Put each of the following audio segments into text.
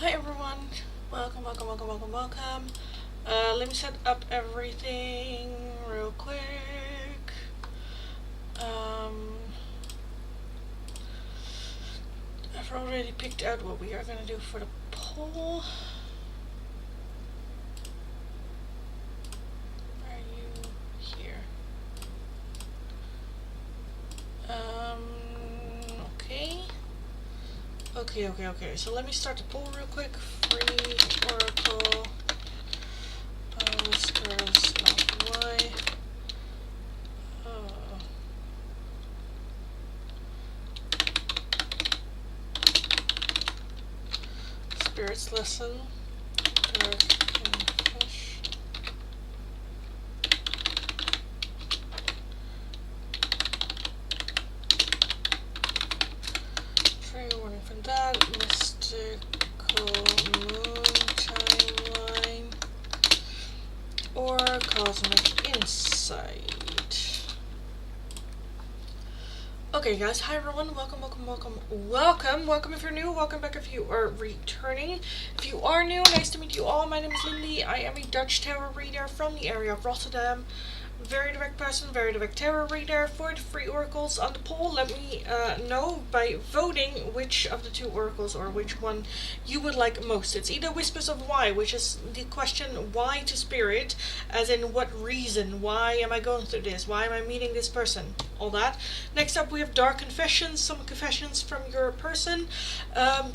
Hi everyone, welcome. Let me set up everything real quick. I've already picked out what we are gonna do for the poll. Where are you? Here. Okay. So let me start the poll real quick. Free Oracle. Girls not why. Spirits lesson. Dark and fish. Trigger warning from that. Mystical moon timeline. Or cosmic insight. Okay guys, hi everyone, welcome if you're new, welcome back if you are returning. If you are new, nice to meet you all. My name is Lindy. I am a Dutch tarot reader from the area of Rotterdam. Very direct person, very direct tarot reader. For the free oracles on the poll, let me know by voting which of the two oracles or which one you would like most. It's either Whispers of Why, which is the question why to spirit, as in what reason, why am I going through this, why am I meeting this person, all that. Next up we have Dark Confessions, some confessions from your person.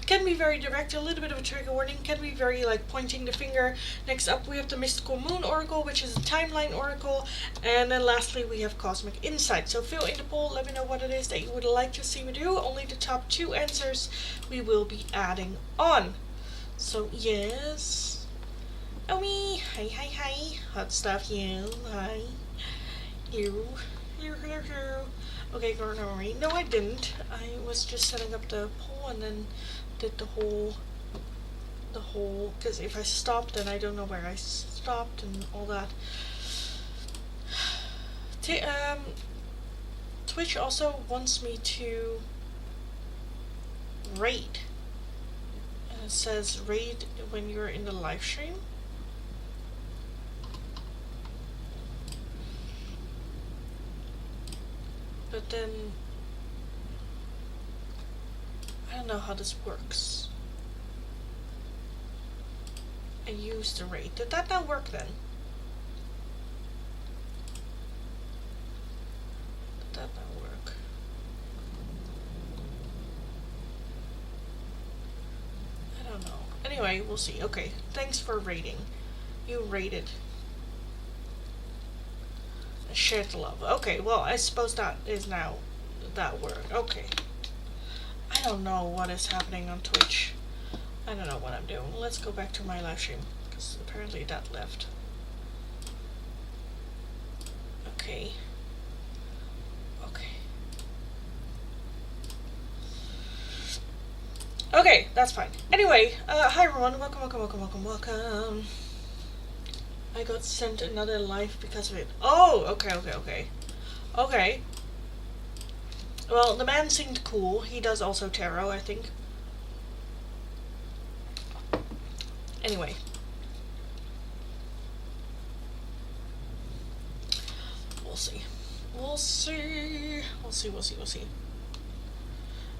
Can be very direct, a little bit of a trigger warning, can be very like pointing the finger. Next up we have the Mystical Moon Oracle, which is a timeline oracle. And then lastly we have Cosmic Insight. So fill in the poll, let me know what it is that you would like to see me do. Only the top two answers we will be adding on. So yes. Oh me, hi. Hot stuff, you, hi. You. Okay, Gornori. No, I didn't. I was just setting up the poll and then did the whole, because if I stopped then I don't know where I stopped and all that. Twitch also wants me to raid. And it says raid when you're in the live stream. But then I don't know how this works. I used the raid. Did that not work then? That not work. I don't know. Anyway, we'll see. Okay, thanks for rating. You rated. Shared the love. Okay, well, I suppose that is now that word. Okay. I don't know what is happening on Twitch. I don't know what I'm doing. Let's go back to my live stream, because apparently that left. Okay. Okay, that's fine. Anyway, hi everyone, welcome. I got sent another life because of it. Oh, okay. Well, the man seemed cool. He does also tarot, I think. Anyway. We'll see.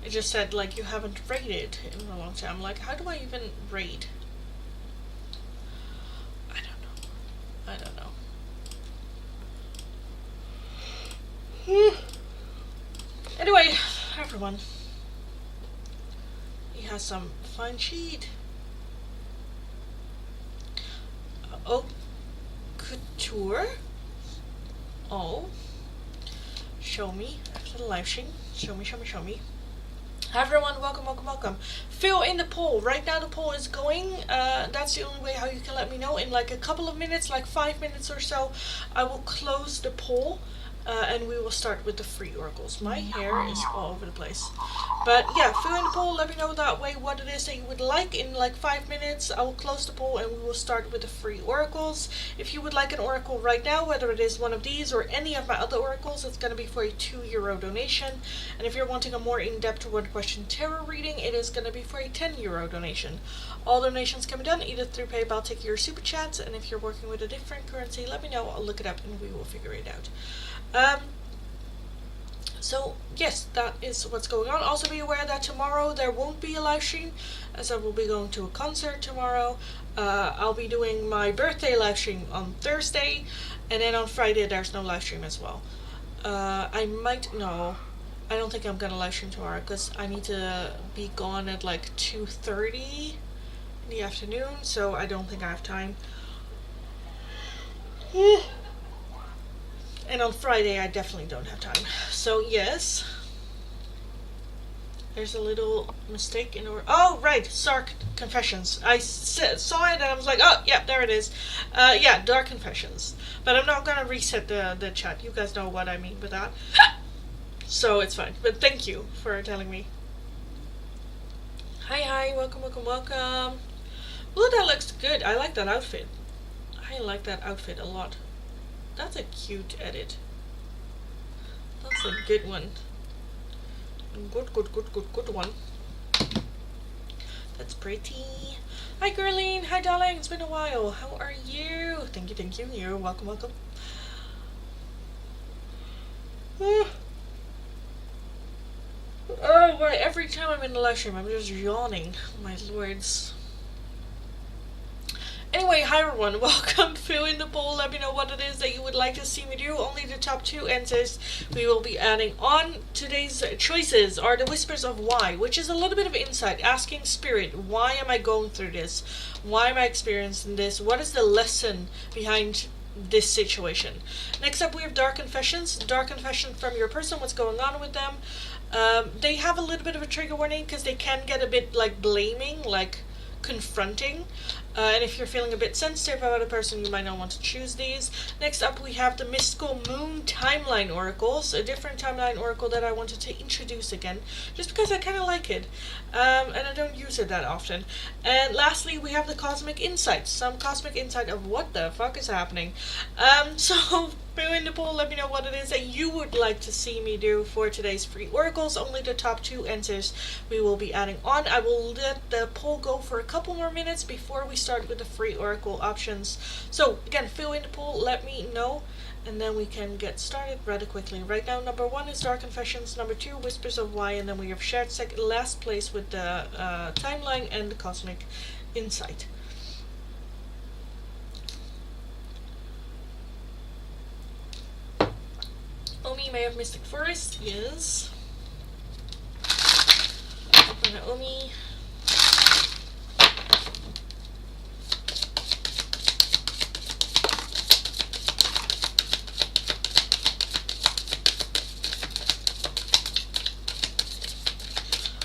It just said, like, you haven't raided in a long time. Like, how do I even raid? I don't know. Anyway, everyone. He has some fine sheet. Oh, couture. Oh. Show me after the live stream. Show me. Hi everyone, welcome. Fill in the poll. Right now the poll is going. That's the only way how you can let me know. In like a couple of minutes, like 5 minutes or so, I will close the poll. and we will start with the free oracles. My hair is all over the place. But yeah, fill in the poll, let me know that way what it is that you would like. In like 5 minutes, I will close the poll and we will start with the free oracles. If you would like an oracle right now, whether it is one of these or any of my other oracles, it's going to be for a €2 donation. And if you're wanting a more in-depth one-question tarot reading, it is going to be for a €10 donation. All donations can be done either through PayPal, Tiki, or Super Chats. And if you're working with a different currency, let me know. I'll look it up and we will figure it out. So yes, that is what's going on. Also be aware that tomorrow there won't be a live stream, as I will be going to a concert tomorrow. I'll be doing my birthday live stream on Thursday, and then on Friday there's no live stream as well. I don't think I'm gonna live stream tomorrow because I need to be gone at like 2:30 in the afternoon, so I don't think I have time. And on Friday, I definitely don't have time. So, yes. There's a little mistake in order. Oh, right. Dark Confessions. I saw it and I was like, oh, yeah, there it is. Yeah, Dark Confessions. But I'm not going to reset the chat. You guys know what I mean by that. So, it's fine. But thank you for telling me. Hi. Welcome. Well, that looks good. I like that outfit. I like that outfit a lot. That's a cute edit. That's a good one. Good one. That's pretty. Hi, Girline. Hi, darling. It's been a while. How are you? Thank you. You're welcome. Oh, why every time I'm in the live stream, I'm just yawning. My lords. Anyway, hi everyone, welcome. Fill in the poll, let me know what it is that you would like to see me do. Only the top 2 answers we will be adding on. Today's choices are the Whispers of Why, which is a little bit of insight, asking Spirit, why am I going through this? Why am I experiencing this? What is the lesson behind this situation? Next up we have Dark Confessions. Dark Confession from your person, what's going on with them. They have a little bit of a trigger warning because they can get a bit like blaming, like confronting. And if you're feeling a bit sensitive about a person, you might not want to choose these. Next up, we have the Mystical Moon Timeline Oracles, a different timeline oracle that I wanted to introduce again, just because I kind of like it, and I don't use it that often. And lastly, we have the Cosmic Insights, some cosmic insight of what the fuck is happening. So fill in the poll, let me know what it is that you would like to see me do for today's free oracles. Only the top 2 answers we will be adding on. I will let the poll go for a couple more minutes before we start with the free oracle options. So again, fill in the poll, let me know, and then we can get started rather quickly. Right now, number 1 is Dark Confessions, number 2 Whispers of Why, and then we have shared last place with the timeline and the Cosmic Insight. Omi may have Mystic Forest, yes. Open the Omi.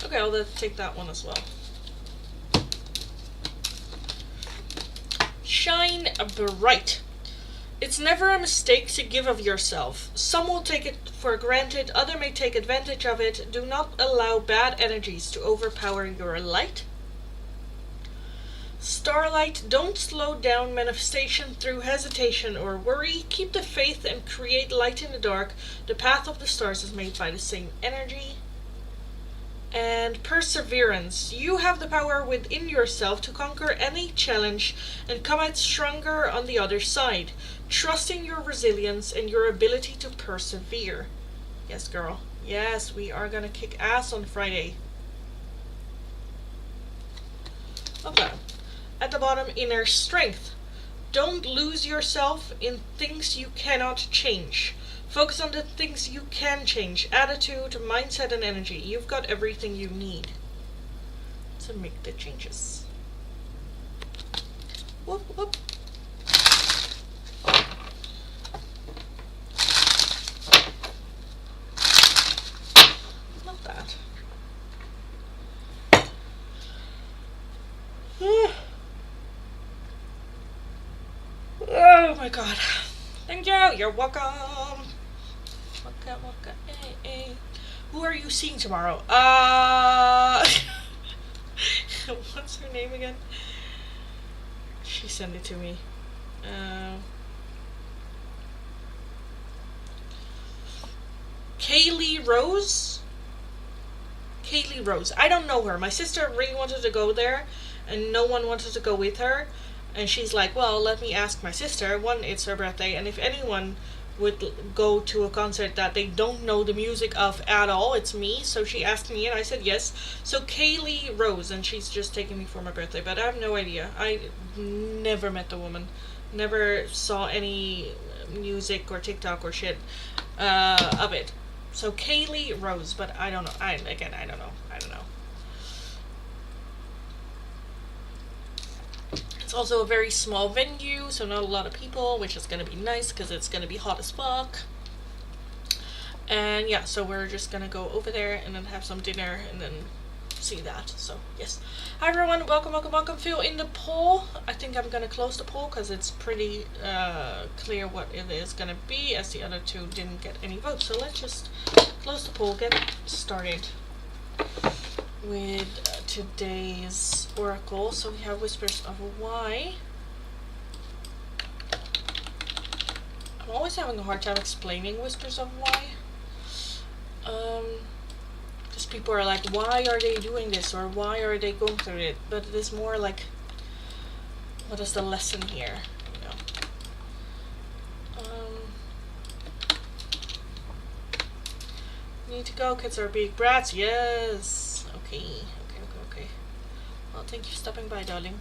Okay, I'll take that one as well. Shine bright. It's never a mistake to give of yourself. Some will take it for granted, others may take advantage of it. Do not allow bad energies to overpower your light. Starlight, don't slow down manifestation through hesitation or worry. Keep the faith and create light in the dark. The path of the stars is made by the same energy. And perseverance. You have the power within yourself to conquer any challenge and come out stronger on the other side. Trusting your resilience and your ability to persevere. Yes, girl. Yes, we are gonna kick ass on Friday. Okay. At the bottom, inner strength. Don't lose yourself in things you cannot change. Focus on the things you can change. Attitude, mindset, and energy. You've got everything you need to make the changes. Whoop, whoop. Not that. Oh my god. Thank you. You're welcome. waka, Who are you seeing tomorrow? What's her name again? She sent it to me. Kaylee Rose? Kaylee Rose. I don't know her. My sister really wanted to go there, and no one wanted to go with her. And she's like, well, let me ask my sister. One, it's her birthday, and if anyone would go to a concert that they don't know the music of at all, it's me. So she asked me, and I said yes. So Kaylee Rose, and she's just taking me for my birthday, but I have no idea. I never met the woman. Never saw any music or TikTok or shit of it. So Kaylee Rose, but I don't know. I don't know. It's also a very small venue, so not a lot of people, which is gonna be nice because it's gonna be hot as fuck. And yeah, so we're just gonna go over there and then have some dinner and then see that. So yes. Hi everyone, welcome. Fill in the poll. I think I'm gonna close the poll because it's pretty clear what it is gonna be, as the other two didn't get any votes. So let's just close the poll, get started with today's oracle. So we have Whispers of Why. I'm always having a hard time explaining Whispers of Why. Because people are like, why are they doing this, or why are they going through it? But it is more like, what is the lesson here? You know. Need to go. Kids are big brats. Yes. Okay. Well, thank you for stopping by, darling.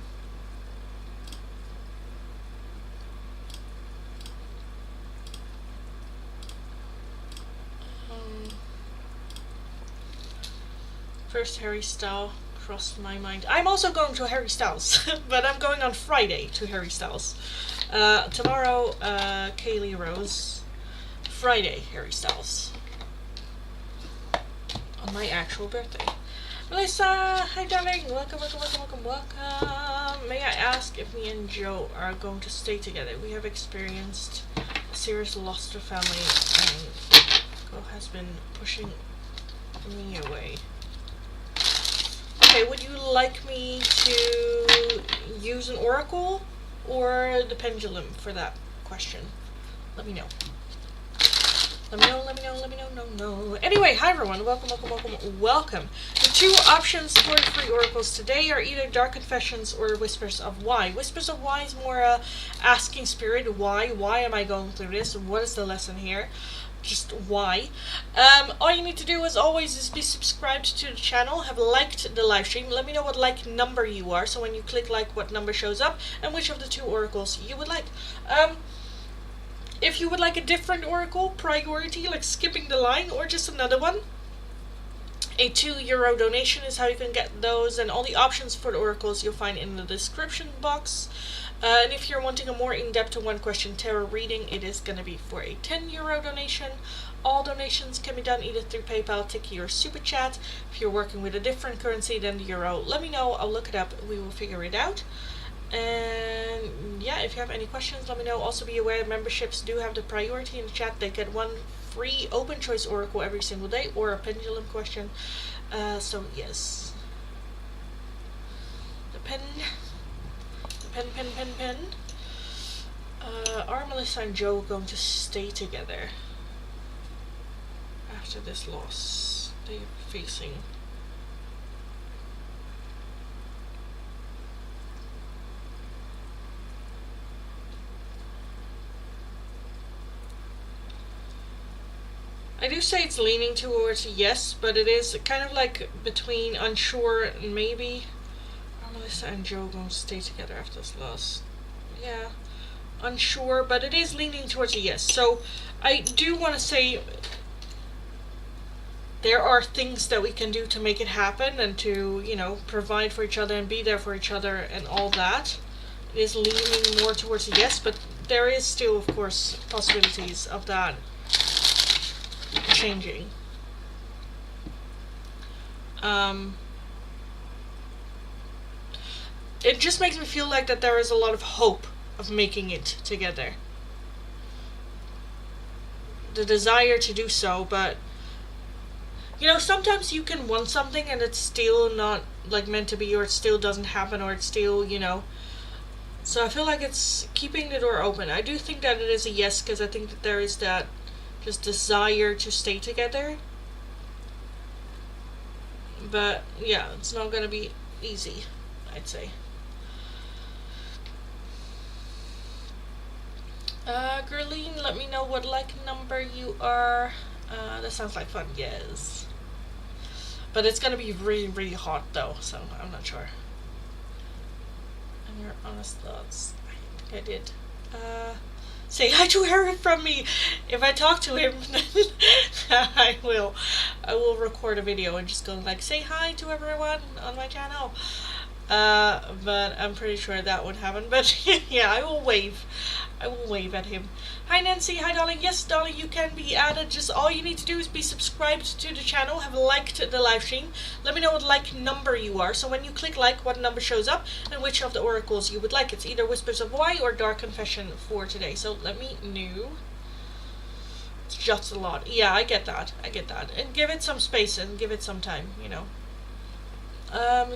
First Harry Styles crossed my mind. I'm also going to Harry Styles, but I'm going on Friday to Harry Styles. Tomorrow, Kaylee Rose. Friday, Harry Styles. On my actual birthday. Melissa, hi darling. Welcome. May I ask if me and Joe are going to stay together? We have experienced a serious loss to family, and Joe has been pushing me away. Okay, would you like me to use an oracle or the pendulum for that question? Let me know. Let me know. Anyway, hi everyone. Welcome. The two options for the free oracles today are either Dark Confessions or Whispers of Why. Whispers of Why is more asking spirit, why? Why am I going through this? What is the lesson here? Just why. All you need to do as always is be subscribed to the channel, have liked the live stream. Let me know what like number you are, so when you click like, what number shows up, and which of the two oracles you would like. If you would like a different oracle, priority, like skipping the line, or just another one, a €2 donation is how you can get those, and all the options for the oracles you'll find in the description box. And if you're wanting a more in-depth one-question tarot reading, it is going to be for a €10 donation. All donations can be done either through PayPal, Tiki, or Super Chat. If you're working with a different currency than the euro, let me know. I'll look it up. We will figure it out. And yeah, if you have any questions, let me know. Also be aware memberships do have the priority in the chat. They get one free open choice oracle every single day, or a pendulum question. So yes. The pen. Are Melissa and Joe going to stay together after this loss they're facing? I do say it's leaning towards yes, but it is kind of like between unsure and maybe. Are Melissa and Joe going to stay together after this loss? Yeah, unsure, but it is leaning towards a yes. So I do want to say there are things that we can do to make it happen and to, you know, provide for each other and be there for each other and all that. It is leaning more towards a yes, but there is still, of course, possibilities of that changing. It just makes me feel like that there is a lot of hope of making it together. the desire to do so, but you know, sometimes you can want something and it's still not like meant to be, or it still doesn't happen, or it's still, you know. So I feel like it's keeping the door open. I do think that it is a yes, because I think that there is that just desire to stay together. But yeah, it's not gonna be easy, I'd say. Girleen, let me know what like number you are. That sounds like fun, yes. But it's gonna be really, really hot though, so I'm not sure. And your honest thoughts. I think I did. Say hi to Harry from me. If I talk to him, then I will record a video and just go like, say hi to everyone on my channel. But I'm pretty sure that would happen. But yeah, I will wave at him. Hi Nancy, hi darling. Yes darling, you can be added. Just all you need to do is be subscribed to the channel, have liked the live stream. Let me know what like number you are, so when you click like, what number shows up and which of the oracles you would like. It's either Whispers of Why or Dark Confession for today, so let me know. It's just a lot. Yeah, I get that, and give it some space and give it some time, you know.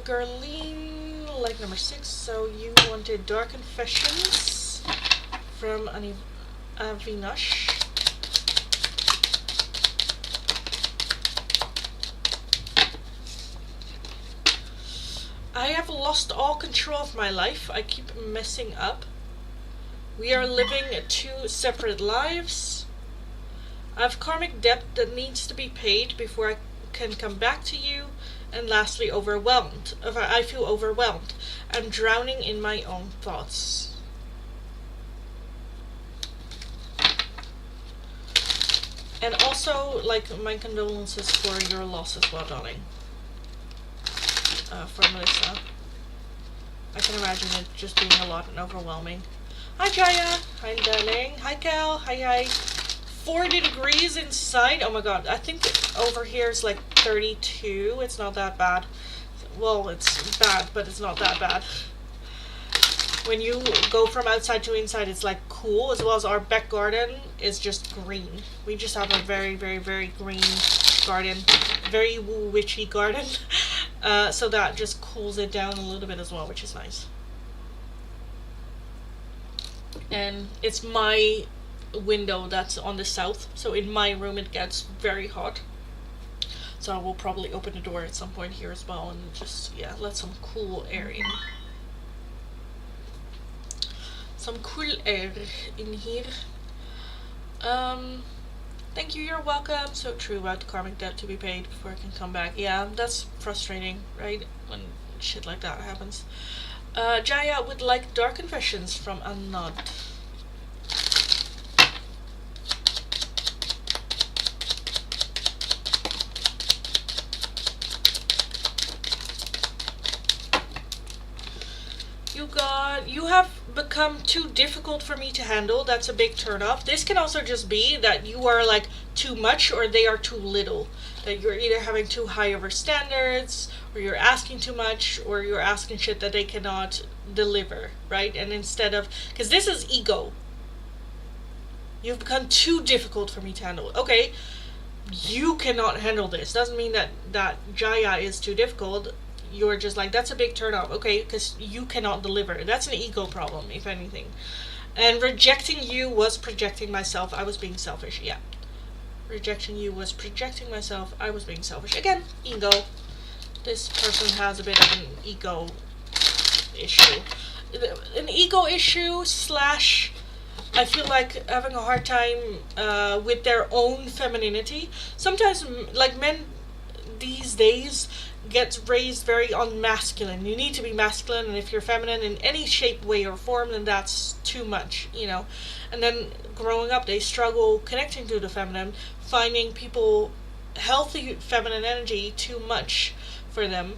Girleen, like number 6, so you wanted Dark Confessions from Avinash. I have lost all control of my life. I keep messing up. We are living 2 separate lives. I have karmic debt that needs to be paid before I can come back to you. And lastly, overwhelmed. I feel overwhelmed. I'm drowning in my own thoughts. And also, like, my condolences for your loss as well, darling. For Melissa. I can imagine it just being a lot and overwhelming. Hi, Jaya. Hi, darling. Hi, Cal. Hi. 40 degrees inside. Oh my god. I think over here is like 32. It's not that bad. Well, it's bad, but it's not that bad. When you go from outside to inside, it's like cool, as well as our back garden is just green. We just have a very, very, very green garden. Very witchy garden. So that just cools it down a little bit as well, which is nice. And it's my window that's on the south, so in my room it gets very hot. So I will probably open the door at some point here as well and just, yeah, let some cool air in. Some cool air in here. Thank you, you're welcome. So true about the karmic debt to be paid before I can come back. Yeah, that's frustrating, right? When shit like that happens. Jaya would like Dark Confessions from Anand. You have become too difficult for me to handle. That's a big turn off. This can also just be that you are like too much or they are too little. That you're either having too high of standards, or you're asking too much, or you're asking shit that they cannot deliver, right? And instead of, because this is ego. You've become too difficult for me to handle. Okay, you cannot handle this. Doesn't mean that Jaya is too difficult. You're just like, that's a big turn off. Okay, because you cannot deliver. That's an ego problem, if anything. And rejecting you was projecting myself. I was being selfish. Yeah. Rejecting you was projecting myself. I was being selfish. Again, ego. This person has a bit of an ego issue. An ego issue slash, I feel like having a hard time with their own femininity. Sometimes, like, men these days gets raised very unmasculine. You need to be masculine, and if you're feminine in any shape, way, or form, then that's too much, you know. And then growing up, they struggle connecting to the feminine, finding people healthy feminine energy too much for them,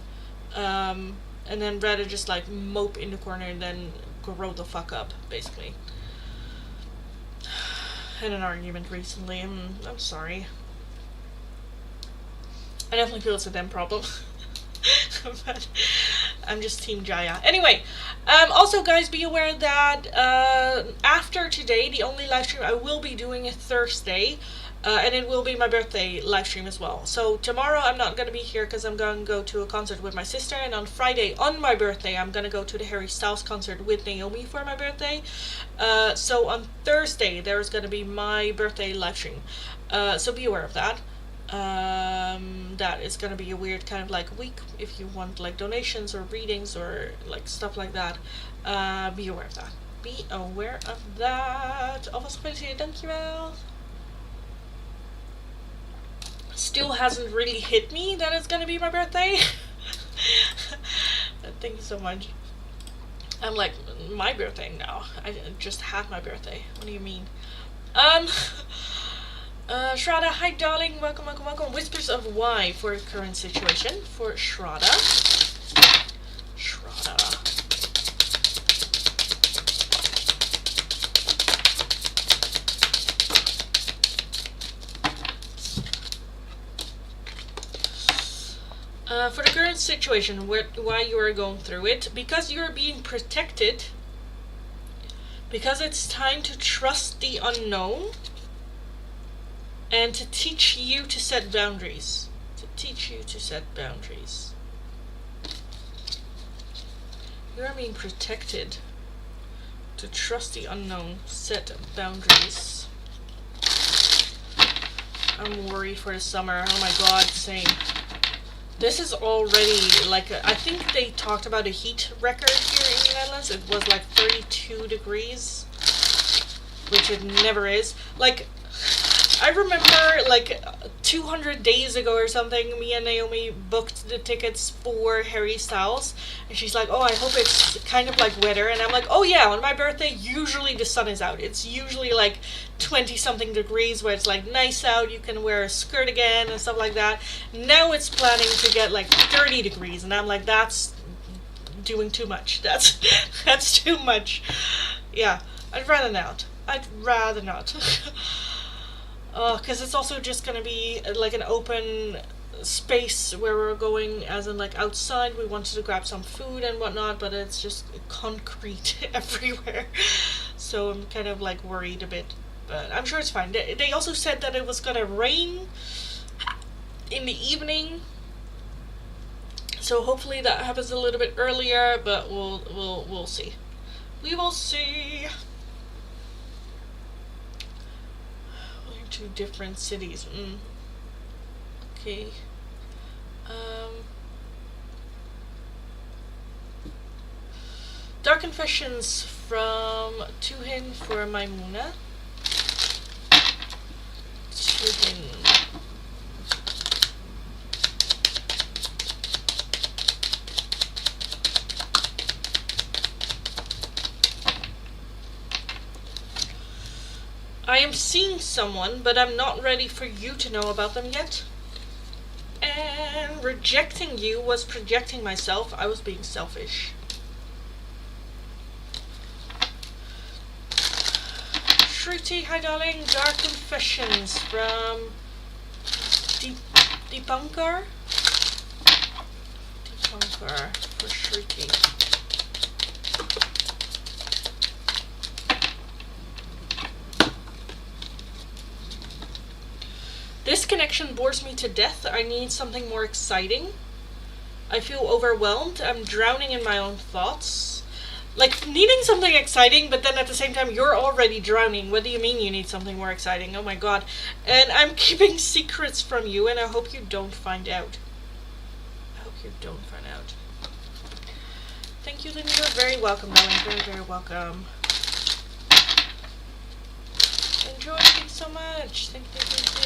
and then rather just like mope in the corner and then grow the fuck up, basically. Had an argument recently, and I'm sorry. I definitely feel it's a them problem. But I'm just Team Jaya. Anyway, also guys, be aware that after today, the only live stream I will be doing is Thursday. And it will be my birthday live stream as well. So tomorrow I'm not going to be here because I'm going to go to a concert with my sister. And on Friday, on my birthday, I'm going to go to the Harry Styles concert with Naomi for my birthday. So on Thursday, there's going to be my birthday live stream. So be aware of that. That is going to be a weird kind of like week if you want like donations or readings or like stuff like that. Be aware of that. Be aware of that. Alvast gefeliciteerd, dankjewel. Still hasn't really hit me that it's gonna be my birthday. Thank you so much. I'm like, my birthday now. I just had my birthday. What do you mean? Shraddha, hi darling. Welcome, welcome, welcome. Whispers of Why for current situation for Shraddha. Shraddha. For the current situation, why you are going through it, because you are being protected, because it's time to trust the unknown, and to teach you to set boundaries. To teach you to set boundaries. You are being protected to trust the unknown, set boundaries. I'm worried for the summer. Oh my god, same. This is already like, I think they talked about a heat record here in the Netherlands. It was like 32 degrees, which it never is. Like, I remember like 200 days ago or something, me and Naomi booked the tickets for Harry Styles. And she's like, oh, I hope it's kind of like weather. And I'm like, oh yeah, on my birthday, usually the sun is out. It's usually like 20-something degrees where it's like nice out. You can wear a skirt again and stuff like that. Now it's planning to get like 30 degrees. And I'm like, that's doing too much. That's too much. Yeah, I'd rather not. I'd rather not. Because it's also just going to be like an open space where we're going, as in like outside. We wanted to grab some food and whatnot, but it's just concrete everywhere. So I'm kind of like worried a bit, but I'm sure it's fine. They also said that it was going to rain in the evening, so hopefully that happens a little bit earlier, but we'll see. We will see. Two different cities. Okay. Dark Confessions from Tuhin for Maimuna. Tuhin. I am seeing someone, but I'm not ready for you to know about them yet. And rejecting you was projecting myself. I was being selfish. Shruti, hi darling. Dark Confessions from Deepankar. Deepankar for Shruti. This connection bores me to death. I need something more exciting. I feel overwhelmed. I'm drowning in my own thoughts. Like, needing something exciting, but then at the same time, you're already drowning. What do you mean you need something more exciting? Oh my god. And I'm keeping secrets from you, and I hope you don't find out. I hope you don't find out. Thank you, Lynn. You're very welcome, darling. Very, very welcome. Enjoy, thanks so much. Thank you, thank you.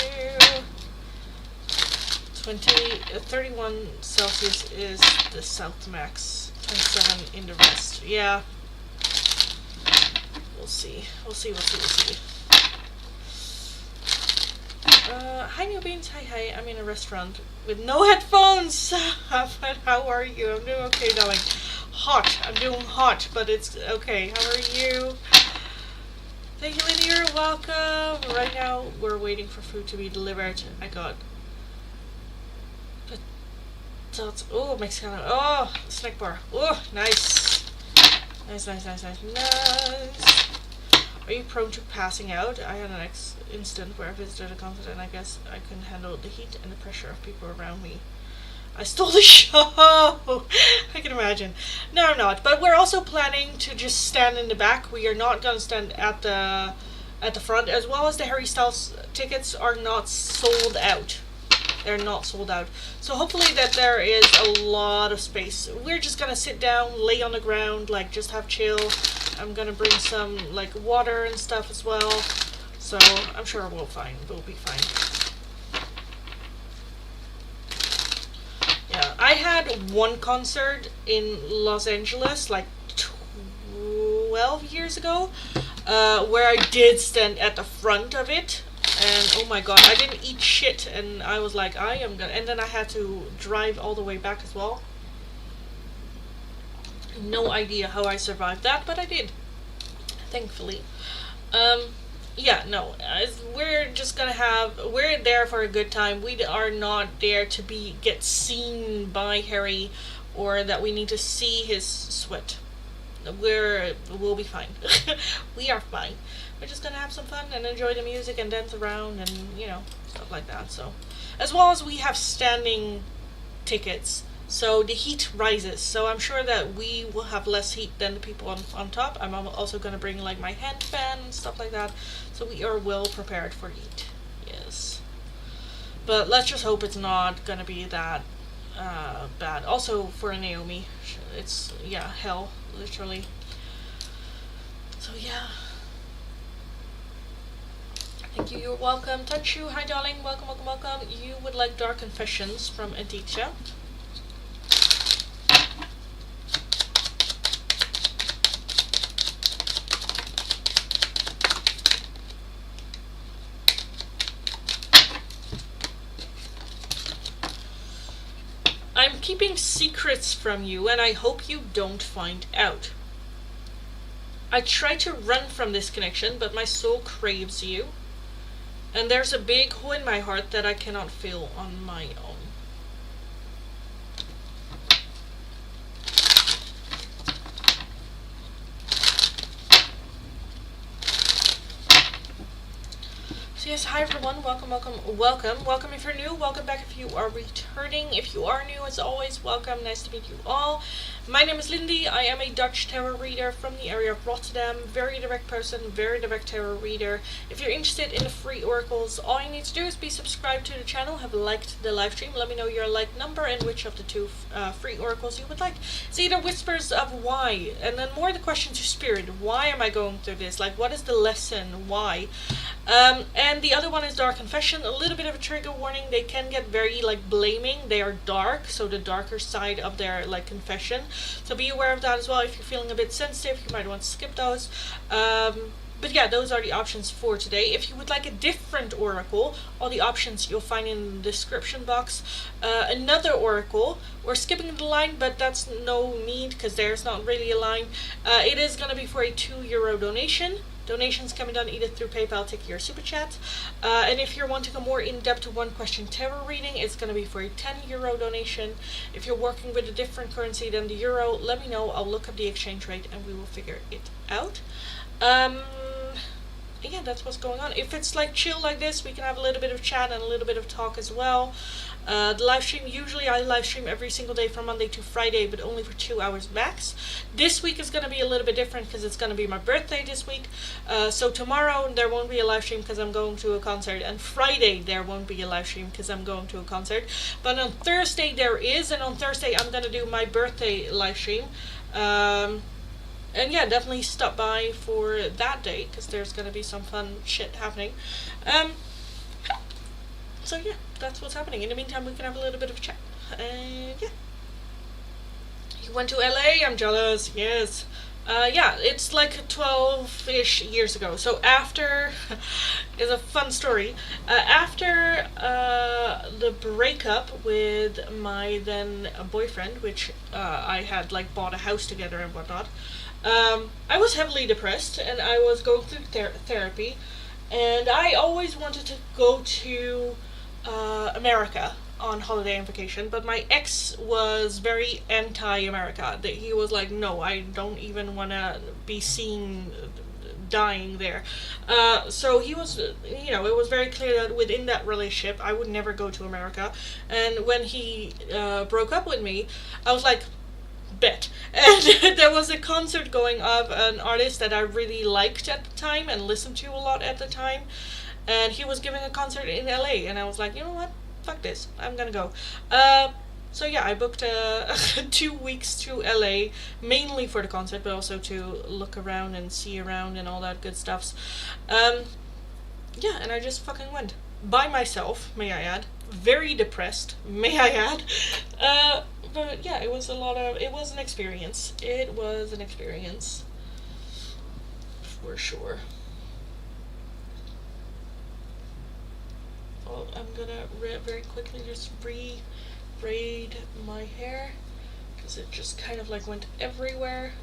31 Celsius is the south max. 27 in the rest. Yeah. We'll see. We'll see. Hi, New Beans. Hi. I'm in a restaurant with no headphones. But how are you? I'm doing okay, darling. Hot. I'm doing hot, but it's okay. How are you? Thank you, Lydia. You're welcome. Right now, we're waiting for food to be delivered. I got potatoes. Oh, Mexican. Oh, snack bar. Oh, nice. Nice. Are Are you prone to passing out? I had an instant where I visited a concert and I guess I couldn't handle the heat and the pressure of people around me. I stole the show! I can imagine. No, I'm not. But we're also planning to just stand in the back. We are not going to stand at the front, as well as the Harry Styles tickets are not sold out. They're not sold out. So hopefully that there is a lot of space. We're just going to sit down, lay on the ground, like just have chill. I'm going to bring some like water and stuff as well. So I'm sure we'll be fine. Yeah, I had one concert in Los Angeles like 12 years ago, where I did stand at the front of it, and oh my god, I didn't eat shit, and I was like, I am gonna, and then I had to drive all the way back as well. No idea how I survived that, but I did, thankfully. Yeah, no, we're just gonna we're there for a good time. We are not there to get seen by Harry, or that we need to see his sweat. We'll be fine. We are fine. We're just gonna have some fun and enjoy the music and dance around and, stuff like that. So, as well as we have standing tickets, so the heat rises. So I'm sure that we will have less heat than the people on top. I'm also gonna bring like my hand fan and stuff like that. So we are well prepared for heat. Yes. But let's just hope it's not gonna be that bad. Also for Naomi, it's hell, literally. So yeah. Thank you. You're welcome. Touchu, hi darling. Welcome, welcome, welcome. You would like Dark Confessions from Aditya. I'm keeping secrets from you, and I hope you don't find out. I try to run from this connection, but my soul craves you. And there's a big hole in my heart that I cannot fill on my own. So yes, hi everyone, welcome, welcome, welcome. Welcome if you're new, welcome back if you are returning. If you are new, as always, welcome, nice to meet you all. My name is Lindy, I am a Dutch tarot reader from the area of Rotterdam. Very direct person, very direct tarot reader. If you're interested in the free oracles, all you need to do is be subscribed to the channel, have liked the live stream, let me know your like number and which of the two free oracles you would like. It's either Whispers of Why, and then more the question to Spirit, why am I going through this? Like, what is the lesson? Why? And the other one is Dark Confession. A little bit of a trigger warning. They can get very blaming. They are dark, so the darker side of their confession. So be aware of that as well. If you're feeling a bit sensitive, you might want to skip those. But yeah, those are the options for today. If you would like a different oracle, all the options you'll find in the description box. Another oracle, we're skipping the line, but that's no need because there's not really a line. It is going to be for a €2 donation. Donations can be done either through PayPal, Tiki, or Super Chat. And if you're wanting a more in-depth one-question tarot reading, it's going to be for a €10 donation. If you're working with a different currency than the euro, let me know. I'll look up the exchange rate and we will figure it out. Yeah, that's what's going on. If it's chill like this, we can have a little bit of chat and a little bit of talk as well. The live stream, usually I live stream every single day from Monday to Friday, but only for 2 hours max. This week is going to be a little bit different because it's going to be my birthday this week. So tomorrow there won't be a live stream because I'm going to a concert, and Friday there won't be a live stream because I'm going to a concert. But on Thursday there is, and on Thursday I'm going to do my birthday live stream. And yeah, definitely stop by for that day because there's going to be some fun shit happening. So yeah, that's what's happening. In the meantime, we can have a little bit of a chat. Yeah. You went to LA? I'm jealous. Yes. Yeah, it's 12-ish years ago. So after, is a fun story. After the breakup with my then boyfriend, which I had bought a house together and whatnot, I was heavily depressed and I was going through therapy, and I always wanted to go to America on holiday and vacation, but my ex was very anti-America. He was like, no, I don't even want to be seen dying there. So he was, you know, it was very clear that within that relationship, I would never go to America. And when he broke up with me, I was like, bet. And there was a concert going of an artist that I really liked at the time and listened to a lot at the time. And he was giving a concert in LA. And I was like, you know what? Fuck this. I'm gonna go. So yeah, I booked 2 weeks to LA, mainly for the concert, but also to look around and see around and all that good stuffs. Yeah, and I just fucking went. By myself, may I add. Very depressed, may I add. But yeah, it was an experience. It was an experience. For sure. Well, I'm gonna very quickly just braid my hair, because it just kind of like went everywhere.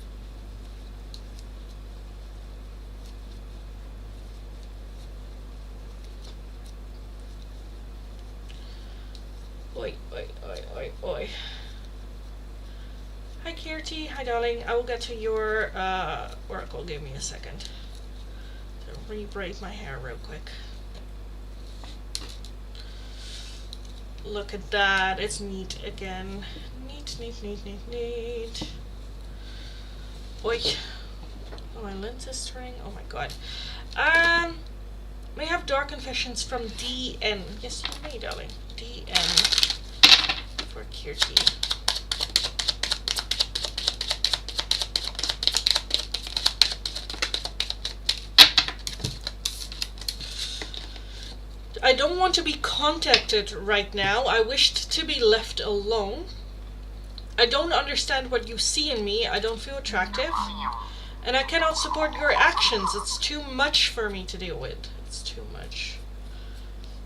Oi, oi, oi, oi, oi. Hi Kirti, hi darling. I will get to your oracle. Give me a second to re-braid my hair real quick. Look at that, it's neat again. Neat, neat, neat, neat, neat. Oi. Oh, my lens is turning. Oh my god. May I have dark confessions from DN? Yes, you may, darling. DN for Kirti. I don't want to be contacted right now. I wished to be left alone. I don't understand what you see in me. I don't feel attractive. And I cannot support your actions. It's too much for me to deal with. It's too much.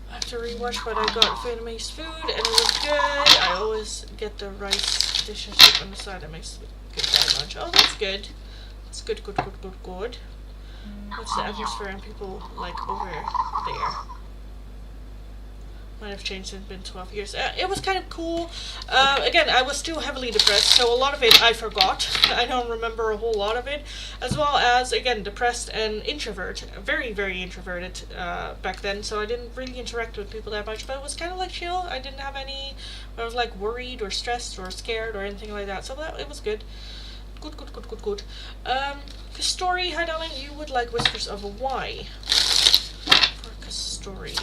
I have to rewatch what I got. Vietnamese food, and it was good. I always get the rice dish and soup on the side. That makes a good bad lunch. Oh, that's good. That's good, good, good, good, good. What's the atmosphere and people like over there? Might have changed since it's been 12 years. It was kind of cool. Again, I was still heavily depressed, so a lot of it I forgot. I don't remember a whole lot of it. As well as, again, depressed and introvert. Very, very introverted back then, so I didn't really interact with people that much, but it was kind of like chill. I didn't have any, I was like worried or stressed or scared or anything like that, so it was good. Good, good, good, good, good. Story, hi darling, you would like Whispers of a Y. For story.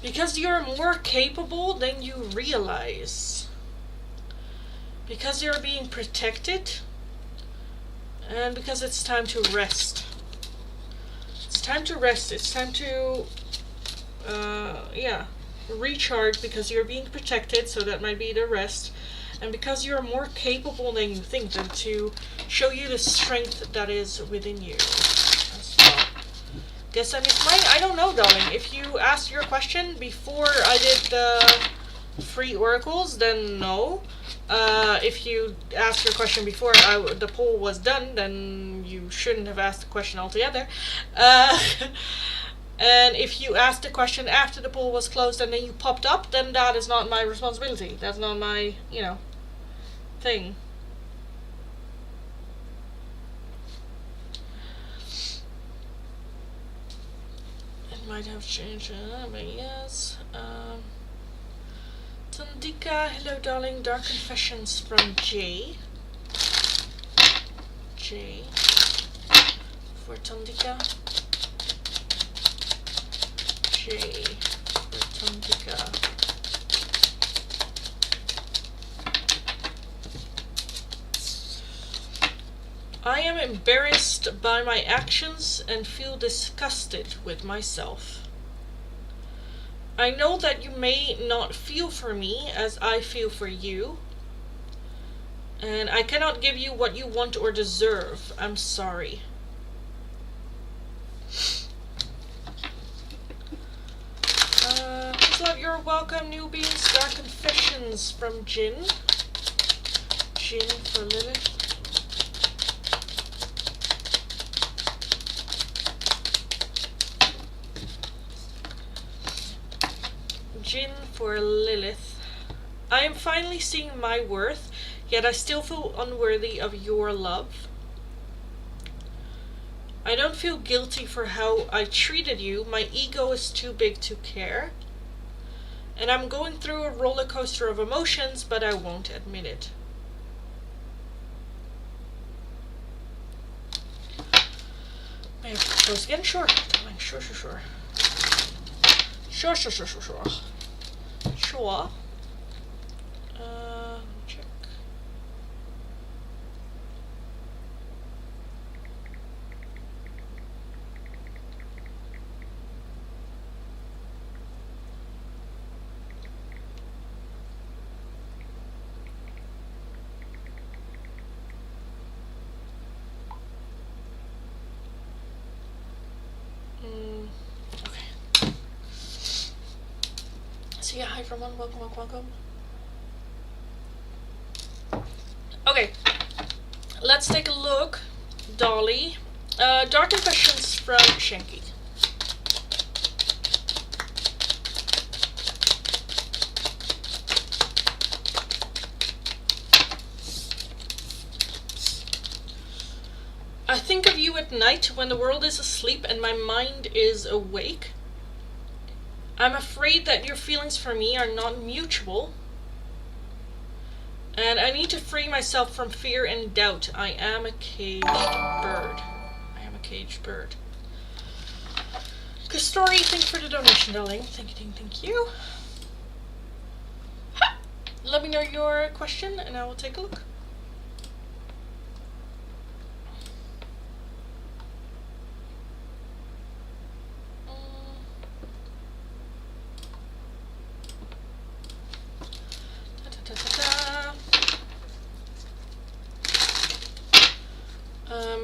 Because you're more capable than you realize. Because you're being protected. And because it's time to rest. It's time to rest. It's time to, recharge because you're being protected, so that might be the rest. And because you're more capable than you think, than to show you the strength that is within you. As well. Guess I'm explaining. I don't know, darling. If you asked your question before I did the free oracles, then no. If you asked your question before the poll was done, then you shouldn't have asked the question altogether. And if you asked the question after the poll was closed and then you popped up, then that is not my responsibility. That's not my, thing. It might have changed, but yes. Tandika, hello darling, Dark Confessions from J. J. For Tandika. J. For Tandika. I am embarrassed by my actions and feel disgusted with myself. I know that you may not feel for me as I feel for you, and I cannot give you what you want or deserve. I'm sorry. Please love your welcome, newbies. Dark Confessions from Jin. Jin for Lilith. Jin for Lilith. I am finally seeing my worth, yet I still feel unworthy of your love. I don't feel guilty for how I treated you. My ego is too big to care. And I'm going through a roller coaster of emotions, but I won't admit it. May I propose again? Sure. Sure. Sure. Check. Okay. So yeah, hi everyone, welcome. Okay, let's take a look. Dolly. Dark Confessions from Shanky. I think of you at night when the world is asleep and my mind is awake. I'm afraid that your feelings for me are not mutual. And I need to free myself from fear and doubt. I am a caged bird. Good story. Thank you for the donation, darling. Thank you. Ha! Let me know your question and I will take a look.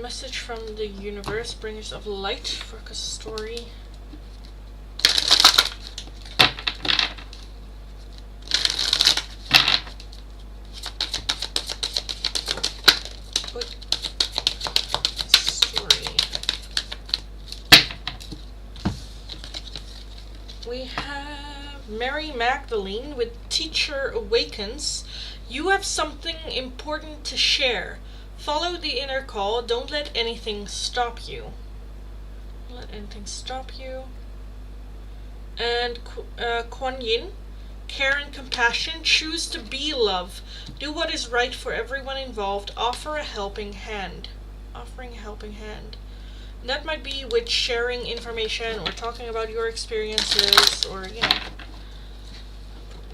Message from the universe, bringers of light, focus story. Story. We have Mary Magdalene with Teacher Awakens. You have something important to share. Follow the inner call. Don't let anything stop you. And Kuan Yin, care and compassion. Choose to be love. Do what is right for everyone involved. Offer a helping hand. And that might be with sharing information or talking about your experiences, or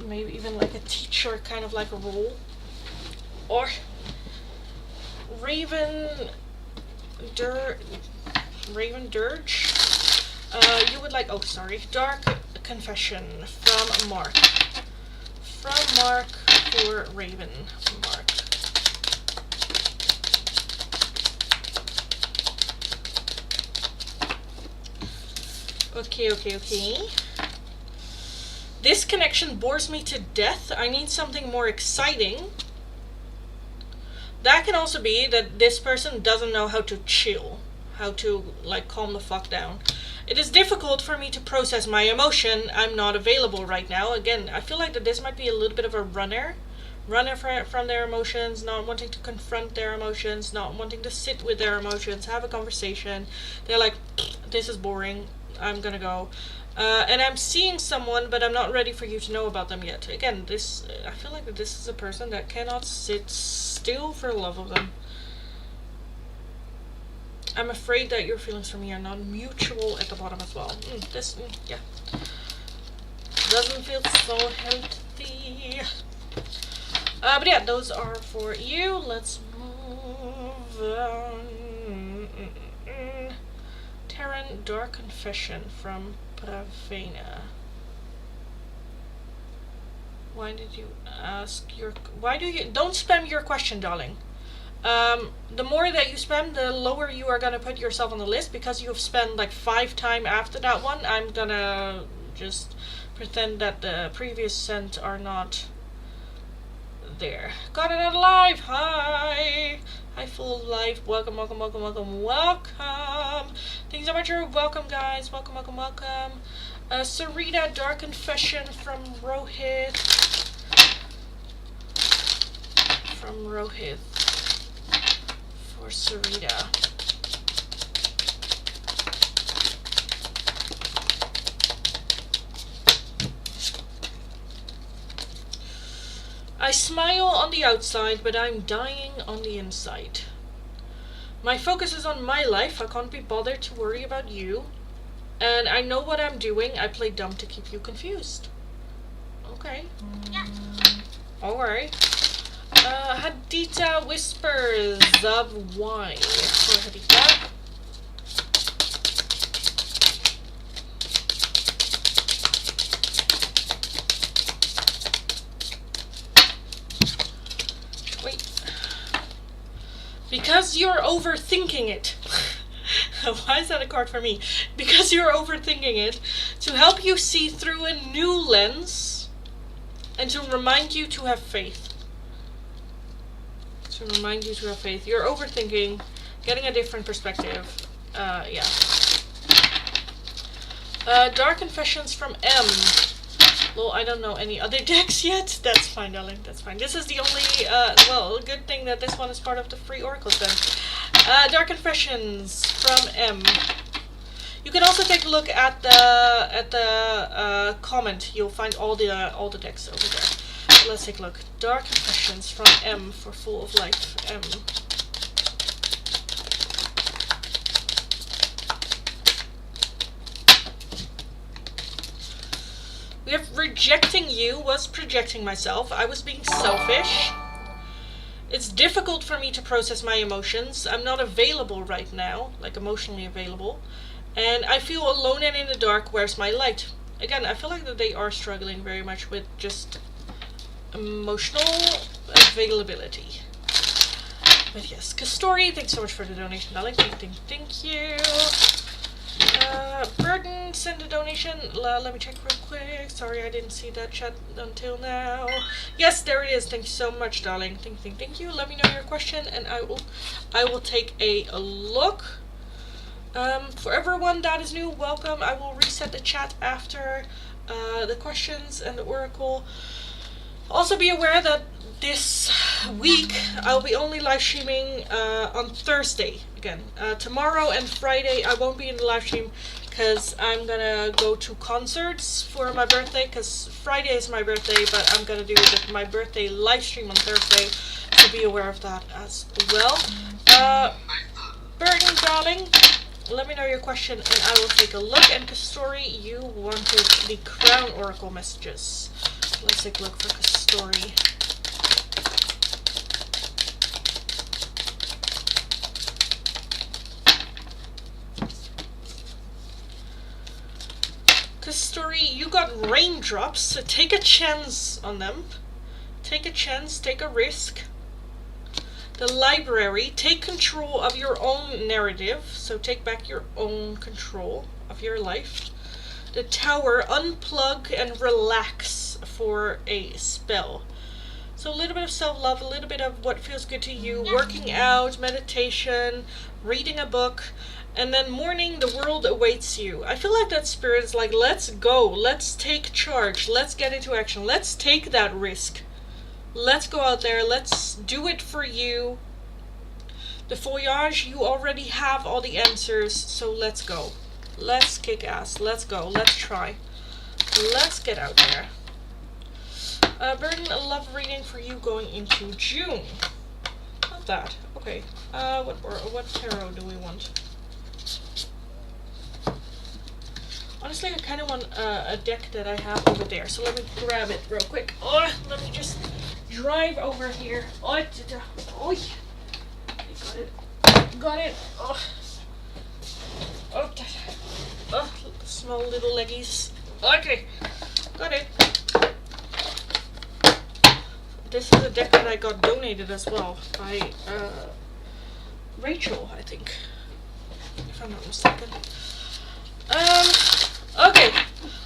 maybe even like a teacher, kind of like a role. Or Raven Dirge. You would like, Dark Confession from Mark. For Raven. Mark. Okay. This connection bores me to death. I need something more exciting. That can also be that this person doesn't know how to chill, how to calm the fuck down. It is difficult for me to process my emotion. I'm not available right now. Again, I feel like that this might be a little bit of a runner from their emotions, not wanting to confront their emotions, not wanting to sit with their emotions, have a conversation. They're like, this is boring, I'm gonna go. And I'm seeing someone, but I'm not ready for you to know about them yet. Again, I feel like this is a person that cannot sit still for the love of them. I'm afraid that your feelings for me are not mutual at the bottom as well. Yeah. Doesn't feel so healthy. But yeah, those are for you. Let's move on. Terran Dark Confession from Pravena. Don't spam your question, darling. The more that you spam, the lower you are gonna put yourself on the list, because you've spent 5 times after that one. I'm gonna just pretend that the previous sent are not there. Got it out alive. Hi, full life. Welcome. Thanks so much for welcome, guys. Welcome. Sarita, Dark Confession from Rohit. From Rohit for Sarita. I smile on the outside, but I'm dying on the inside. My focus is on my life. I can't be bothered to worry about you. And I know what I'm doing. I play dumb to keep you confused. Okay. Yeah. Alright. Hadita Whispers of Why for Hadita. Wait. Because you're overthinking it. Why is that a card for me? Because you're overthinking it. To help you see through a new lens. And to remind you to have faith. To remind you to have faith. You're overthinking. Getting a different perspective. Yeah. Dark Confessions from M. Well, I don't know any other decks yet. That's fine, darling. That's fine. This is the only, well, good thing that this one is part of the free Oracle then. Dark Confessions from M. You can also take a look at the comment. You'll find all the decks over there. So let's take a look. Dark Confessions from M for Full of Life. M. We have rejecting you was projecting myself. I was being selfish. It's difficult for me to process my emotions. I'm not available right now, like emotionally available. And I feel alone and in the dark. Where's my light? Again, I feel like that they are struggling very much with just emotional availability. But yes, Kastori, thanks so much for the donation, darling. Thank you. Burden sent a donation. Let me check real quick. Sorry, I didn't see that chat until now. Yes, there it is. Thank you so much, darling. Thank you. Let me know your question, and I will take a look. For everyone that is new, welcome. I will reset the chat after the questions and the oracle. Also, be aware that this week I'll be only live streaming on Thursday again. Tomorrow and Friday I won't be in the live stream because I'm gonna go to concerts for my birthday, because Friday is my birthday, but I'm gonna do my birthday live stream on Thursday, so be aware of that as well. Burden, darling, let me know your question and I will take a look. And Kastori, you wanted the Crown Oracle messages. Let's take a look for Kastori. Kastori, you got raindrops, so take a chance on them. Take a chance, take a risk. The Library, take control of your own narrative, so take back your own control of your life. The Tower, unplug and relax for a spell. So a little bit of self-love, a little bit of what feels good to you, working out, meditation, reading a book, and then morning, the world awaits you. I feel like that spirit is like, let's go, let's take charge, let's get into action, let's take that risk. Let's go out there, let's do it for you. The Voyage, you already have all the answers, so let's go. Let's kick ass, let's go, let's try. Let's get out there. Burden, a love reading for you going into June. Not that. Okay. What tarot do we want? Honestly, I kind of want a deck that I have over there. So let me grab it real quick. Oh, let me just drive over here. Oh, got it. Got it. Oh. Oh, oh, small little leggies. Okay, got it. This is a deck that I got donated as well by Rachel, I think, if I'm not mistaken. Okay,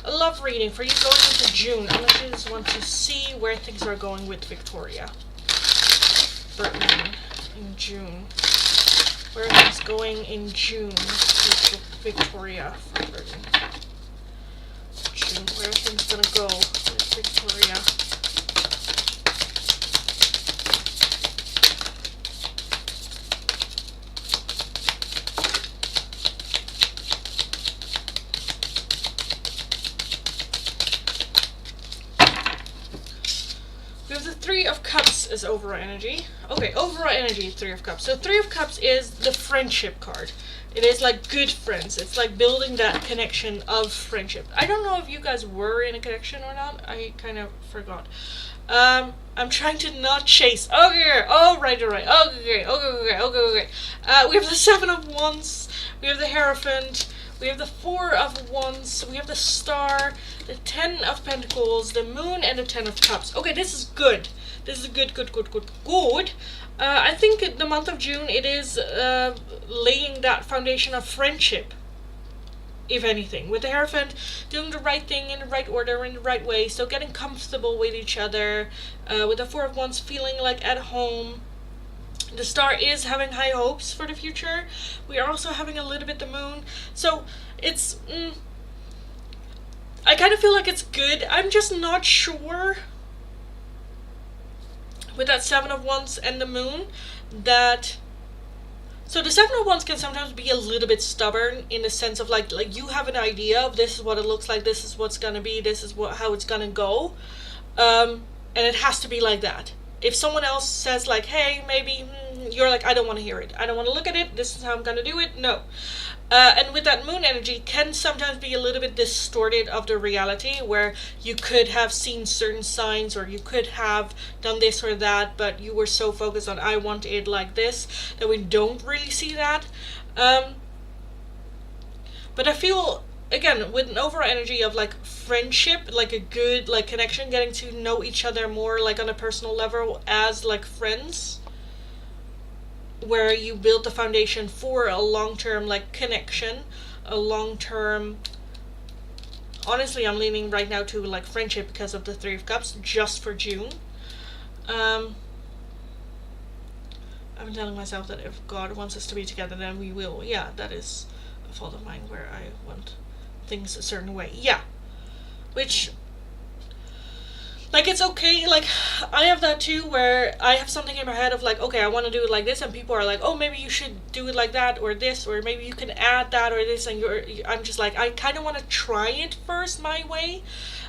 a love reading for you going into June. I just want to see where things are going with Victoria. Burton in June. Where are things going in June with Victoria for Burton? where are things gonna go with Victoria? We have the Three of Cups as overall energy. Okay, overall energy, Three of Cups. So Three of Cups is the friendship card. It is like good friends. It's like building that connection of friendship. I don't know if you guys were in a connection or not. I kind of forgot. I'm trying to not chase. Okay, oh right, alright. Okay. We have the Seven of Wands. We have the Hierophant. We have the Four of Wands. We have the Star, the Ten of Pentacles, the Moon, and the Ten of Cups. Okay, this is good. This is good. I think the month of June, it is laying that foundation of friendship, if anything. With the Hierophant, doing the right thing in the right order, in the right way, so getting comfortable with each other. With the Four of Wands, feeling like at home. The Star is having high hopes for the future. We are also having a little bit the Moon. So, it's... I kind of feel like it's good. I'm just not sure with that Seven of Wands and the Moon that... So the Seven of Wands can sometimes be a little bit stubborn in the sense of like you have an idea of this is what it looks like, this is what's gonna be, this is how it's gonna go. And it has to be like that. If someone else says like, hey, maybe, you're like, I don't want to hear it. I don't want to look at it. This is how I'm going to do it. No. And with that Moon energy can sometimes be a little bit distorted of the reality where you could have seen certain signs or you could have done this or that, but you were so focused on I want it like this that we don't really see that. But I feel... Again, with an overall energy of like friendship, like a good like connection, getting to know each other more like on a personal level as like friends, where you build the foundation for a long-term like connection, a long-term... Honestly, I'm leaning right now to like friendship because of the Three of Cups, just for June. I'm telling myself that if God wants us to be together, then we will. Yeah, that is a fault of mine where I want things a certain way. Yeah. Which, like, it's okay. Like, I have that too, where I have something in my head of like, okay, I want to do it like this, and people are like, oh, maybe you should do it like that, or this, or maybe you can add that, or this, and I'm just like, I kind of want to try it first my way.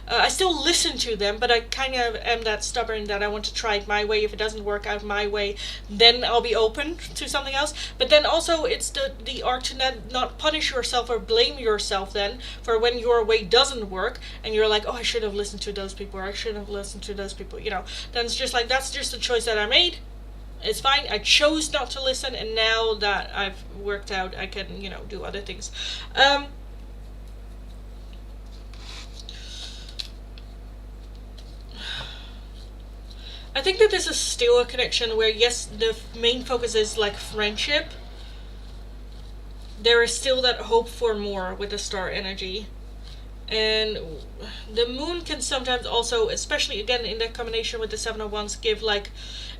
I still listen to them, but I kind of am that stubborn that I want to try it my way. If it doesn't work out my way, then I'll be open to something else. But then also it's the art to not punish yourself or blame yourself then for when your way doesn't work and you're like, oh, I should have listened to those people, or I should have listened to those people, you know. Then it's just like, that's just a choice that I made. It's fine. I chose not to listen, and now that I've worked out, I can, you know, do other things. I think that this is still a connection where, yes, the main focus is like friendship. There is still that hope for more with the Star energy. And the Moon can sometimes also, especially again in that combination with the Seven of Wands, give like,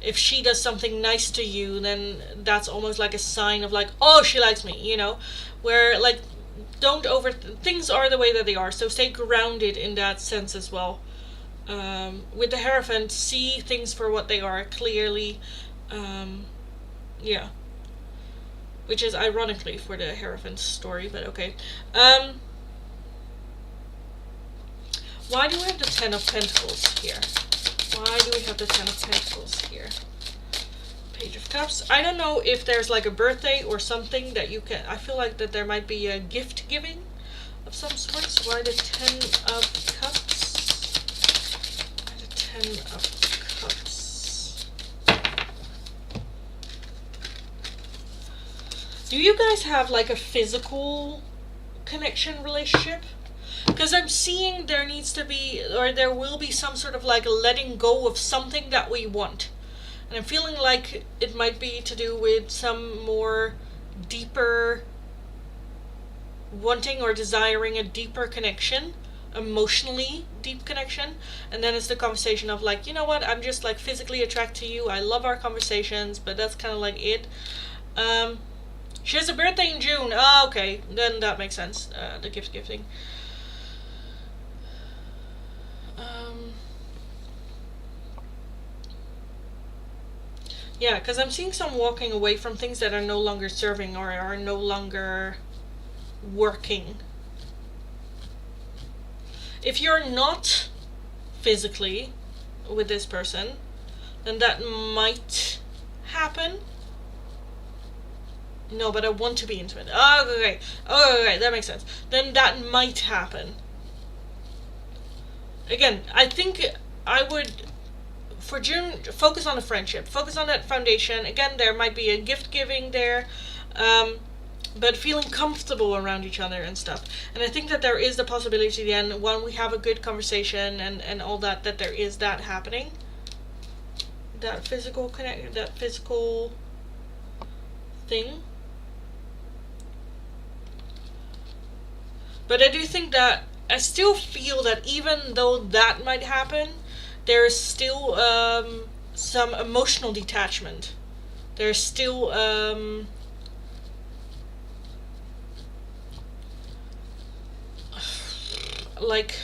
if she does something nice to you, then that's almost like a sign of like, oh, she likes me, you know? Where like, things are the way that they are, so stay grounded in that sense as well. With the Hierophant, see things for what they are clearly. Yeah. Which is ironically for the Hierophant story, but okay. Why do we have the Ten of Pentacles here? Why do we have the Ten of Pentacles here? Page of Cups. I don't know if there's like a birthday or something that you can... I feel like that there might be a gift giving of some sorts. Why the Ten of Cups? Ten of Cups. Do you guys have like a physical connection relationship? Because I'm seeing there needs to be, or there will be some sort of like letting go of something that we want. And I'm feeling like it might be to do with some more deeper wanting or desiring a deeper connection. Emotionally deep connection, and then it's the conversation of like, you know what, I'm just like physically attracted to you, I love our conversations, but that's kind of like it. She has a birthday in June. Okay, then that makes sense. The gift giving. Yeah, because I'm seeing some walking away from things that are no longer serving or are no longer working. If you're not physically with this person, then that might happen. No, but I want to be intimate. Oh, okay. Oh, okay, that makes sense. Then that might happen. Again, I think I would, for June, focus on the friendship. Focus on that foundation. Again, there might be a gift giving there. But feeling comfortable around each other and stuff. And I think that there is the possibility then, when we have a good conversation and all that, that there is that happening. That physical thing. But I do think that I still feel that even though that might happen, there's still some emotional detachment. There's still like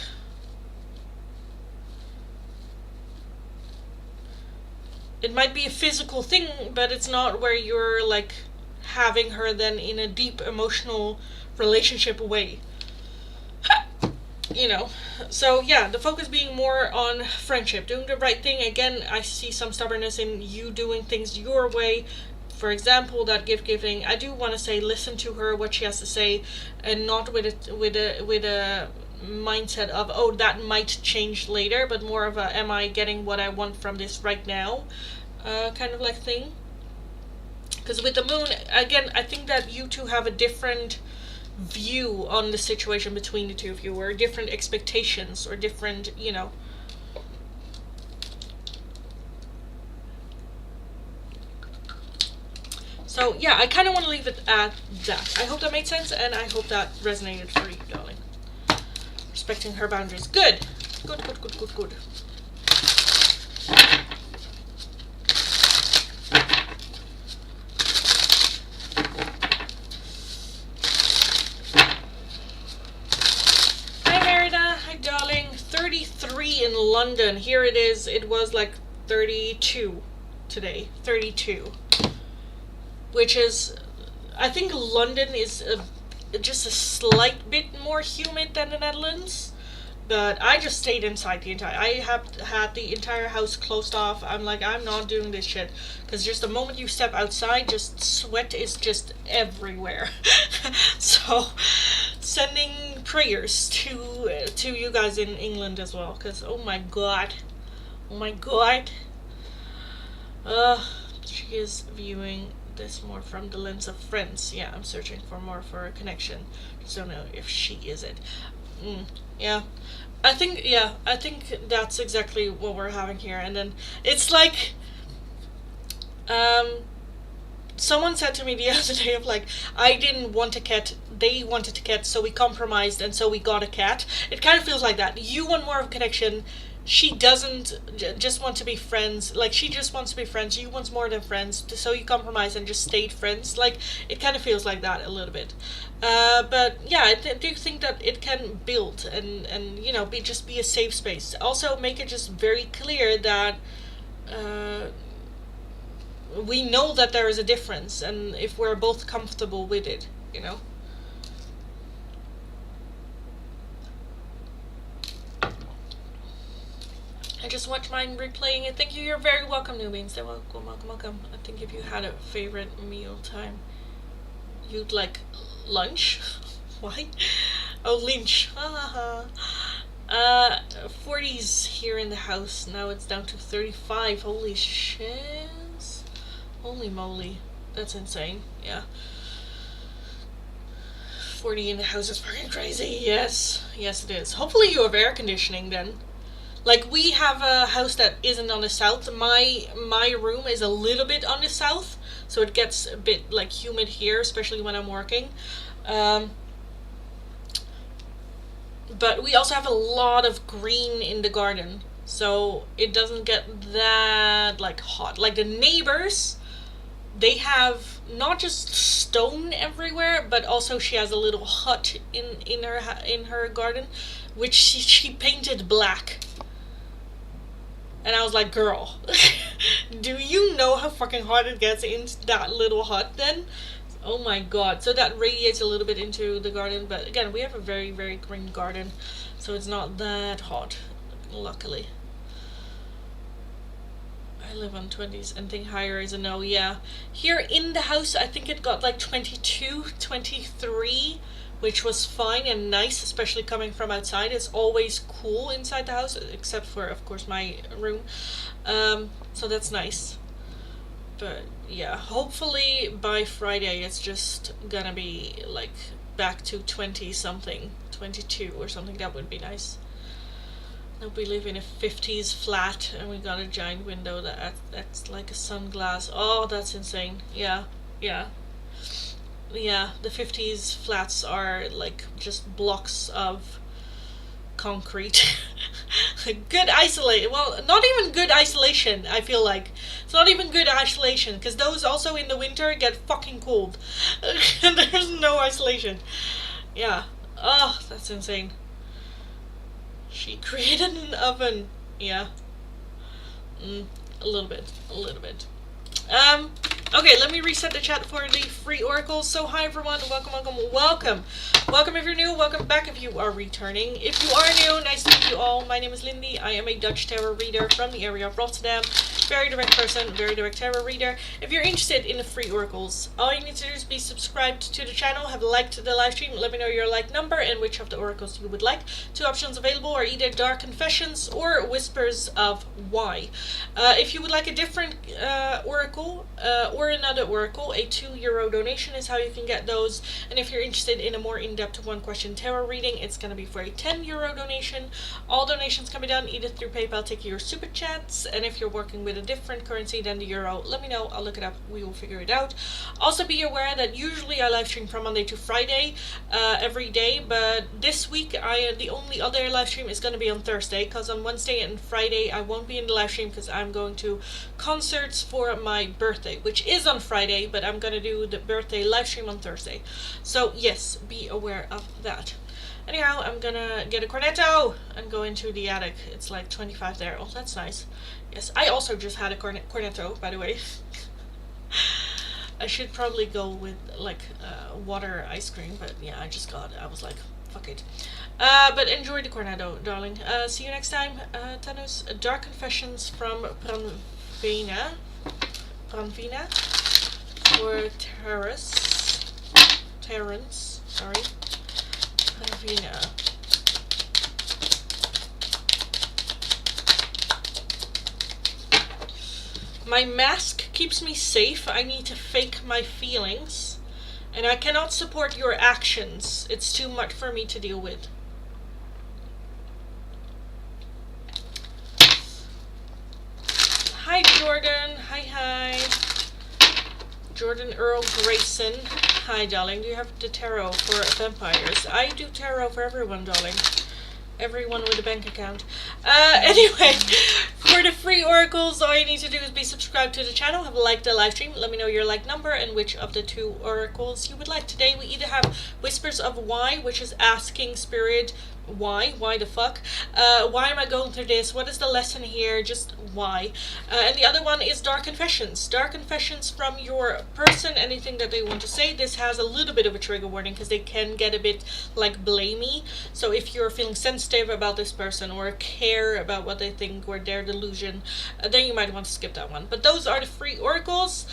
it might be a physical thing, but it's not where you're like having her then in a deep emotional relationship way. You know, so yeah, the focus being more on friendship, doing the right thing. Again, I see some stubbornness in you doing things your way. For example, that gift giving, I do want to say listen to her, what she has to say, and not with a mindset of, oh, that might change later, but more of a, am I getting what I want from this right now, kind of like thing. Because with the moon, again, I think that you two have a different view on the situation between the two of you, or different expectations, or different, you know. So yeah, I kind of want to leave it at that. I hope that made sense, and I hope that resonated for you, darling. Respecting her boundaries. Good. Good, good, good, good, good. Hi, Merida. Hi, darling. 33 in London. Here it is. It was like 32 today. 32. Which is, I think London is just a slight bit more humid than the Netherlands. But I just stayed inside the entire. I have had the entire house closed off. I'm like, I'm not doing this shit, because just the moment you step outside, just sweat is just everywhere. So, sending prayers to you guys in England as well, because oh my god, oh my god. She is viewing this more from the lens of friends. Yeah, I'm searching for more for a connection. Just don't know if she is it. Yeah. I think that's exactly what we're having here. And then it's like someone said to me the other day of like, I didn't want a cat, they wanted a cat, so we compromised and so we got a cat. It kind of feels like that. You want more of a connection. She doesn't just want to be friends. Like, she just wants to be friends. You want more than friends. So you compromise and just stayed friends. Like, it kind of feels like that a little bit. But yeah, I do think that it can build and you know, be a safe space. Also, make it just very clear that we know that there is a difference, and if we're both comfortable with it, you know. I just watched mine replaying it. Thank you. You're very welcome, newbies. So welcome, welcome, welcome. I think if you had a favorite meal time, you'd like lunch. Why? Oh, lynch. 40s here in the house. Now it's down to 35. Holy shiz. Holy moly. That's insane. Yeah. 40 in the house is fucking crazy. Yes. Yes, it is. Hopefully you have air conditioning then. Like, we have a house that isn't on the south. My room is a little bit on the south, so it gets a bit like humid here, especially when I'm working. But we also have a lot of green in the garden, so it doesn't get that like hot. Like, the neighbors, they have not just stone everywhere, but also she has a little hut in her garden, which she painted black. And I was like, girl, Do you know how fucking hot it gets in that little hut then? Oh my god. So that radiates a little bit into the garden, but again, we have a very, very green garden, so it's not that hot, luckily. I live on 20s and think higher is a no, yeah. Here in the house, I think it got like 22, 23, which was fine and nice, especially coming from outside. It's always cool inside the house, except for, of course, my room. So that's nice. But yeah, hopefully by Friday it's just gonna be like back to 20 something, 22 or something. That would be nice. Now we live in a 50s flat and we got a giant window that's like a sunglass. Oh, that's insane. Yeah, yeah. Yeah, the 50s flats are like just blocks of concrete. Good isolate. Well, not even good isolation, I feel like. It's not even good isolation, because those also in the winter get fucking cold. And there's no isolation. Yeah. Oh, that's insane. She created an oven. Yeah. A little bit. A little bit. Okay, let me reset the chat for the free oracles. So hi everyone, welcome, welcome, welcome. Welcome if you're new, welcome back if you are returning. If you are new, nice to meet you all. My name is Lindy. I am a Dutch tarot reader from the area of Rotterdam. Very direct person, very direct tarot reader. If you're interested in the free oracles, all you need to do is be subscribed to the channel, have liked the live stream, let me know your like number and which of the oracles you would like. Two options available are either Dark Confessions or Whispers of Why. If you would like a different oracle or another oracle, a €2 donation is how you can get those. And if you're interested in a more in-depth one-question tarot reading, it's going to be for a €10 donation. All donations can be done either through PayPal, Tiki, or Super Chats. And if you're working with a different currency than the euro, let me know. I'll look it up. We will figure it out. Also be aware that usually I live stream from Monday to Friday every day, but this week the only other live stream is going to be on Thursday, because on Wednesday and Friday I won't be in the live stream because I'm going to concerts for my birthday, which is on Friday, but I'm going to do the birthday live stream on Thursday. So yes, be aware of that. Anyhow, I'm gonna get a cornetto and go into the attic. It's like 25 there. Oh, that's nice. Yes, I also just had a cornetto, by the way. I should probably go with like water ice cream, but yeah, I was like, fuck it. But enjoy the cornetto, darling. See you next time. Thanos, Dark Confessions from Pranvina. Or Terrence, sorry. Pranvina. My mask keeps me safe. I need to fake my feelings. And I cannot support your actions. It's too much for me to deal with. Hi, Jordan. Hi. Jordan Earl Grayson. Hi, darling. Do you have the tarot for vampires? I do tarot for everyone, darling. Everyone with a bank account. Anyway, for the free oracles, all you need to do is be subscribed to the channel, have liked the live stream, let me know your like number and which of the two oracles you would like. Today we either have Whispers of Why, which is asking spirit why the fuck, why am I going through this, what is the lesson here, just why, and the other one is Dark Confessions from your person, anything that they want to say. This has a little bit of a trigger warning because they can get a bit like blamey, so if you're feeling sensitive about this person or care about what they think or their delusion, then you might want to skip that one. But those are the free oracles.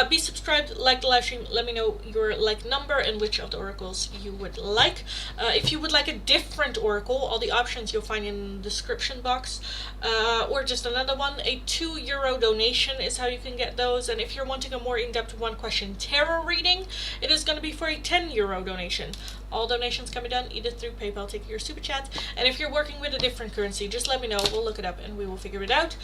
Be subscribed, like the live stream, let me know your like number and which of the oracles you would like. If you would like a different oracle, all the options you'll find in the description box, or just another one. A €2 donation is how you can get those, and if you're wanting a more in-depth one-question tarot reading, it is going to be for a €10 donation. All donations can be done either through PayPal, Tiki, or Super Chat. And if you're working with a different currency, just let me know. We'll look it up and we will figure it out.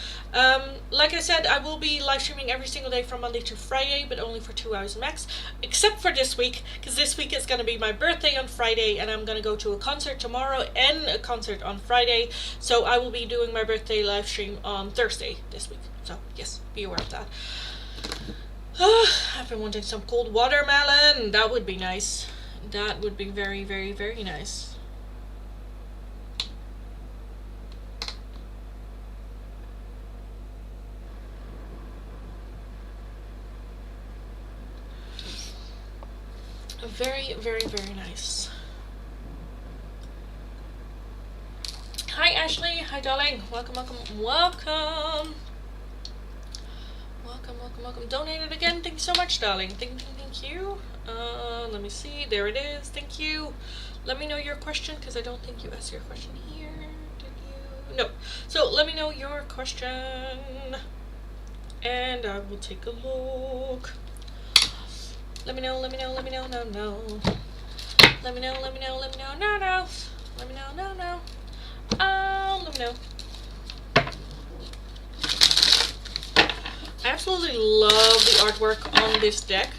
Like I said, I will be live streaming every single day from Monday to Friday, but only for 2 hours max. Except for this week, because this week is going to be my birthday on Friday, and I'm going to go to a concert tomorrow and a concert on Friday. So I will be doing my birthday live stream on Thursday this week. So yes, be aware of that. I've been wanting some cold watermelon. That would be nice. That would be very, very, very nice. Very, very, very nice. Hi Ashley, hi darling. Welcome, welcome, welcome. Welcome, welcome, welcome. Donated again. Thank you so much, darling. Thank you. Let me see. There it is. Thank you. Let me know your question, because I don't think you asked your question here. Did you? No. So let me know your question, and I will take a look. Let me know, let me know, let me know, no, no. Let me know, let me know, let me know, no, no. Let me know, no, no. Let me know. I absolutely love the artwork on this deck.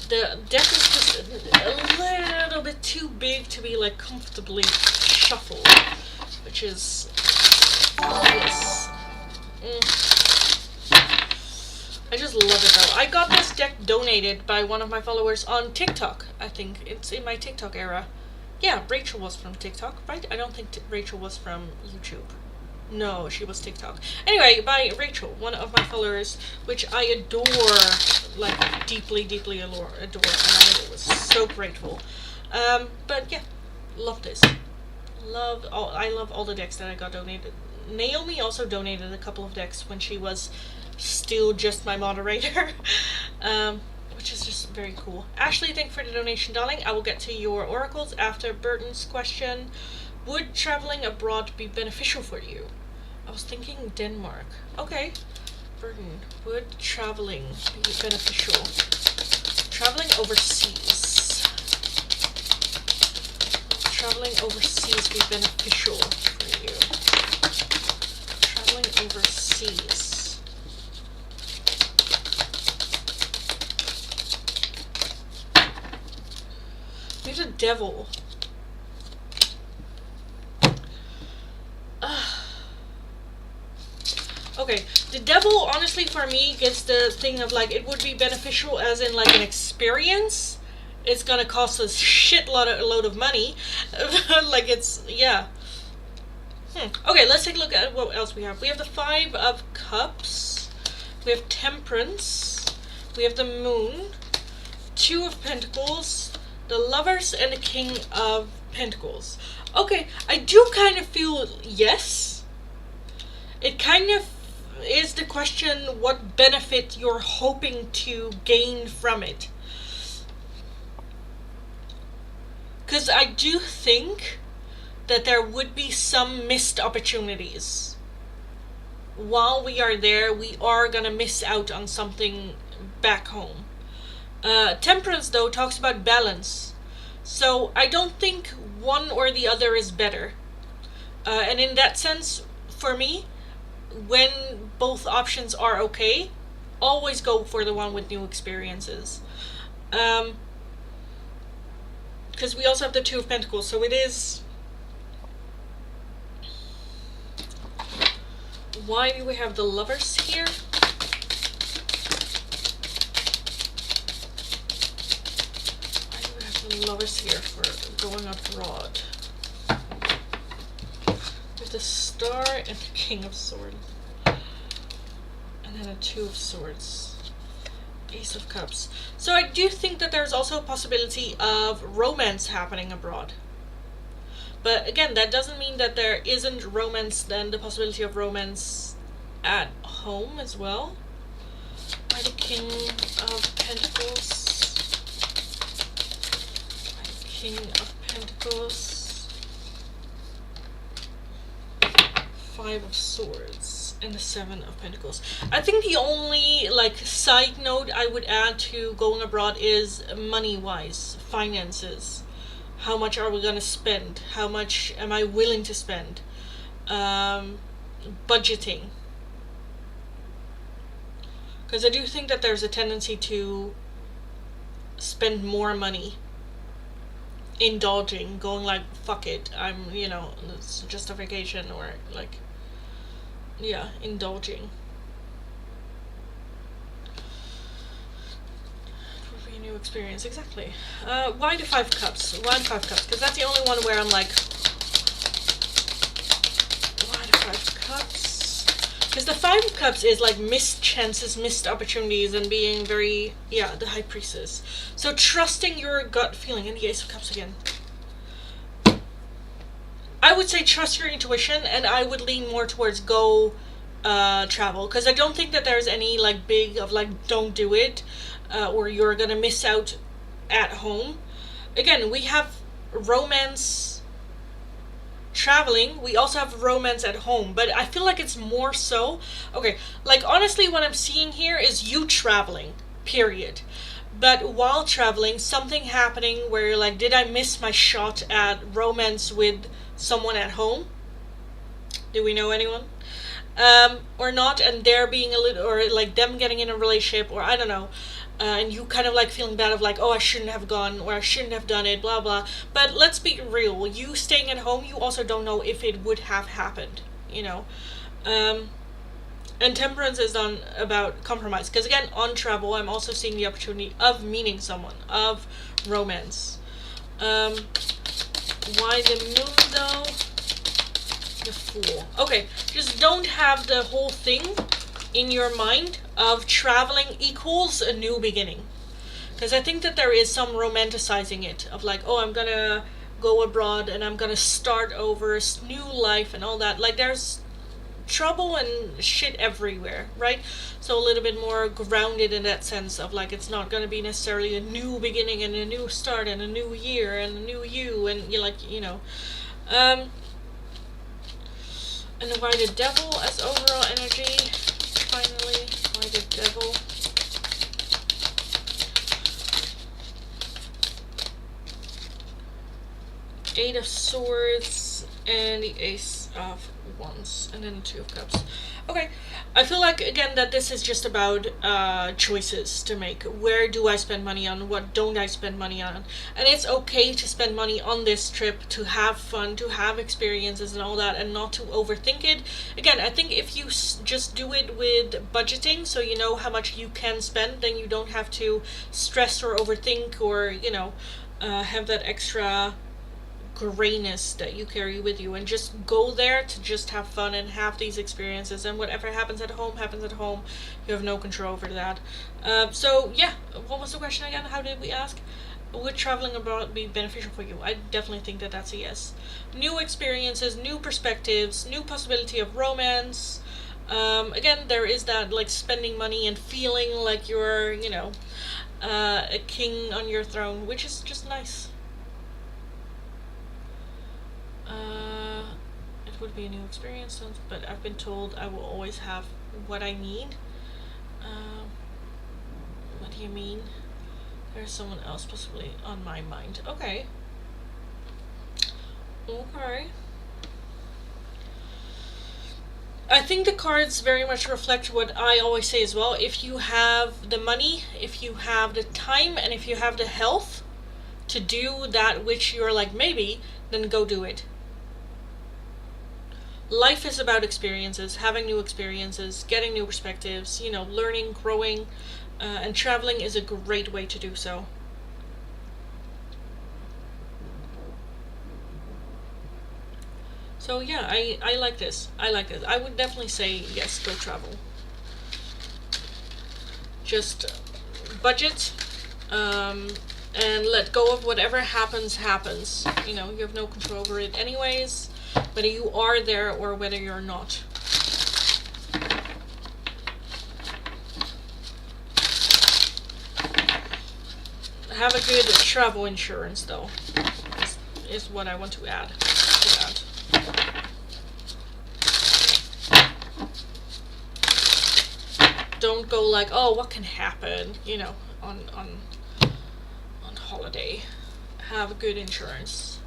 The deck is just a little bit too big to be like comfortably shuffled, which is obvious. I just love it though. I got this deck donated by one of my followers on TikTok. I think it's in my TikTok era. Yeah, Rachel was from TikTok, right? I don't think Rachel was from YouTube. No, she was TikTok. Anyway, by Rachel, one of my followers, which I adore, like deeply, deeply adore, and I was so grateful. But yeah, love this. I love all the decks that I got donated. Naomi also donated a couple of decks when she was still just my moderator, which is just very cool. Ashley, thank you for the donation, darling. I will get to your oracles after Burton's question. Would traveling abroad be beneficial for you? I was thinking Denmark. Okay. Burton, would traveling be beneficial? Traveling overseas. Would traveling overseas be beneficial for you? Traveling overseas. Maybe the devil. Okay, the devil, honestly, for me, gets the thing of, like, it would be beneficial as in, like, an experience. It's gonna cost us a load of money. Like, it's, yeah. Okay, let's take a look at what else we have. We have the 5 of Cups. We have Temperance. We have the Moon. 2 of Pentacles. The Lovers, and the King of Pentacles. Okay, I do kind of feel yes. It kind of is the question what benefit you're hoping to gain from it. Because I do think that there would be some missed opportunities. While we are there, we are gonna miss out on something back home. Temperance, though, talks about balance. So I don't think one or the other is better. And in that sense, for me, when both options are okay, always go for the one with new experiences. Because we also have the 2 of Pentacles, so it is... Why do we have the Lovers here? Why do we have the Lovers here for going abroad? With the Star and the King of Swords. And then a 2 of Swords. Ace of Cups. So I do think that there's also a possibility of romance happening abroad. But again, that doesn't mean that there isn't romance, then the possibility of romance at home as well. By the King of Pentacles. By the King of Pentacles. 5 of Swords. And the 7 of Pentacles. I think the only, like, side note I would add to going abroad is money-wise. Finances. How much are we gonna spend? How much am I willing to spend? Budgeting. Because I do think that there's a tendency to spend more money indulging, going like, fuck it, I'm, you know, it's just a vacation, or like, yeah, indulging. New experience, exactly. Why the 5 cups? Why the 5 cups? Because that's the only one where I'm like, why the 5 cups? Because the Five of Cups is like missed chances, missed opportunities, and being very, yeah, the High Priestess. So trusting your gut feeling, and the Ace of Cups again. I would say trust your intuition, and I would lean more towards go travel. Because I don't think that there's any like big of like don't do it, or you're gonna miss out at home. Again, we have romance traveling, we also have romance at home, but I feel like it's more so, okay, like honestly what I'm seeing here is you traveling, period. But while traveling, something happening where you're like, did I miss my shot at romance with someone at home? Do we know anyone? Or not, and they're being a little, or like them getting in a relationship, or I don't know, and you kind of like feeling bad of like, oh, I shouldn't have gone, or I shouldn't have done it, blah blah. But let's be real, you staying at home, you also don't know if it would have happened, you know. And temperance is done about compromise, because again, on travel, I'm also seeing the opportunity of meeting someone, of romance. Why the moon though? The Fool. Okay, just don't have the whole thing in your mind of traveling equals a new beginning. Because I think that there is some romanticizing it of like, oh, I'm gonna go abroad and I'm gonna start over, new life and all that. Like there's trouble and shit everywhere, right? So a little bit more grounded in that sense of like it's not gonna be necessarily a new beginning and a new start and a new year and a new you and you like, you know. And why the Devil as overall energy? Finally, why the Devil? Eight of Swords and the Ace of Wands, and then the Two of Cups. Okay, I feel like again that this is just about choices to make. Where do I spend money on? What don't I spend money on? And it's okay to spend money on this trip, to have fun, to have experiences and all that, and not to overthink it. Again, I think if you just do it with budgeting, so you know how much you can spend, then you don't have to stress or overthink or, you know, have that extra grayness that you carry with you, and just go there to just have fun and have these experiences, and whatever happens at home happens at home. You have no control over that. So yeah, what was the question again? How did we ask? Would traveling abroad be beneficial for you? I definitely think that that's a yes. New experiences, new perspectives, new possibility of romance. Again, there is that like spending money and feeling like you're, you know, a king on your throne, which is just nice. It would be a new experience, but I've been told I will always have what I need. What do you mean? There's someone else possibly on my mind. Okay. Okay. I think the cards very much reflect what I always say as well. If you have the money, if you have the time, and if you have the health to do that which you're like maybe, then go do it. Life is about experiences, having new experiences, getting new perspectives, you know, learning, growing, and traveling is a great way to do so. So yeah, I like this. I like this. I would definitely say yes, go travel. Just budget, and let go of whatever happens. You know, you have no control over it anyways, whether you are there or whether you're not. Have a good travel insurance though, is what I want to add to that. Don't go like, oh, what can happen, you know, on holiday. Have a good insurance.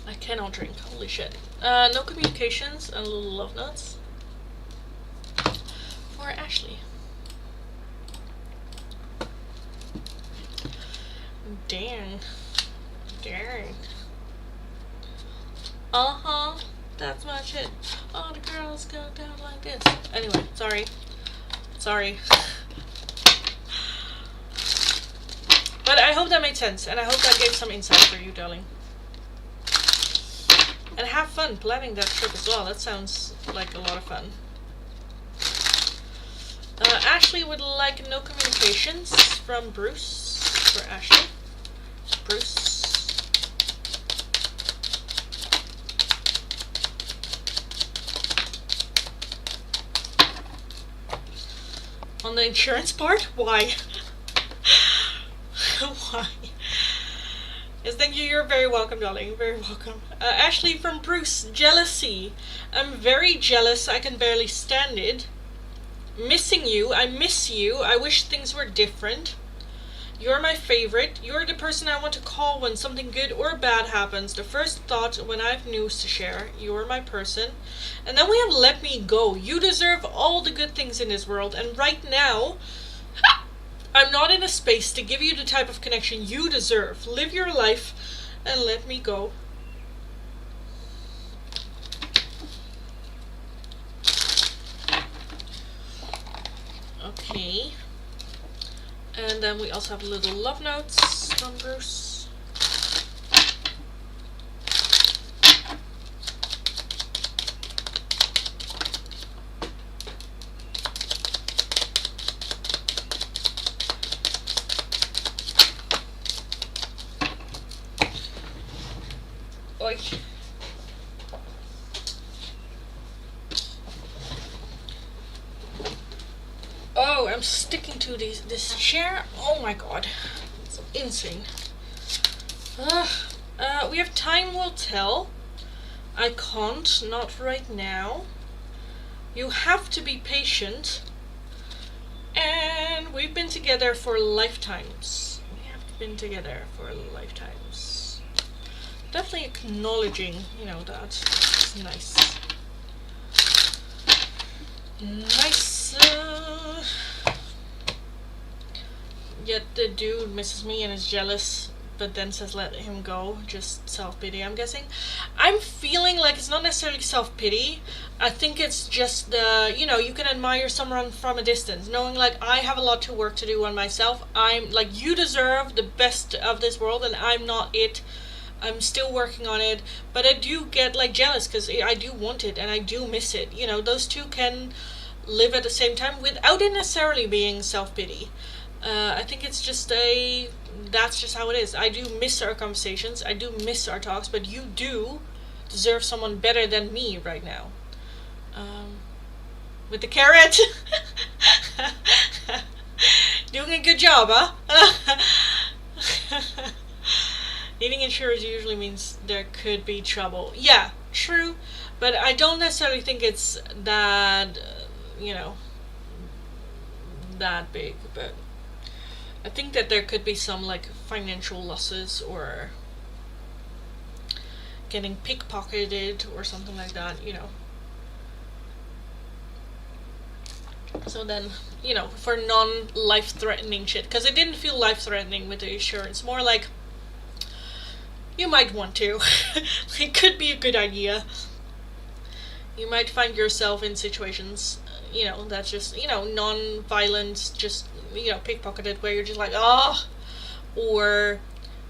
I cannot drink, holy shit. No communications and little love nuts for Ashley. Dang. That's my shit. All the girls go down like this. Anyway, sorry. But I hope that made sense, and I hope that gave some insight for you, darling. And have fun planning that trip as well. That sounds like a lot of fun. Ashley would like no communications from Bruce for Ashley. Bruce. On the insurance part? Why? Why? Yes, thank you. You're very welcome, darling. Very welcome. Ashley from Bruce. Jealousy. I'm very jealous. I can barely stand it. Missing you. I miss you. I wish things were different. You're my favorite. You're the person I want to call when something good or bad happens. The first thought when I have news to share. You're my person. And then we have let me go. You deserve all the good things in this world. And right now, I'm not in a space to give you the type of connection you deserve. Live your life and let me go. Okay. And then we also have little love notes from Bruce. Oi. Oh, I'm sticking to this chair. Oh my god. It's insane. We have time will tell. I can't, not right now. You have to be patient. And we've been together for lifetimes. We have been together for lifetimes. Definitely acknowledging, that. It's nice. Nice. Yet the dude misses me and is jealous, but then says let him go. Just self-pity, I'm guessing. I'm feeling like it's not necessarily self-pity. I think it's just the, you can admire someone from a distance, knowing like I have a lot to work to do on myself. I'm like, you deserve the best of this world and I'm not it. I'm still working on it, but I do get like jealous because I do want it and I do miss it. Those two can live at the same time without it necessarily being self-pity. I think it's just that's just how it is. I do miss our conversations, I do miss our talks, but you do deserve someone better than me right now. With the carrot. Doing a good job, huh? Needing insurance usually means there could be trouble. Yeah, true, but I don't necessarily think it's that, that big, but I think that there could be some like financial losses or getting pickpocketed or something like that, So then, for non-life-threatening shit, because it didn't feel life-threatening with the insurance, more like you might want to. It could be a good idea. You might find yourself in situations, that's just, non-violent, just, pickpocketed, where you're just like, or,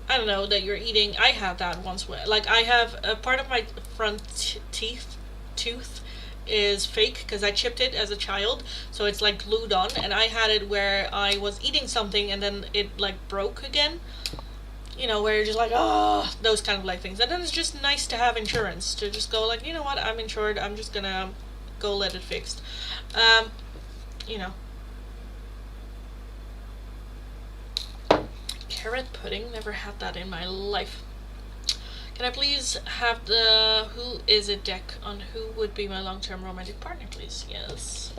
I don't know, that you're eating. I had that once, like, I have a part of my front tooth is fake, because I chipped it as a child, so it's, like, glued on, and I had it where I was eating something, and then it, like, broke again. Where you're just like, those kind of like things. And then it's just nice to have insurance, to just go like, you know what, I'm insured, I'm just gonna go let it fixed. Carrot pudding, never had that in my life. Can I please have the who is it deck on who would be my long-term romantic partner, please? Yes.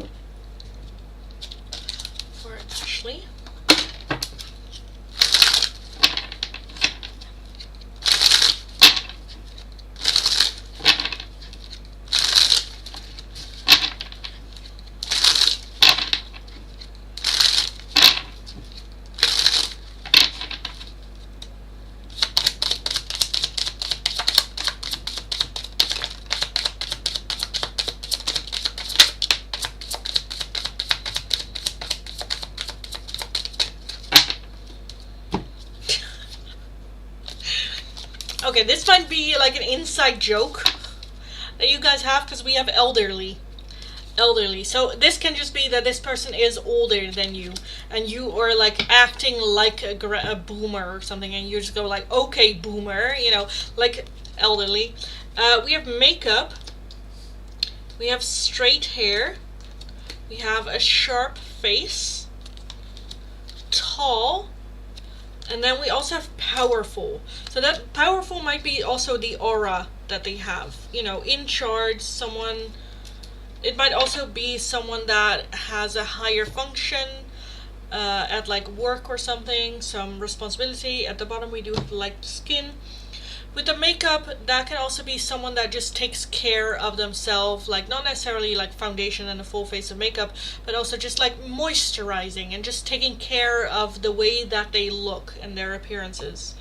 For Ashley. Okay, this might be like an inside joke that you guys have, because we have elderly. Elderly. So this can just be that this person is older than you, and you are like acting like a boomer or something, and you just go like, okay, boomer, you know, like elderly. We have makeup. We have straight hair. We have a sharp face. Tall. And then we also have powerful. So that powerful might be also the aura that they have. You know, in charge, someone. It might also be someone that has a higher function at like work or something, some responsibility. At the bottom we do have light skin. With the makeup, that can also be someone that just takes care of themselves, like not necessarily like foundation and a full face of makeup, but also just like moisturizing and just taking care of the way that they look and their appearances.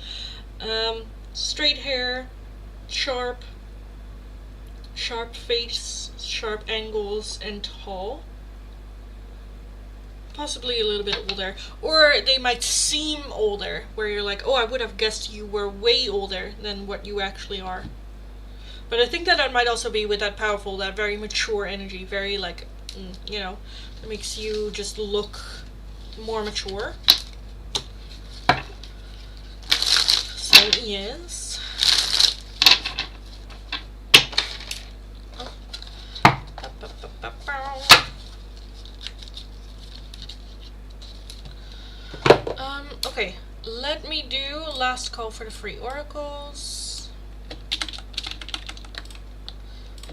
Straight hair, sharp face, sharp angles, and tall. Possibly a little bit older. Or they might seem older, where you're like, oh, I would have guessed you were way older than what you actually are. But I think that might also be with that powerful, that very mature energy, very like, you know, that makes you just look more mature. So yes. Okay, let me do last call for the free oracles.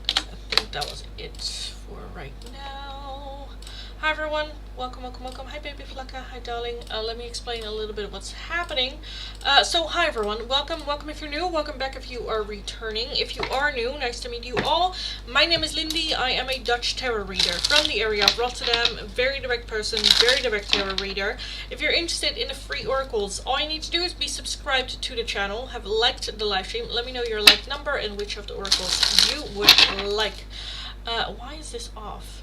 I think that was it for right now. Hi everyone, welcome. Hi baby Flacca, hi darling. Let me explain a little bit of what's happening. So hi everyone, welcome if you're new, welcome back if you are returning. If you are new, nice to meet you all. My name is Lindy, I am a Dutch tarot reader from the area of Rotterdam. Very direct person, very direct tarot reader. If you're interested in the free oracles, all you need to do is be subscribed to the channel, have liked the live stream, let me know your like number and which of the oracles you would like. Why is this off?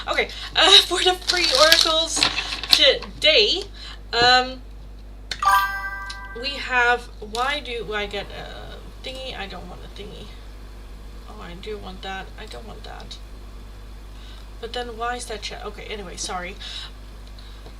Okay, for the free oracles today, we have, why do I get a thingy? I don't want a thingy. Oh, I do want that. I don't want that. But then why is that chat? Okay, anyway, sorry.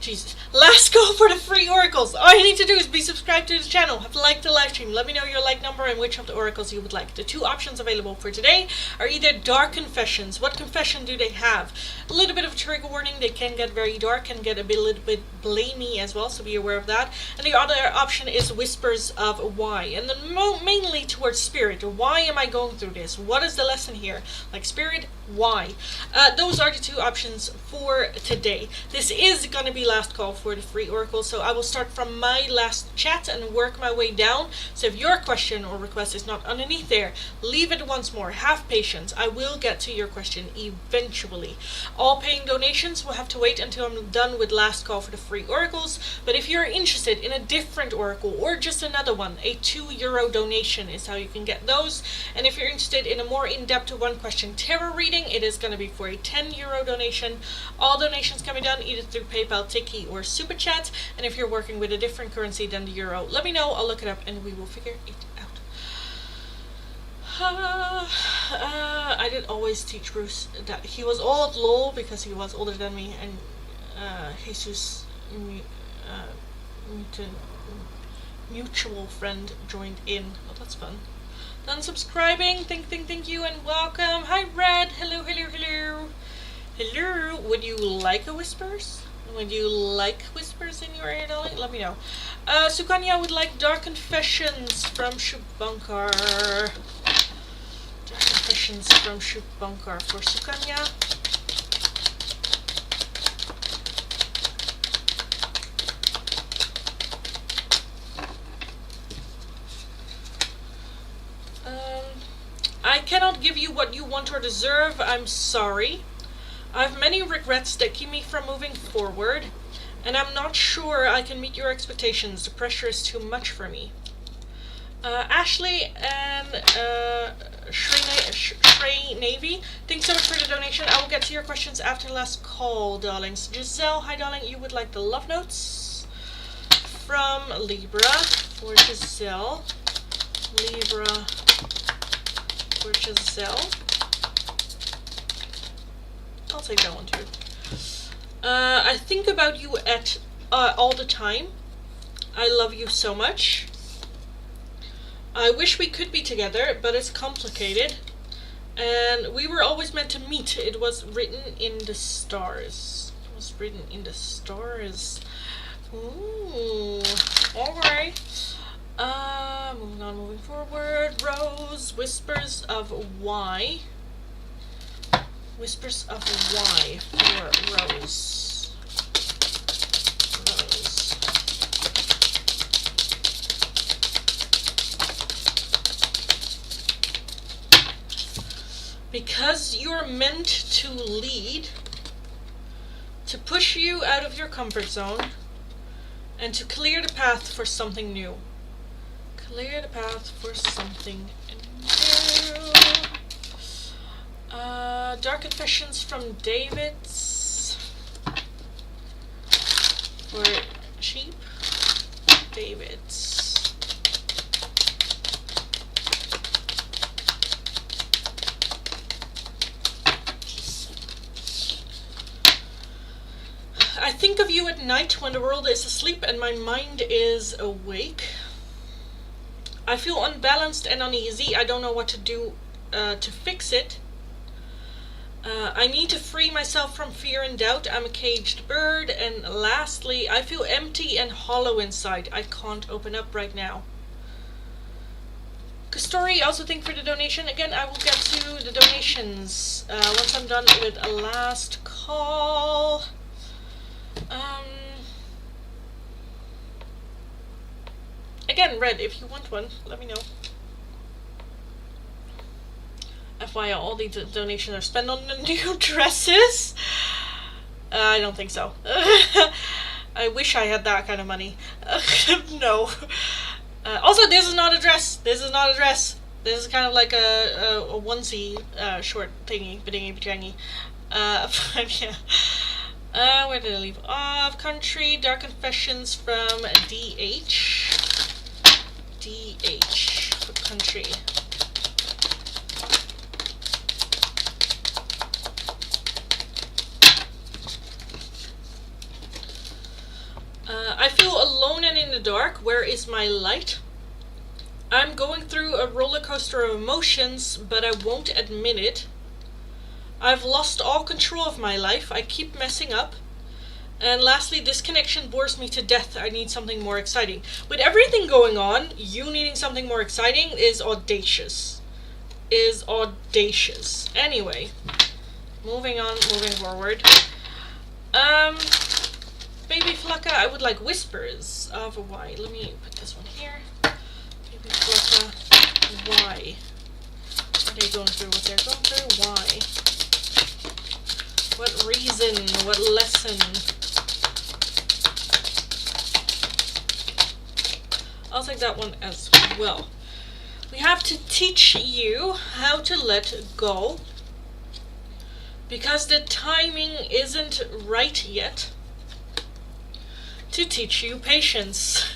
Jesus. Last call for the free oracles. All you need to do is be subscribed to the channel, have liked the live stream, let me know your like number and which of the oracles you would like. The two options available for today are either dark confessions. What confession do they have? A little bit of a trigger warning, they can get very dark and get a little bit blamey as well, so be aware of that. And the other option is whispers of why. And then mainly towards spirit. Why am I going through this? What is the lesson here? Like spirit, why? Those are the two options for today. This is going to be last call for the free oracle, so I will start from my last chat and work my way down. So if your question or request is not underneath there, leave it once more. Have patience, I will get to your question eventually. All paying donations will have to wait until I'm done with last call for the free oracles, but if you're interested in a different oracle or just another one, a €2 donation is how you can get those. And if you're interested in a more in-depth one question tarot reading, it is going to be for a €10 donation. All donations can be done either through PayPal, Tiki, or Super Chat. And if you're working with a different currency than the euro, let me know, I'll look it up and we will figure it out. I did always teach Bruce that he was old, lol, because he was older than me, and Jesus, mutual friend, joined in. Oh, that's fun. Done subscribing, thank you, and welcome. Hi Red, hello. Would you like a whispers? Would you like whispers in your area, darling? Let me know. Sukanya would like dark confessions from Shubhankar. Dark confessions from Shubhankar for Sukanya. I cannot give you what you want or deserve. I'm sorry. I have many regrets that keep me from moving forward, and I'm not sure I can meet your expectations. The pressure is too much for me. Ashley and Shrey Navy, thanks so much for the donation. I will get to your questions after the last call, darlings. Giselle, hi darling, you would like the love notes from Libra for Giselle. Libra or Giselle. I'll take that one too. I think about you at all the time. I love you so much. I wish we could be together, but it's complicated. And we were always meant to meet. It was written in the stars. It was written in the stars. Ooh. Alright. Moving on, moving forward. Rose, whispers of why. Whispers of why for Rose. Rose. Because you're meant to lead, to push you out of your comfort zone, and to clear the path for something new. Clear the path for something new. Dark Confessions from David's. For sheep. David's. I think of you at night when the world is asleep and my mind is awake. I feel unbalanced and uneasy. I don't know what to do to fix it. I need to free myself from fear and doubt. I'm a caged bird. And lastly, I feel empty and hollow inside. I can't open up right now. Story, also thank you for the donation. Again, I will get to the donations once I'm done with a last call. Again, Red, if you want one, let me know. FYI, all these donations are spent on the new dresses. I don't think so. I wish I had that kind of money. No. Also, this is not a dress. This is not a dress. This is kind of like a onesie short thingy, badingy-bajangy. But yeah. Where did I leave off? Country, Dark Confessions from DH. DH for country. I feel alone and in the dark. Where is my light? I'm going through a roller coaster of emotions, but I won't admit it. I've lost all control of my life. I keep messing up. And lastly, this connection bores me to death. I need something more exciting. With everything going on, you needing something more exciting is audacious. Is audacious. Anyway, moving on, moving forward. Baby Flocka, I would like whispers of why. Let me put this one here. Baby Flocka, why? Are they going through what they're going through? Why? What reason? What lesson? I'll take that one as well. We have to teach you how to let go. Because the timing isn't right yet. To teach you patience.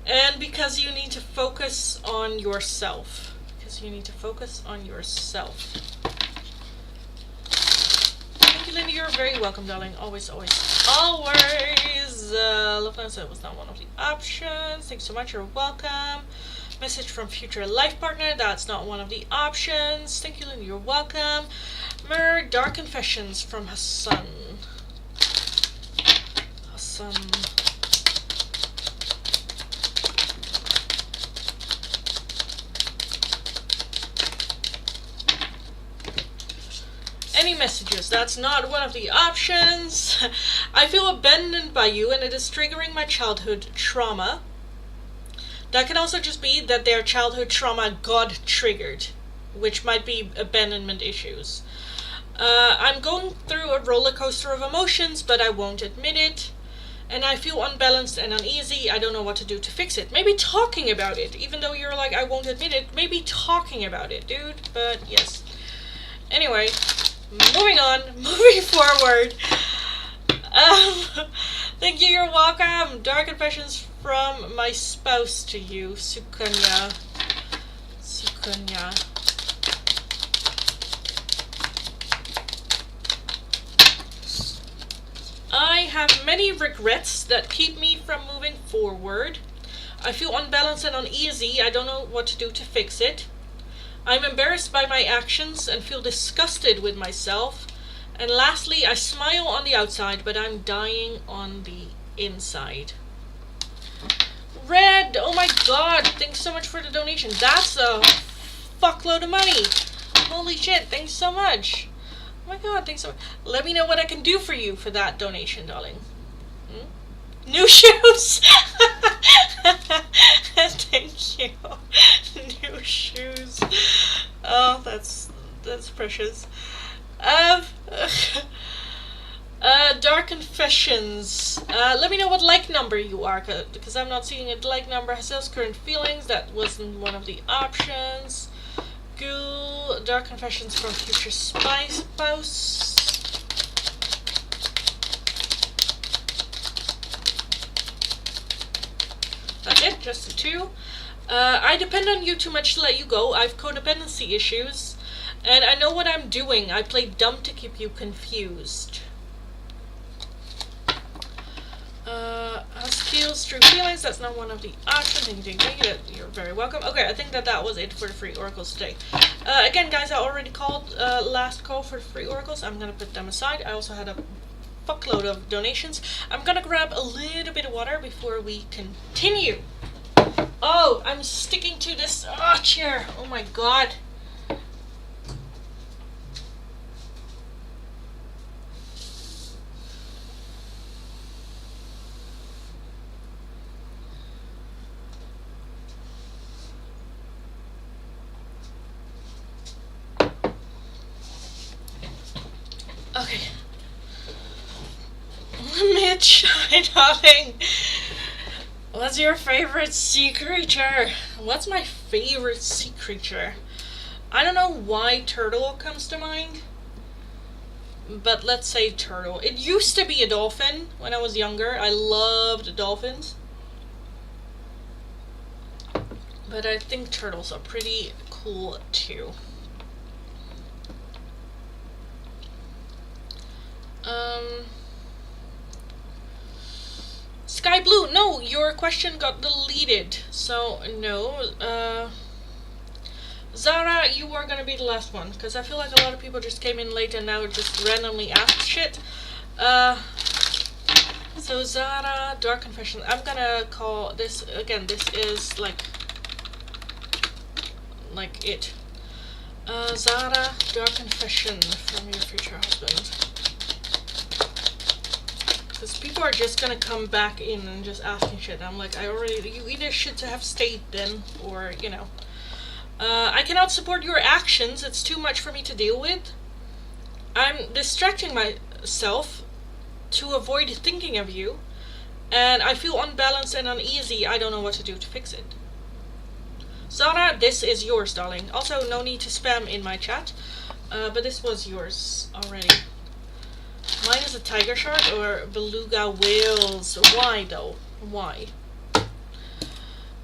And because you need to focus on yourself. Because you need to focus on yourself. Thank you, Linda. You're very welcome, darling. Always, always, always. Love notes, that was not one of the options. Thanks so much. You're welcome. Message from future life partner. That's not one of the options. Thank you, Linda. You're welcome. Dark Confessions from Hassan. Hassan. Any messages? That's not one of the options. I feel abandoned by you and it is triggering my childhood trauma. That can also just be that their childhood trauma got triggered, which might be abandonment issues. I'm going through a roller coaster of emotions, but I won't admit it. And I feel unbalanced and uneasy. I don't know what to do to fix it. Maybe talking about it, even though you're like, I won't admit it. Maybe talking about it, dude. But yes. Anyway, moving on, moving forward. Thank you, you're welcome. Dark Confessions from my spouse to you, Sukanya. Kunya. I have many regrets that keep me from moving forward. I feel unbalanced and uneasy. I don't know what to do to fix it. I'm embarrassed by my actions and feel disgusted with myself. And lastly, I smile on the outside, but I'm dying on the inside. Red! Oh my god, thanks so much for the donation. That's a fuckload of money. Holy shit, thanks so much. Oh my god, thanks so much. Let me know what I can do for you for that donation, darling. New shoes! Thank you. New shoes. Oh, that's precious. Dark Confessions. Let me know what like number you are, because I'm not seeing a like number. Has current feelings. That wasn't one of the options. Ghoul. Dark Confessions from Future Spouse. That's it, just the two. I depend on you too much to let you go. I've codependency issues. And I know what I'm doing. I play dumb to keep you confused. Skills, true feelings. That's not one of the options. You're very welcome. Okay, I think that was it for the free oracles today. Again, guys, I already called last call for the free oracles. I'm gonna put them aside. I also had a fuckload of donations. I'm gonna grab a little bit of water before we continue. Oh, I'm sticking to this chair. Oh my god. Okay. Mitch, hi darling. What's your favorite sea creature? What's my favorite sea creature? I don't know why turtle comes to mind, but let's say turtle. It used to be a dolphin when I was younger. I loved dolphins. But I think turtles are pretty cool too. Sky Blue, no, your question got deleted, so no. Zara, you are gonna be the last one, because I feel like a lot of people just came in late and now just randomly asked shit. So Zara, Dark Confession, I'm gonna call this, again, this is like it. Zara, Dark Confession from your future husband. Because people are just gonna come back in and just asking shit. I'm like, you either should have stayed then, or, you know. I cannot support your actions. It's too much for me to deal with. I'm distracting myself to avoid thinking of you. And I feel unbalanced and uneasy. I don't know what to do to fix it. Zara, this is yours, darling. Also, no need to spam in my chat. But this was yours already. Mine is a tiger shark or beluga whales. Why though? Why?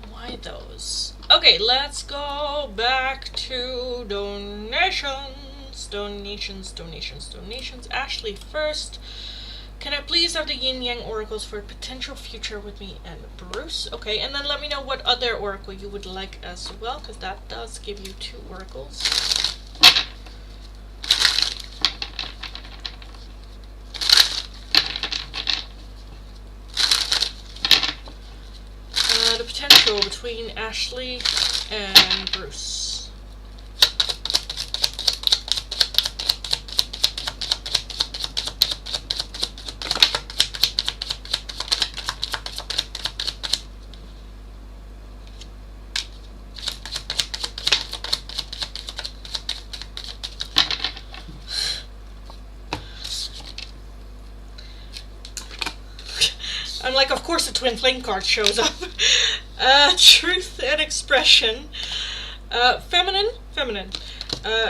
Why those? Okay, let's go back to donations. Donations. Ashley first. Can I please have the yin yang oracles for a potential future with me and Bruce? Okay, and then let me know what other oracle you would like as well, because that does give you 2 oracles. The potential between Ashley and Bruce. I'm like, of course the twin flame card shows up. Truth and expression. Feminine.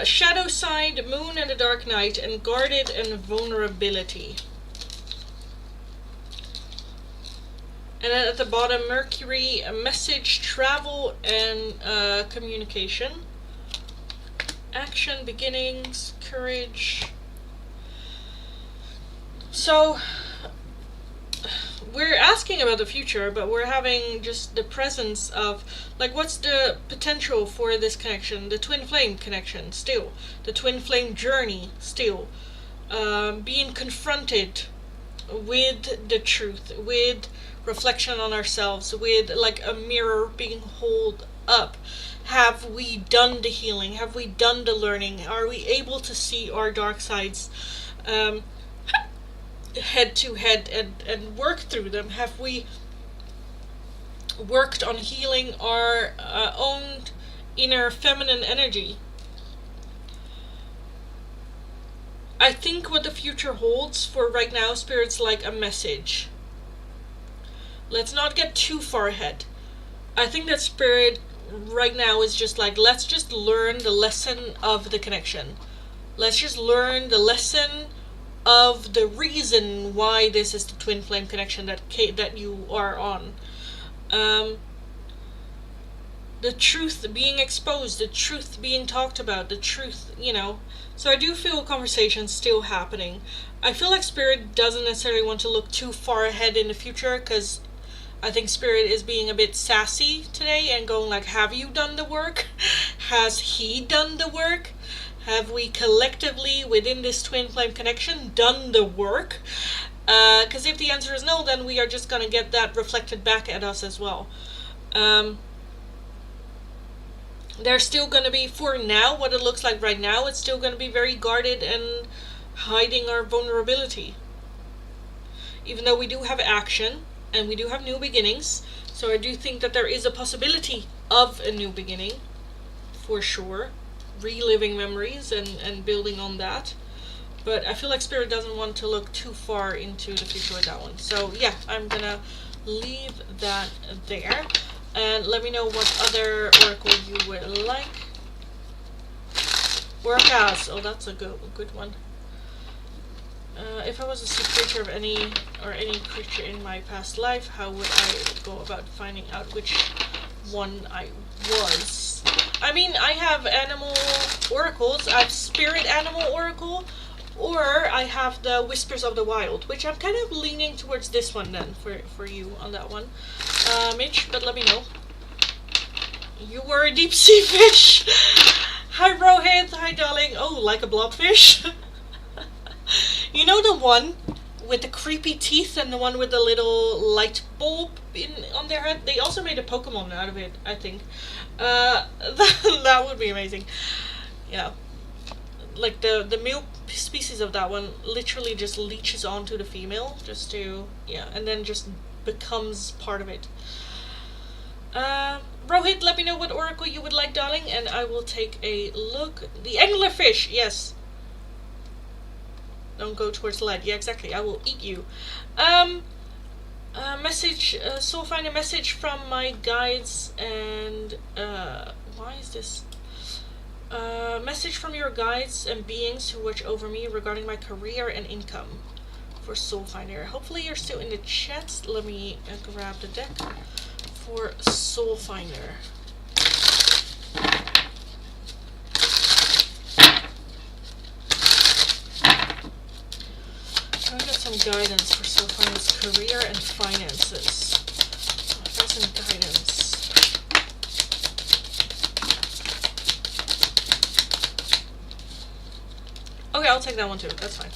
Shadow side, moon and the dark night, and guarded and vulnerability. And then at the bottom, Mercury, a message, travel, and communication. action, beginnings, courage. So we're asking about the future, but we're having just the presence of, like, what's the potential for this connection? The twin flame connection, still. The twin flame journey, still. Being confronted with the truth, with reflection on ourselves, with like a mirror being held up. Have we done the healing? Have we done the learning? Are we able to see our dark sides head to head and work through them? Have we worked on healing our own inner feminine energy? I think what the future holds for right now, Spirit's like a message. Let's not get too far ahead. I think that Spirit right now is just like, let's just learn the lesson of the connection. Let's just learn the lesson of the reason why this is the twin flame connection that you are on. The truth being exposed, the truth being talked about, the truth, So I do feel conversations still happening. I feel like Spirit doesn't necessarily want to look too far ahead in the future, because I think Spirit is being a bit sassy today and going like, have you done the work? Has he done the work? Have we collectively within this twin flame connection done the work? Because if the answer is no, then we are just going to get that reflected back at us as well. There's still going to be, for now, what it looks like right now, it's still going to be very guarded and hiding our vulnerability. Even though we do have action and we do have new beginnings, so I do think that there is a possibility of a new beginning, for sure. Reliving memories and building on that. But I feel like Spirit doesn't want to look too far into the future with that one. So yeah, I'm gonna leave that there. And let me know what other oracle you would like. Orcas. Oh, that's a good one. If I was a sea creature of any creature in my past life, how would I go about finding out which one I was? I mean, I have animal oracles. I have spirit animal oracle, or I have the Whispers of the Wild, which I'm kind of leaning towards this one then for you on that one, Mitch. But let me know. You were a deep sea fish. Hi Rohit. Hi darling. Oh, like a blobfish. You know the one with the creepy teeth and the one with the little light bulb on their head? They also made a Pokemon out of it, I think. That would be amazing. Yeah. Like the male species of that one literally just leeches onto the female just to, and then just becomes part of it. Rohit, let me know what oracle you would like, darling, and I will take a look. The anglerfish, yes. Don't go towards the light. Yeah, exactly. I will eat you. Message. So find a message from my guides and why is this? Message from your guides and beings who watch over me regarding my career and income for Soulfinder. Hopefully you're still in the chat. Let me grab the deck for Soulfinder. I got some guidance for Soulfinder's career and finances. There's some guidance. Okay, I'll take that one too. That's fine.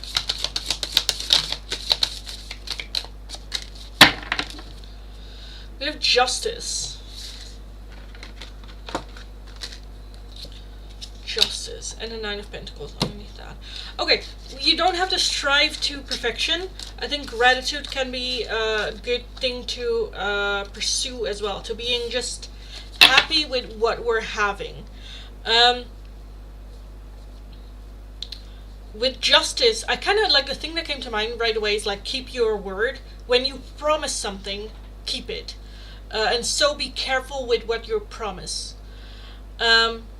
We have Justice. Justice and the Nine of Pentacles underneath that. Okay, you don't have to strive to perfection. I think gratitude can be a good thing to pursue as well. To being just happy with what we're having. With Justice, I kind of like the thing that came to mind right away is like keep your word. When you promise something, keep it. And so be careful with what you promise.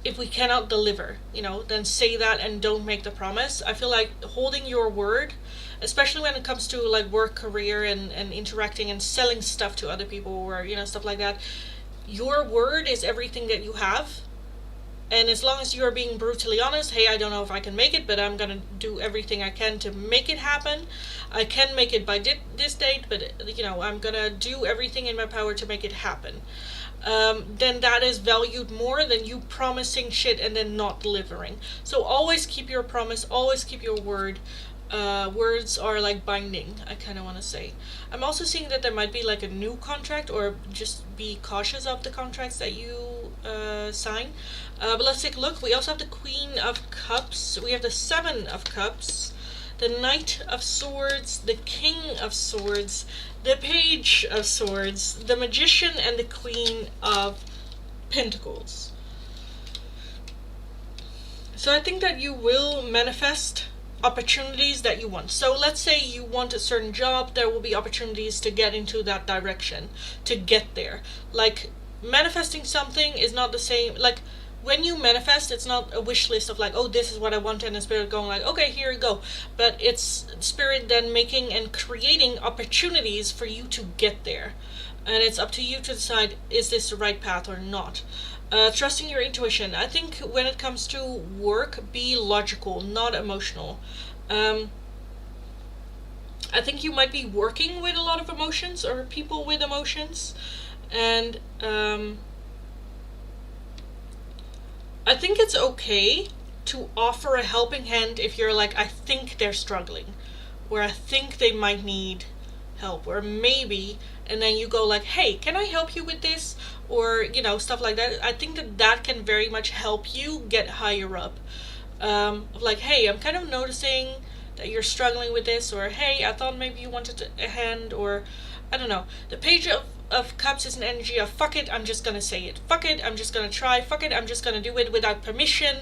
If we cannot deliver, then say that and don't make the promise. I feel like holding your word, especially when it comes to like work, career, and interacting and selling stuff to other people or stuff like that. Your word is everything that you have, And as long as you're being brutally honest, hey, I don't know if I can make it, but I'm gonna do everything I can to make it happen. I can make it by this date, but I'm gonna do everything in my power to make it happen. Then that is valued more than you promising shit and then not delivering. So always keep your promise, always keep your word. Words are like binding, I kind of want to say. I'm also seeing that there might be like a new contract, or just be cautious of the contracts that you sign. But let's take a look. We also have the Queen of Cups, we have the Seven of Cups, the Knight of Swords, the King of Swords, the Page of Swords, the Magician, and the Queen of Pentacles. So I think that you will manifest opportunities that you want. So let's say you want a certain job, there will be opportunities to get into that direction, to get there. Like, manifesting something is not the same, like, when you manifest, it's not a wish list of like, oh, this is what I want, and the spirit going like, okay, here you go. But it's spirit then making and creating opportunities for you to get there. And it's up to you to decide, is this the right path or not? Trusting your intuition. I think when it comes to work, be logical, not emotional. I think you might be working with a lot of emotions, or people with emotions, and I think it's okay to offer a helping hand if you're like, I think they're struggling, or I think they might need help, or maybe, and then you go like, hey, can I help you with this, or stuff like that. I think that can very much help you get higher up. Like, hey, I'm kind of noticing that you're struggling with this, or hey, I thought maybe you wanted a hand, or I don't know. The Page of Cups is an energy of fuck it, I'm just gonna say it. Fuck it, I'm just gonna try. Fuck it, I'm just gonna do it without permission,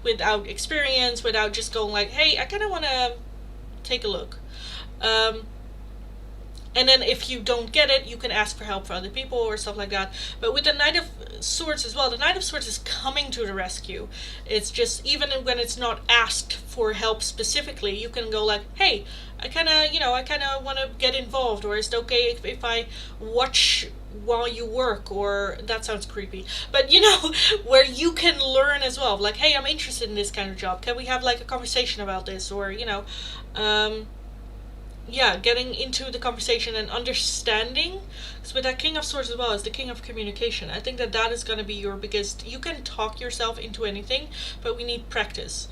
without experience, without just going like, hey, I kind of want to take a look. And then if you don't get it, you can ask for help for other people or stuff like that. But with the Knight of Swords as well, the Knight of Swords is coming to the rescue. It's just, even when it's not asked for help specifically, you can go like, hey, I kind of want to get involved, or is it okay if I watch while you work, or that sounds creepy, but where you can learn as well, like, hey, I'm interested in this kind of job, can we have like a conversation about this, or getting into the conversation and understanding. Because with that King of Swords as well as the King of Communication, I think that is going to be your biggest. You can talk yourself into anything, but we need practice.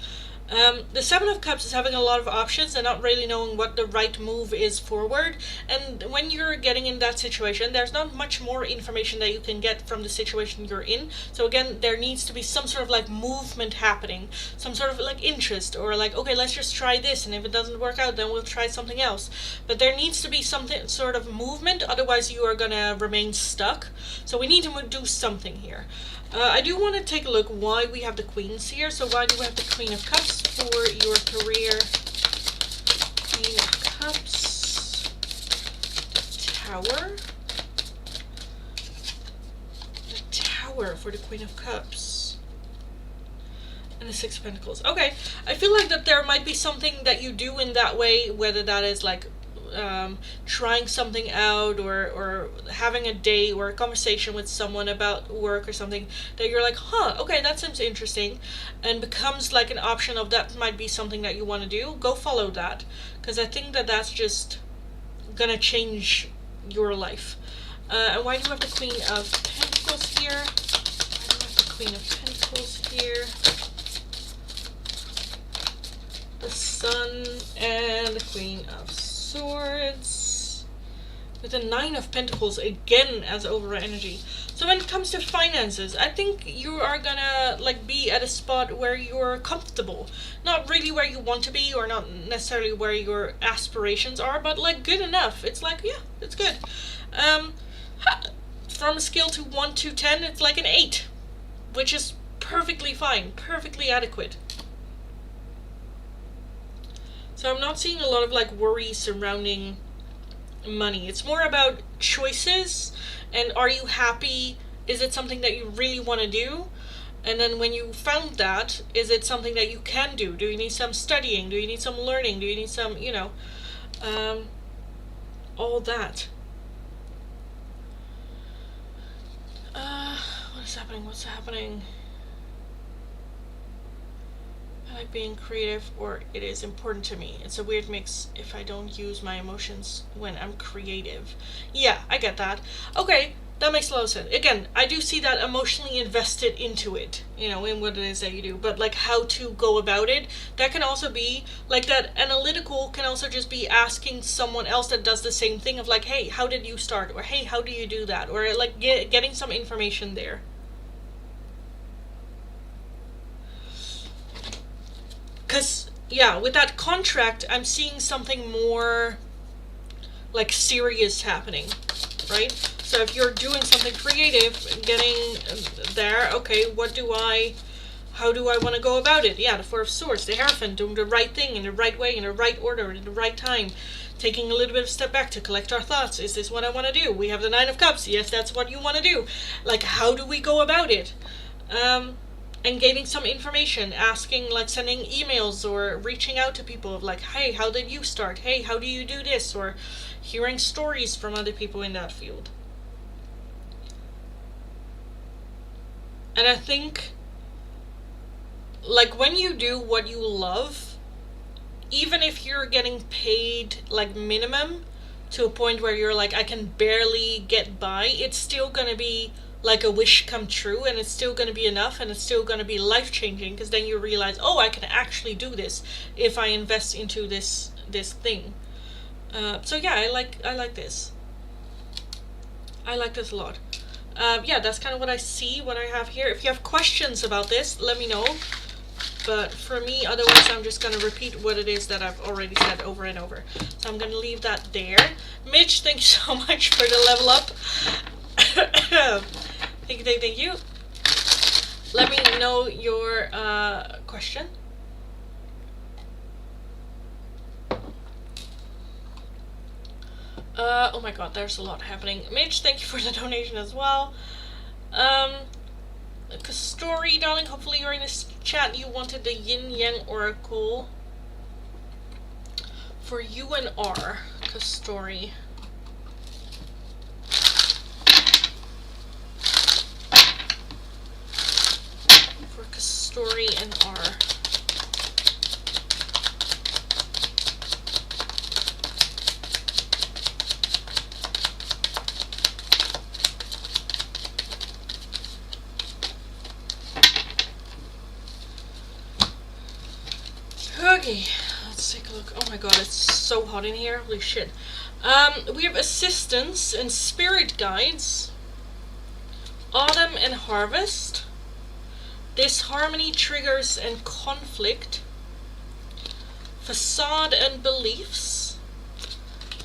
The Seven of Cups is having a lot of options and not really knowing what the right move is forward. And when you're getting in that situation, there's not much more information that you can get from the situation you're in. So again, there needs to be some sort of like movement happening, some sort of like interest, or like, okay, let's just try this, and if it doesn't work out, then we'll try something else. But there needs to be something sort of movement, otherwise you are gonna remain stuck. So we need to do something here. I do want to take a look why we have the Queens here. So why do we have the Queen of Cups for your career? Queen of Cups. The Tower. The Tower for the Queen of Cups. And the Six of Pentacles. Okay, I feel like that there might be something that you do in that way, whether that is like trying something out, or having a day or a conversation with someone about work or something, that you're like, okay, that seems interesting, and becomes like an option of that might be something that you want to do. Go follow that, because I think that that's just gonna change your life. And why do you have the Queen of Pentacles here? Why do you have the Queen of Pentacles here? The Sun and the Queen of Swords with the Nine of Pentacles again as overall energy. So when it comes to finances, I think you are gonna like be at a spot where you're comfortable, not really where you want to be, or not necessarily where your aspirations are, but like good enough. It's like, yeah, it's good. From a scale to 1 to 10, it's like an 8, which is perfectly fine, perfectly adequate. So I'm not seeing a lot of like worry surrounding money. It's more about choices, and are you happy? Is it something that you really want to do? And then when you found that, is it something that you can do? Do you need some studying? Do you need some learning? Do you need some, all that. What is happening? What's happening? like being creative, or it is important to me. It's a weird mix if I don't use my emotions when I'm creative. Yeah, I get that. Okay, that makes a lot of sense. Again, I do see that emotionally invested into it, you know, in what it is that you do. But like how to go about it, that can also be like that analytical can also just be asking someone else that does the same thing of like, hey, how did you start? Or hey, how do you do that? Or like getting some information there. Because, yeah, with that contract, I'm seeing something more like serious happening, right? So if you're doing something creative, getting there, okay, how do I want to go about it? Yeah, the Four of Swords, the Hierophant, doing the right thing in the right way, in the right order, in the right time, taking a little bit of step back to collect our thoughts. Is this what I want to do? We have the Nine of Cups. Yes, that's what you want to do. Like, how do we go about it? And getting some information, asking, like sending emails or reaching out to people of like, hey, how did you start? Hey, how do you do this? Or hearing stories from other people in that field. And I think, like, when you do what you love, even if you're getting paid like minimum to a point where you're like, I can barely get by, it's still gonna be like a wish come true, and it's still going to be enough, and it's still going to be life-changing, because then you realize, oh, I can actually do this if I invest into this thing. So yeah, I like this. I like this a lot. Yeah, that's kind of what I see, what I have here. If you have questions about this, let me know. But for me, otherwise, I'm just going to repeat what it is that I've already said over and over. So I'm going to leave that there. Mitch, thank you so much for the level up. Thank you. Let me know your question. Oh my god, there's a lot happening. Mitch, thank you for the donation as well. Story, darling, hopefully you're in this chat. You wanted the Yin Yang Oracle for U and R. Story. Story and R. Okay, let's take a look. Oh my god, it's so hot in here. Holy shit. We have assistance and spirit guides. Autumn and harvest. Disharmony, triggers, and conflict. Facade and beliefs.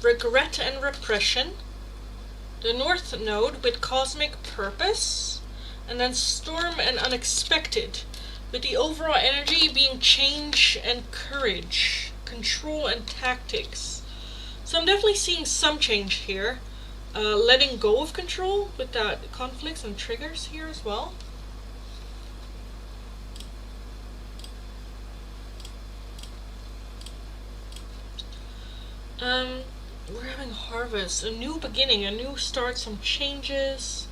Regret and repression. The North Node with cosmic purpose. And then storm and unexpected, with the overall energy being change and courage. Control and tactics. So I'm definitely seeing some change here. Letting go of control with that conflicts and triggers here as well. We're having harvest, a new beginning, a new start, some changes.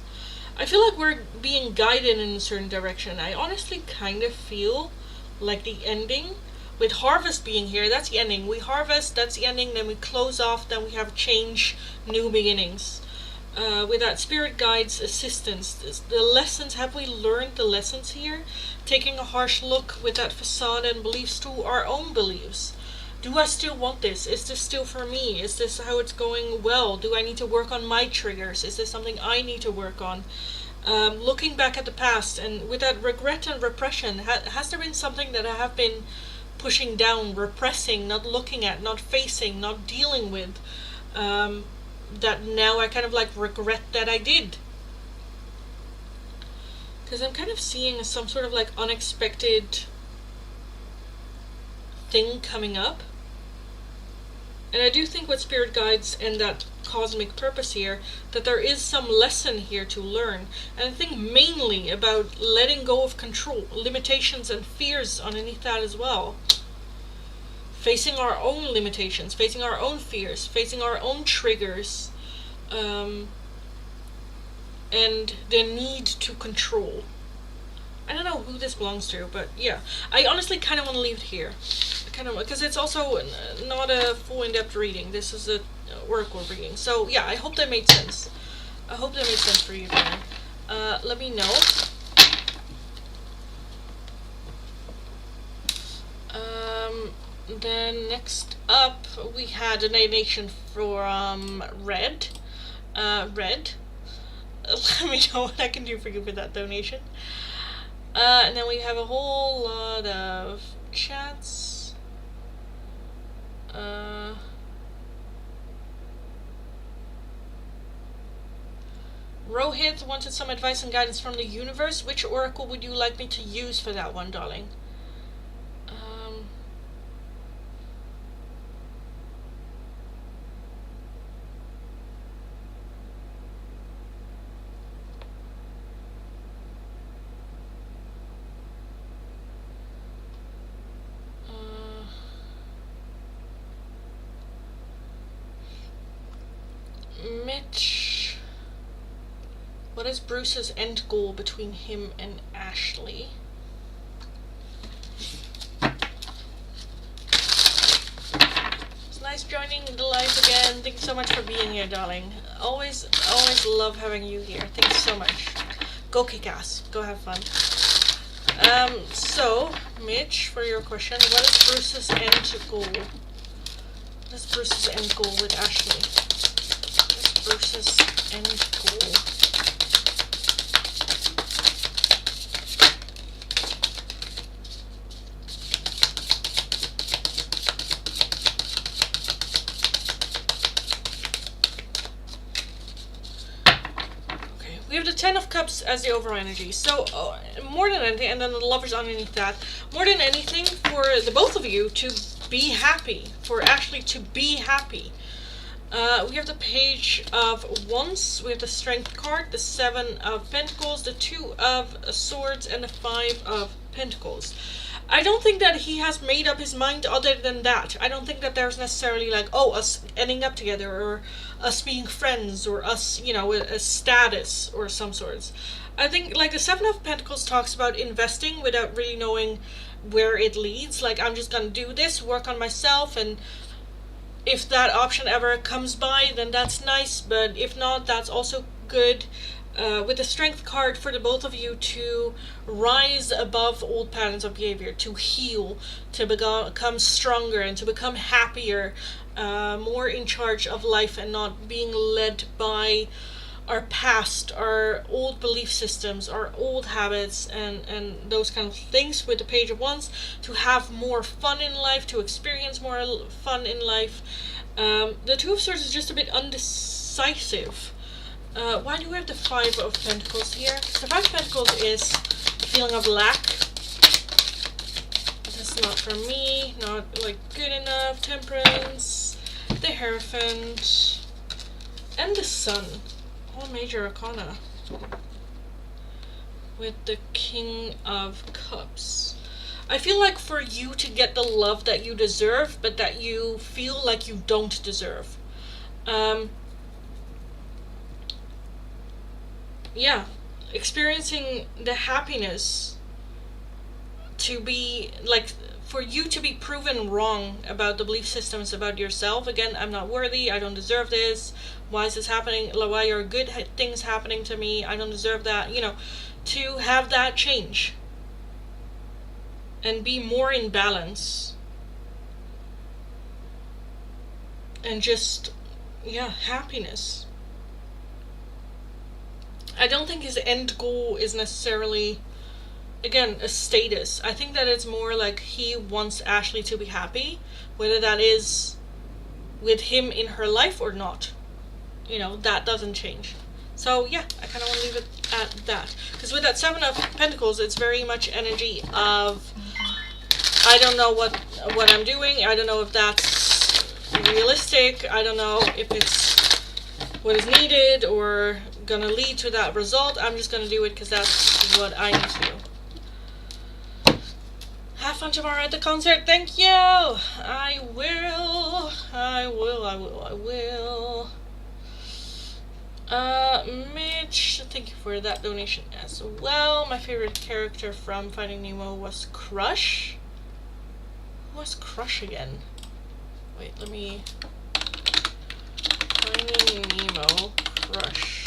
I feel like we're being guided in a certain direction. I honestly kind of feel like the ending, with harvest being here, that's the ending. We harvest, that's the ending, then we close off, then we have change, new beginnings. With that spirit guides, assistance, the lessons, have we learned the lessons here? Taking a harsh look with that facade and beliefs to our own beliefs. Do I still want this? Is this still for me? Is this how it's going well? Do I need to work on my triggers? Is this something I need to work on? Looking back at the past, and with that regret and repression, has there been something that I have been pushing down, repressing, not looking at, not facing, not dealing with, that now I kind of like regret that I did? Because I'm kind of seeing some sort of like unexpected thing coming up. And I do think with spirit guides and that cosmic purpose here, that there is some lesson here to learn. And I think mainly about letting go of control, limitations and fears underneath that as well. Facing our own limitations, facing our own fears, facing our own triggers, and the need to control. I don't know who this belongs to, but yeah. I honestly kind of want to leave it here. Kind of, because it's also not a full in-depth reading. This is a oracle reading. So yeah, I hope that made sense. I hope that made sense for you guys. Let me know. Then next up, we had a donation from Red. Red. Let me know what I can do for you for that donation. And then we have a whole lot of chats. Rohit wanted some advice and guidance from the universe. Which oracle would you like me to use for that one, darling? Mitch. What is Bruce's end goal between him and Ashley? It's nice joining the live again. Thank you so much for being here, darling. Always love having you here. Thank you so much. Go kick ass. Go have fun. So, Mitch, for your question, what is Bruce's end goal? What is Bruce's end goal with Ashley? Bruce's end goal. Okay, we have the Ten of Cups as the overall energy. So more than anything, and then the Lovers underneath that. More than anything, for the both of you to be happy. For Ashley to be happy. We have the Page of Wands, we have the Strength card, the Seven of Pentacles, the Two of Swords, and the Five of Pentacles. I don't think that he has made up his mind other than that. I don't think that there's necessarily like, oh, us ending up together, or us being friends, or us, you know, a status or some sorts. I think like the Seven of Pentacles talks about investing without really knowing where it leads. Like, I'm just gonna do this, work on myself, and if that option ever comes by, then that's nice, but if not, that's also good. With the Strength card, for the both of you to rise above old patterns of behavior, to heal, to become stronger, and to become happier, more in charge of life, and not being led by our past, our old belief systems, our old habits, and those kind of things. With the Page of Wands, to have more fun in life, to experience more fun in life. The Two of Swords is just a bit undecisive. Why do we have the Five of Pentacles here? The Five of Pentacles is a feeling of lack. That's not for me, not like good enough. Temperance, the Hierophant, and the Sun. All major arcana. With the King of Cups. I feel like for you to get the love that you deserve, but that you feel like you don't deserve. Yeah, experiencing the happiness to be like, for you to be proven wrong about the belief systems about yourself. Again, I'm not worthy, I don't deserve this, why is this happening, why are good things happening to me, I don't deserve that, you know, to have that change and be more in balance and just, yeah, happiness. I don't think his end goal is necessarily, again, a status. I think that it's more like he wants Ashley to be happy, whether that is with him in her life or not. You know, that doesn't change. So yeah, I kind of want to leave it at that. Because with that Seven of Pentacles, it's very much energy of, I don't know what I'm doing. I don't know if that's realistic. I don't know if it's what is needed or gonna lead to that result. I'm just gonna do it because that's what I need to do. Have fun tomorrow at the concert. Thank you. I will. Mitch, thank you for that donation as well. My favorite character from Finding Nemo was Crush. Who was Crush again? Wait, let me... Finding Nemo, Crush.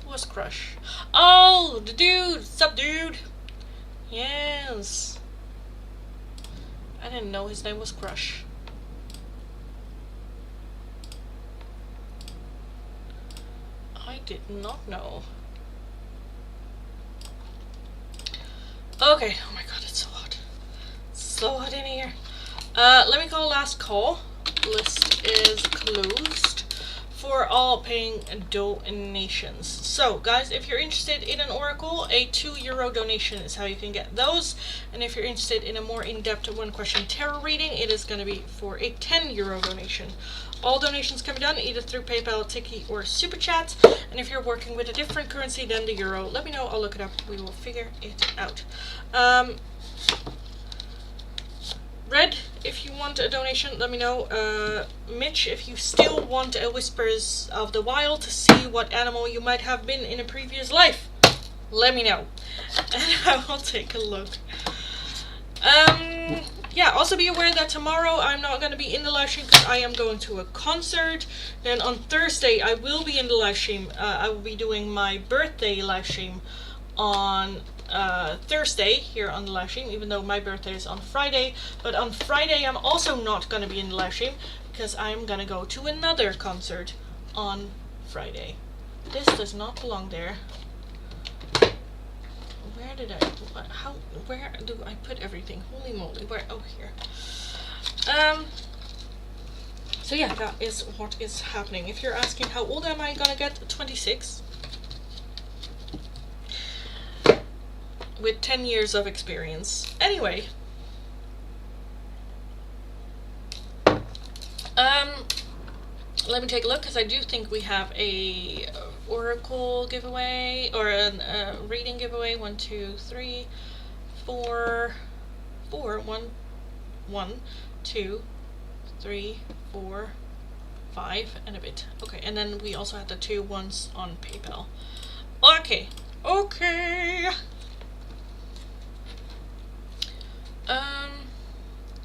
Who was Crush? Oh, the dude! Sup, dude? Yes. I didn't know his name was Crush. I did not know. Okay, oh my god, it's so hot. So hot in here. Let me call last call. List is closed for all paying donations. So guys, if you're interested in an oracle, a €2 donation is how you can get those. And if you're interested in a more in-depth one question tarot reading, it is going to be for a €10 donation. All donations can be done either through PayPal, Tiki, or Super Chat. And if you're working with a different currency than the euro, let me know. I'll look it up. We will figure it out. Red, if you want a donation, let me know. Mitch, if you still want a Whispers of the Wild to see what animal you might have been in a previous life, let me know. And I will take a look. Yeah, also be aware that tomorrow I'm not going to be in the live stream because I am going to a concert. Then on Thursday I will be in the live stream. I will be doing my birthday live stream on Thursday here on the live stream, even though my birthday is on Friday. But on Friday I'm also not going to be in the live stream because I'm going to go to another concert on Friday. This does not belong there. Where did where do I put everything? Holy moly, where? Oh, here. So yeah, that is what is happening. If you're asking how old am I gonna get, 26. With 10 years of experience. Anyway. Let me take a look, because I do think we have a oracle giveaway, or a reading giveaway. 1, 2, 3, 4, 1, 2, 3, 4, 5, and a bit. Okay, and then we also had the 2 ones on PayPal. Okay. Okay.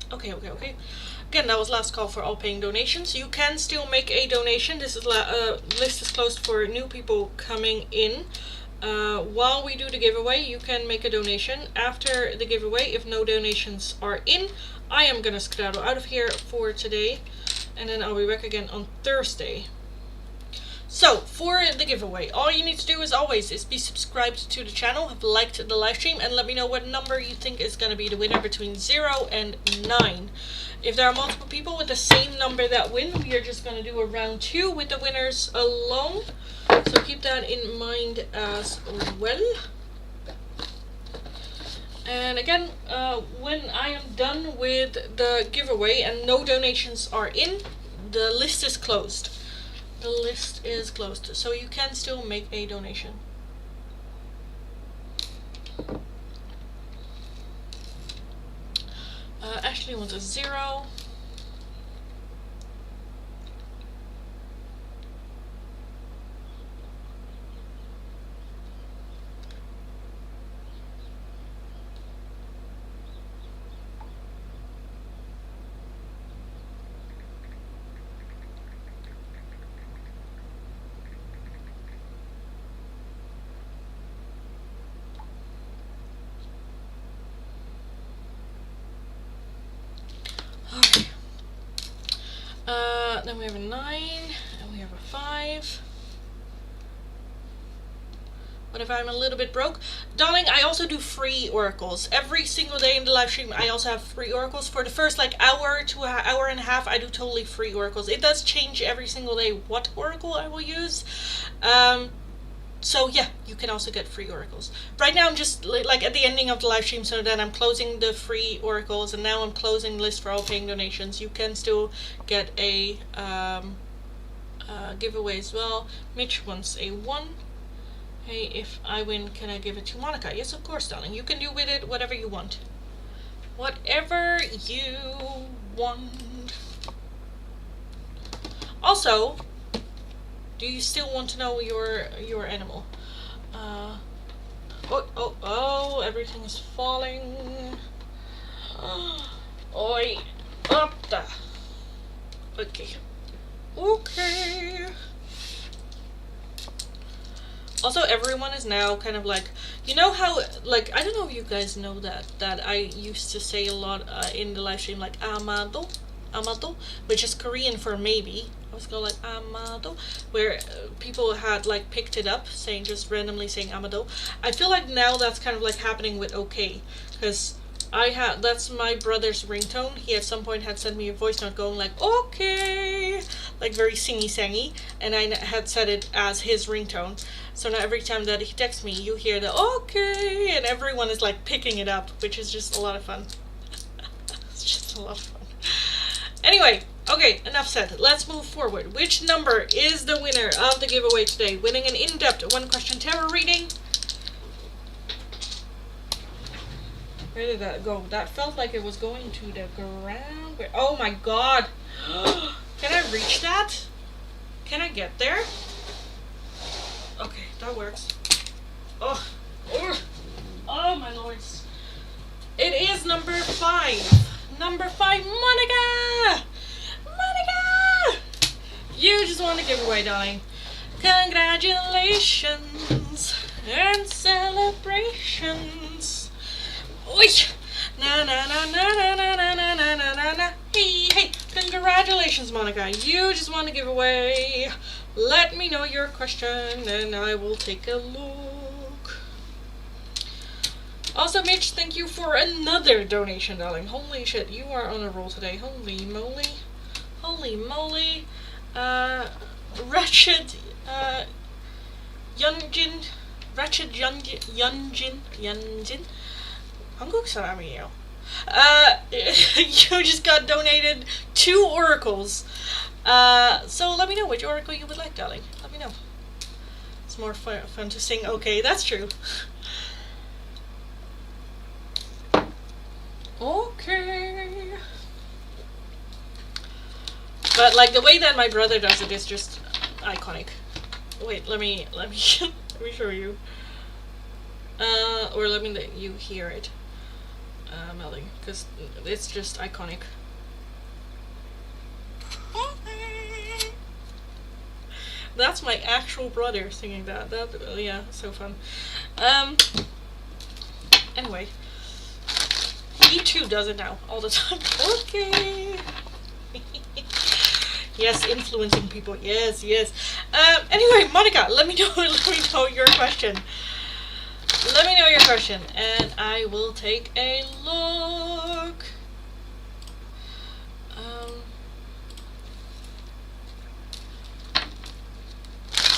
Okay. Again, that was last call for all paying donations. You can still make a donation. This is list is closed for new people coming in. While we do the giveaway, you can make a donation. After the giveaway, if no donations are in, I am gonna skedaddle out of here for today, and then I'll be back again on Thursday. So, for the giveaway, all you need to do as always is be subscribed to the channel, have liked the live stream, and let me know what number you think is going to be the winner between 0 and 9. If there are multiple people with the same number that win, we are just going to do a round 2 with the winners alone. So keep that in mind as well. And again, when I am done with the giveaway and no donations are in, the list is closed. The list is closed, so you can still make a donation. Ashley wants a 0. Then we have a 9, and we have a 5. What if I'm a little bit broke? Darling, I also do free oracles. Every single day in the live stream, I also have free oracles. For the first hour to an hour and a half, I do totally free oracles. It does change every single day what oracle I will use. So yeah, you can also get free oracles. Right now I'm just at the ending of the live stream, so then I'm closing the free oracles, and now I'm closing the list for all paying donations. You can still get a giveaway as well. Mitch wants a 1. Hey, if I win, can I give it to Monica? Yes, of course, darling. You can do with it whatever you want. Whatever you want. Also, Do you still want to know your animal? Oh, everything is falling. Oi, up da. Okay. Okay. Also, everyone is now kind of like, you know how, like, I don't know if you guys know that I used to say a lot in the live stream, like, amado, which is Korean for maybe. I was going like, amado, where people had, like, picked it up, just randomly saying amado. I feel like now that's kind of, like, happening with okay, because that's my brother's ringtone. He at some point had sent me a voice note going like, okay, like very singy-sangy, and I had set it as his ringtone. So now every time that he texts me, you hear the okay, and everyone is like picking it up, which is just a lot of fun. It's just a lot of fun. Anyway, okay, enough said. Let's move forward. Which number is the winner of the giveaway today? Winning an in-depth one-question tarot reading. Where did that go? That felt like it was going to the ground. Oh my god! Can I reach that? Can I get there? Okay, that works. Oh, oh my lords. It is number 5. Number 5, Monica! Monica! You just won the giveaway, darling. Congratulations and celebrations. Oi! Na na na na na na na na na na na na. Hey! Congratulations, Monica. You just won a giveaway. Let me know your question and I will take a look. Also, Mitch, thank you for another donation, darling. Holy shit, you are on a roll today. Holy moly. Holy moly. Wretched, Yunjin. 한국 사람이에요. You just got donated 2 oracles. So let me know which oracle you would like, darling. Let me know. It's more fun to sing. Okay, that's true. Okay. But like the way that my brother does it is just iconic. Wait, let me let me show you. Or let me let you hear it. Melody, because it's just iconic. That's my actual brother singing that. Yeah, so fun. Anyway, he too does it now all the time. Okay. Yes, influencing people. Yes. Anyway, Monica, let me know your question. Let me know your question, and I will take a look.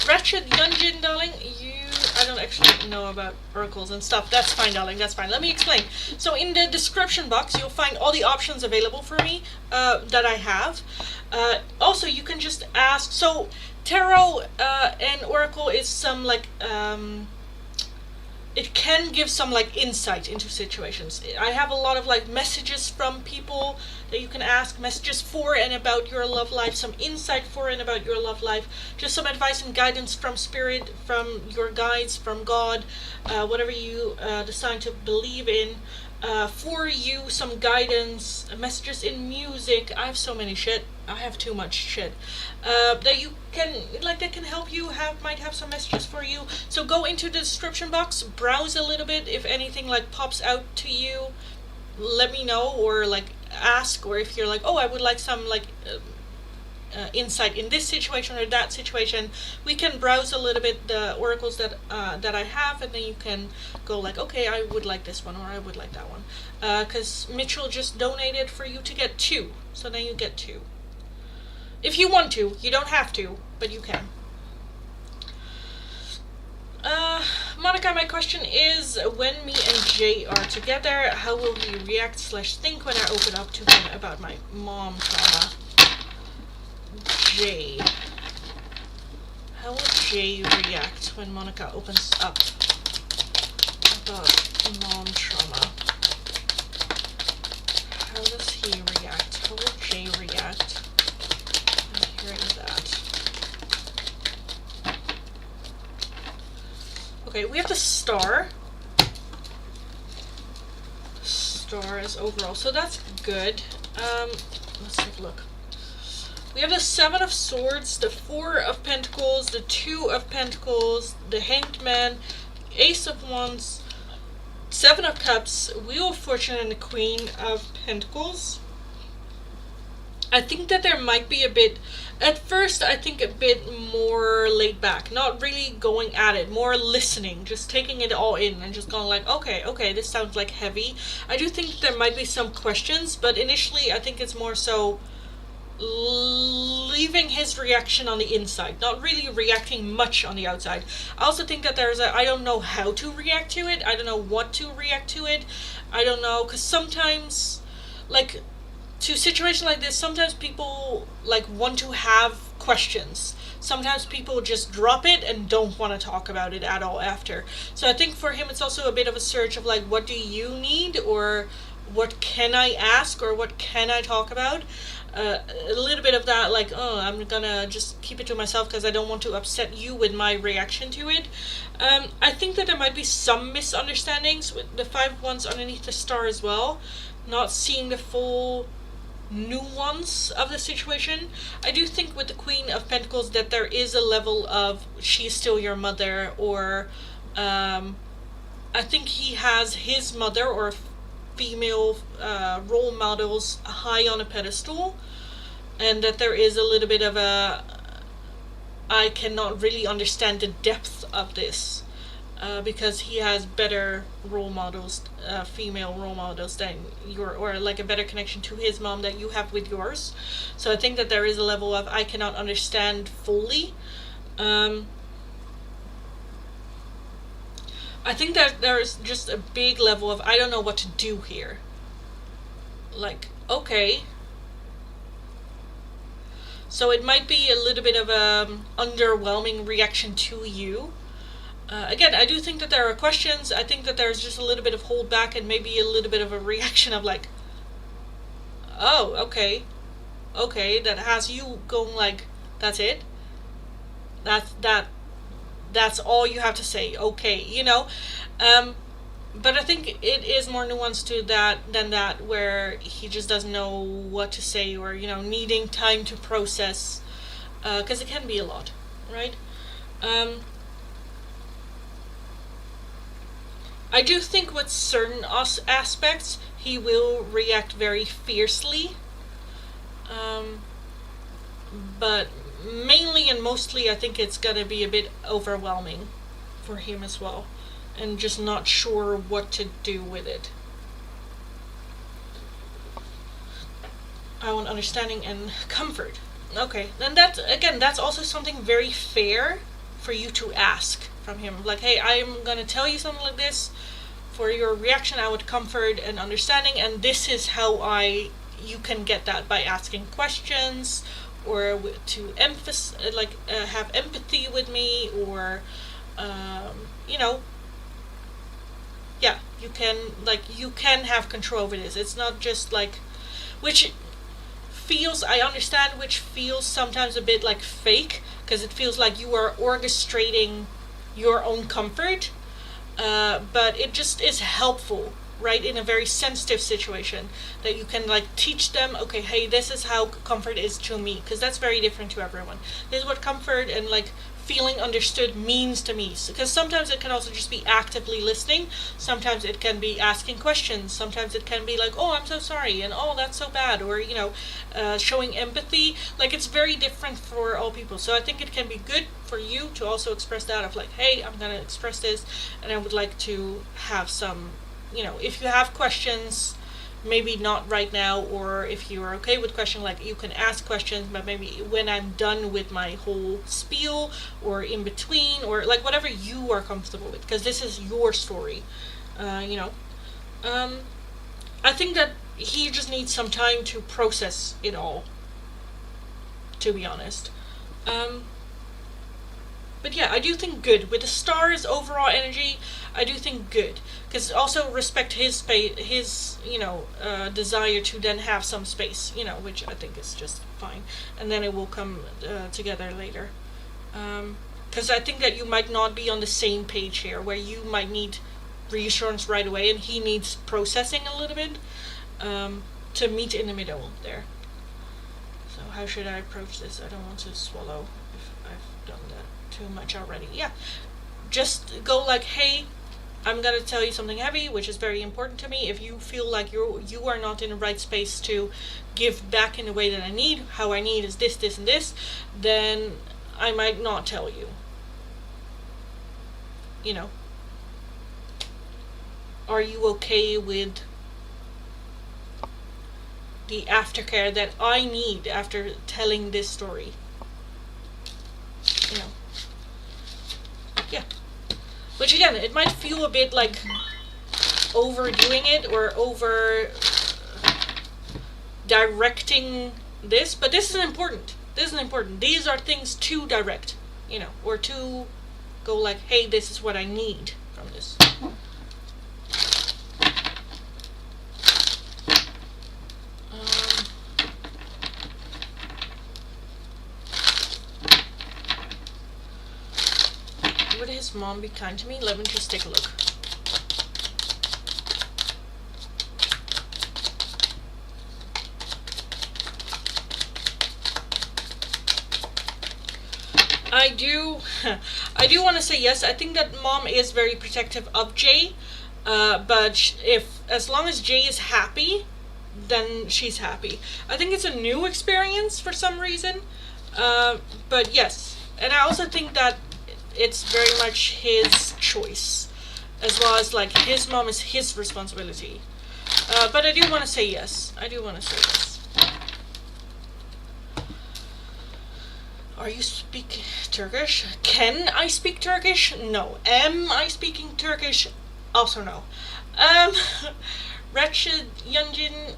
Wretched Yunjin, darling, I don't actually know about oracles and stuff. That's fine, darling, that's fine. Let me explain. So in the description box, you'll find all the options available for me that I have. Also, you can just ask. So tarot and oracle is some like... it can give some like insight into situations. I have a lot of like messages from people that you can ask, messages for and about your love life, some insight for and about your love life, just some advice and guidance from spirit, from your guides, from God, whatever you decide to believe in. For you, some guidance, messages in music. I have so many shit. I have too much shit that you can that can help you. Might have some messages for you. So go into the description box, browse a little bit. If anything like pops out to you, let me know, or like ask, or if you're like, oh, I would like some like insight in this situation or that situation, we can browse a little bit the oracles that I have, and then you can go like, okay, I would like this one, or I would like that one, because Mitchell just donated for you to get 2, so then you get 2 if you want to. You don't have to, but you can. Monica, my question is, when me and Jay are together, how will he react/think when I open up to him about my mom trauma? Jay. How will Jay react when Monica opens up about mom trauma? How does he react? How will Jay react when hearing that? Okay, we have the Star. Star is overall, so that's good. Let's take a look. We have the Seven of Swords, the Four of Pentacles, the Two of Pentacles, the Hanged Man, Ace of Wands, Seven of Cups, Wheel of Fortune, and the Queen of Pentacles. I think that there might be a bit, at first I think a bit more laid back, not really going at it, more listening, just taking it all in and just going like, okay, this sounds like heavy. I do think there might be some questions, but initially I think it's more so leaving his reaction on the inside, not really reacting much on the outside. I also think that I don't know how to react to it, I don't know what to react to it, I don't know, because sometimes, like, to a situation like this, sometimes people like want to have questions. Sometimes people just drop it and don't want to talk about it at all after. So I think for him it's also a bit of a search of like, what do you need, or what can I ask, or what can I talk about? A little bit of that, like, oh, I'm gonna just keep it to myself because I don't want to upset you with my reaction to it. I think that there might be some misunderstandings with the Five of Wands underneath the Star as well. Not seeing the full nuance of the situation. I do think with the Queen of Pentacles that there is a level of she's still your mother, or I think he has his mother or female role models high on a pedestal, and that there is a little bit of a I cannot really understand the depth of this. Because he has better role models, female role models than or like a better connection to his mom that you have with yours. So I think that there is a level of I cannot understand fully. I think that there's just a big level of I don't know what to do here. Like, okay. So it might be a little bit of a underwhelming reaction to you. Again, I do think that there are questions. I think that there's just a little bit of hold back and maybe a little bit of a reaction of like, oh, okay, that has you going like, that's it? That's all you have to say, okay, you know? But I think it is more nuanced to that than that, where he just doesn't know what to say, or, you know, needing time to process, because it can be a lot, right? I do think with certain aspects he will react very fiercely, but mainly and mostly I think it's gonna be a bit overwhelming for him as well, and just not sure what to do with it. I want understanding and comfort. Okay, then that's also something very fair for you to ask from him. Like, hey, I'm gonna tell you something like this. For your reaction, I would comfort and understanding, and this is how you can get that by asking questions, or to emphasize, like, have empathy with me, or, you know, yeah, you can have control over this. It's not just like, I understand, which feels sometimes a bit like fake, because it feels like you are orchestrating your own comfort, but it just is helpful, right, in a very sensitive situation, that you can like teach them, okay, hey, this is how comfort is to me, because that's very different to everyone. This is what comfort and like feeling understood means to me, because sometimes it can also just be actively listening, sometimes it can be asking questions, sometimes it can be like, oh, I'm so sorry, and oh, that's so bad, or, you know, showing empathy. Like, it's very different for all people. So I think it can be good for you to also express that, of like, hey, I'm gonna express this, and I would like to have some, you know, if you have questions, maybe not right now, or if you are okay with questions, like, you can ask questions, but maybe when I'm done with my whole spiel, or in between, or like whatever you are comfortable with, because this is your story, you know. I think that he just needs some time to process it all, to be honest. But yeah, I do think good. With the Star's overall energy, I do think good. Because also respect his space, his, you know, desire to then have some space, you know, which I think is just fine. And then it will come together later. Because I think that you might not be on the same page here, where you might need reassurance right away and he needs processing a little bit, to meet in the middle there. So how should I approach this? I don't want to swallow if I've done that too much already. Yeah, just go like, hey, I'm gonna tell you something heavy, which is very important to me. If you feel like you are not in the right space to give back in the way that I need, how I need is this, this, and this, then I might not tell you. You know, are you okay with the aftercare that I need after telling this story? You know, yeah. Which again, it might feel a bit like overdoing it or over directing this, but this is important. This is important. These are things to direct, you know, or to go like, hey, this is what I need from this. Would his mom be kind to me? Let me just take a look. I do want to say yes. I think that mom is very protective of Jay, but as long as Jay is happy, then she's happy. I think it's a new experience for some reason, but yes. And I also think that it's very much his choice, as well as like his mom is his responsibility. But I do want to say yes. I do want to say yes. Are you speaking Turkish? Can I speak Turkish? No. Am I speaking Turkish? Also no. Wretched Yunjin,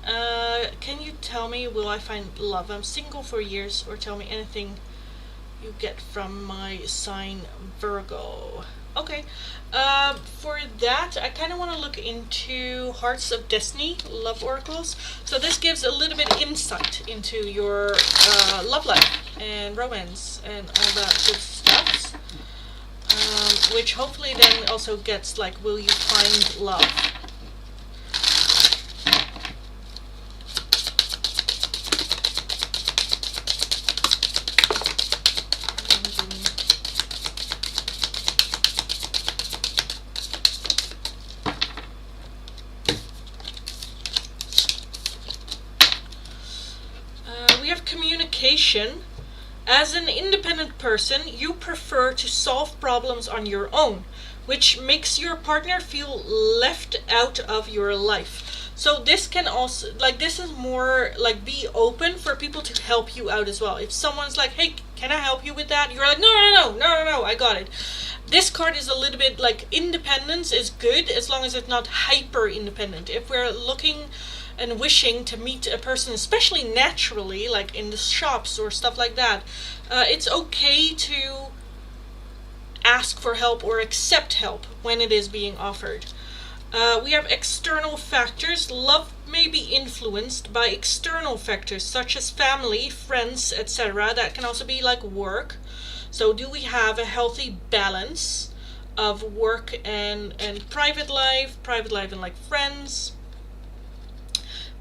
can you tell me, will I find love? I'm single for years, or tell me anything you get from my sign Virgo. Okay. For that, I kind of want to look into Hearts of Destiny love oracles. So this gives a little bit insight into your love life and romance and all that good stuff. Which hopefully then also gets like, will you find love? Communication. As an independent person, you prefer to solve problems on your own, which makes your partner feel left out of your life. So this can also, like, this is more like, be open for people to help you out as well. If someone's like, hey, can I help you with that? You're like, no, I got it. This card is a little bit like, independence is good as long as it's not hyper independent. If we're looking and wishing to meet a person, especially naturally, like in the shops or stuff like that, it's okay to ask for help or accept help when it is being offered. We have external factors. Love may be influenced by external factors such as family, friends, etc. That can also be like work. So do we have a healthy balance of work and private life and like friends?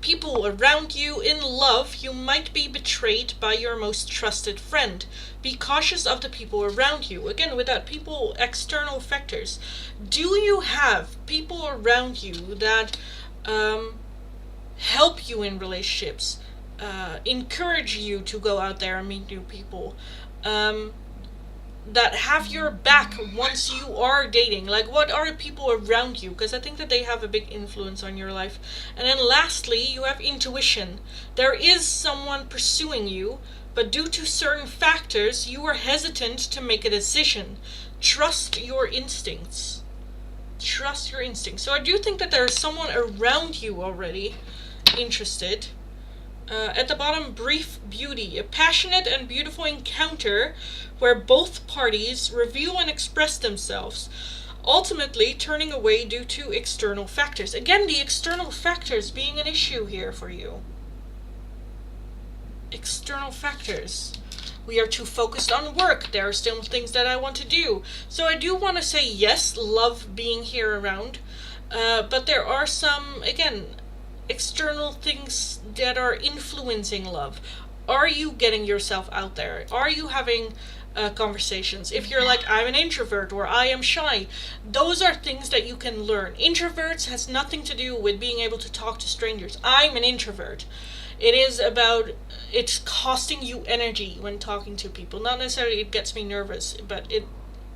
People around you. In love, you might be betrayed by your most trusted friend. Be cautious of the people around you. Again, with that people, external factors. Do you have people around you that help you in relationships, encourage you to go out there and meet new people, that have your back once you are dating? Like, what are people around you? Because I think that they have a big influence on your life. And then lastly, you have intuition. There is someone pursuing you, but due to certain factors, you are hesitant to make a decision. Trust your instincts. Trust your instincts. So I do think that there is someone around you already interested. At the bottom, brief beauty. A passionate and beautiful encounter where both parties reveal and express themselves, ultimately turning away due to external factors. Again, the external factors being an issue here for you. External factors. we are too focused on work. There are still things that I want to do. So I do want to say yes, love being here around. But there are some, again, external things that are influencing love. Are you getting yourself out there? Are you having conversations? If you're like, I'm an introvert or I am shy, those are things that you can learn. Introverts has nothing to do with being able to talk to strangers. I'm an introvert. It is about, it's costing you energy when talking to people. Not necessarily it gets me nervous, but it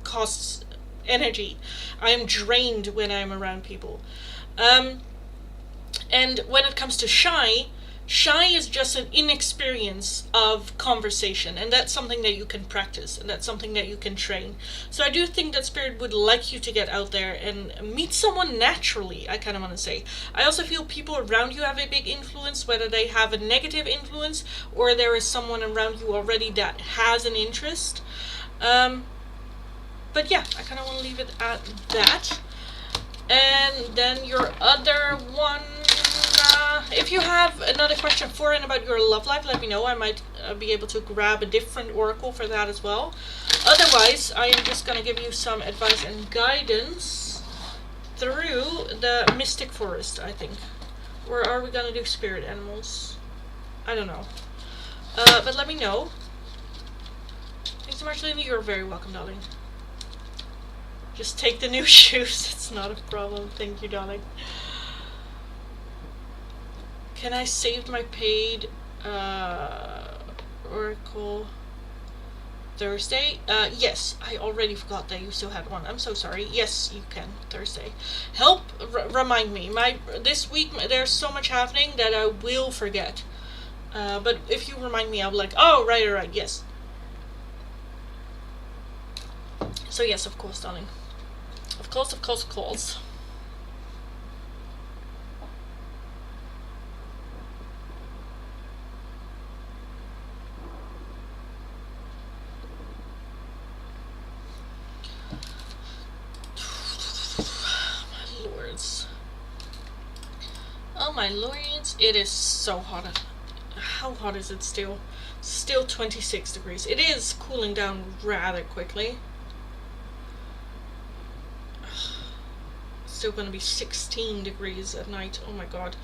costs energy. I am drained when I'm around people. And when it comes to shy is just an inexperience of conversation, and that's something that you can practice, and that's something that you can train. So I do think that Spirit would like you to get out there and meet someone naturally, I kind of want to say. I also feel people around you have a big influence, whether they have a negative influence or there is someone around you already that has an interest. But yeah, I kind of want to leave it at that. And then your other one, if you have another question for and about your love life, let me know. I might be able to grab a different oracle for that as well. Otherwise, I am just going to give you some advice and guidance through the Mystic Forest, I think. Or are we going to do spirit animals? I don't know. But let me know. Thanks so much, Lindy. You're very welcome, darling. Just take the new shoes. It's not a problem. Thank you, darling. Can I save my paid Oracle Thursday? Yes. I already forgot that you still had one. I'm so sorry. Yes, you can. Thursday. Help remind me. This week there's so much happening that I will forget. But if you remind me, I'll be like, oh, right, yes. So yes, of course, darling. Of course. Oh my lords, it is so hot. How hot is it still? Still 26 degrees. It is cooling down rather quickly. Still gonna be 16 degrees at night. Oh my god.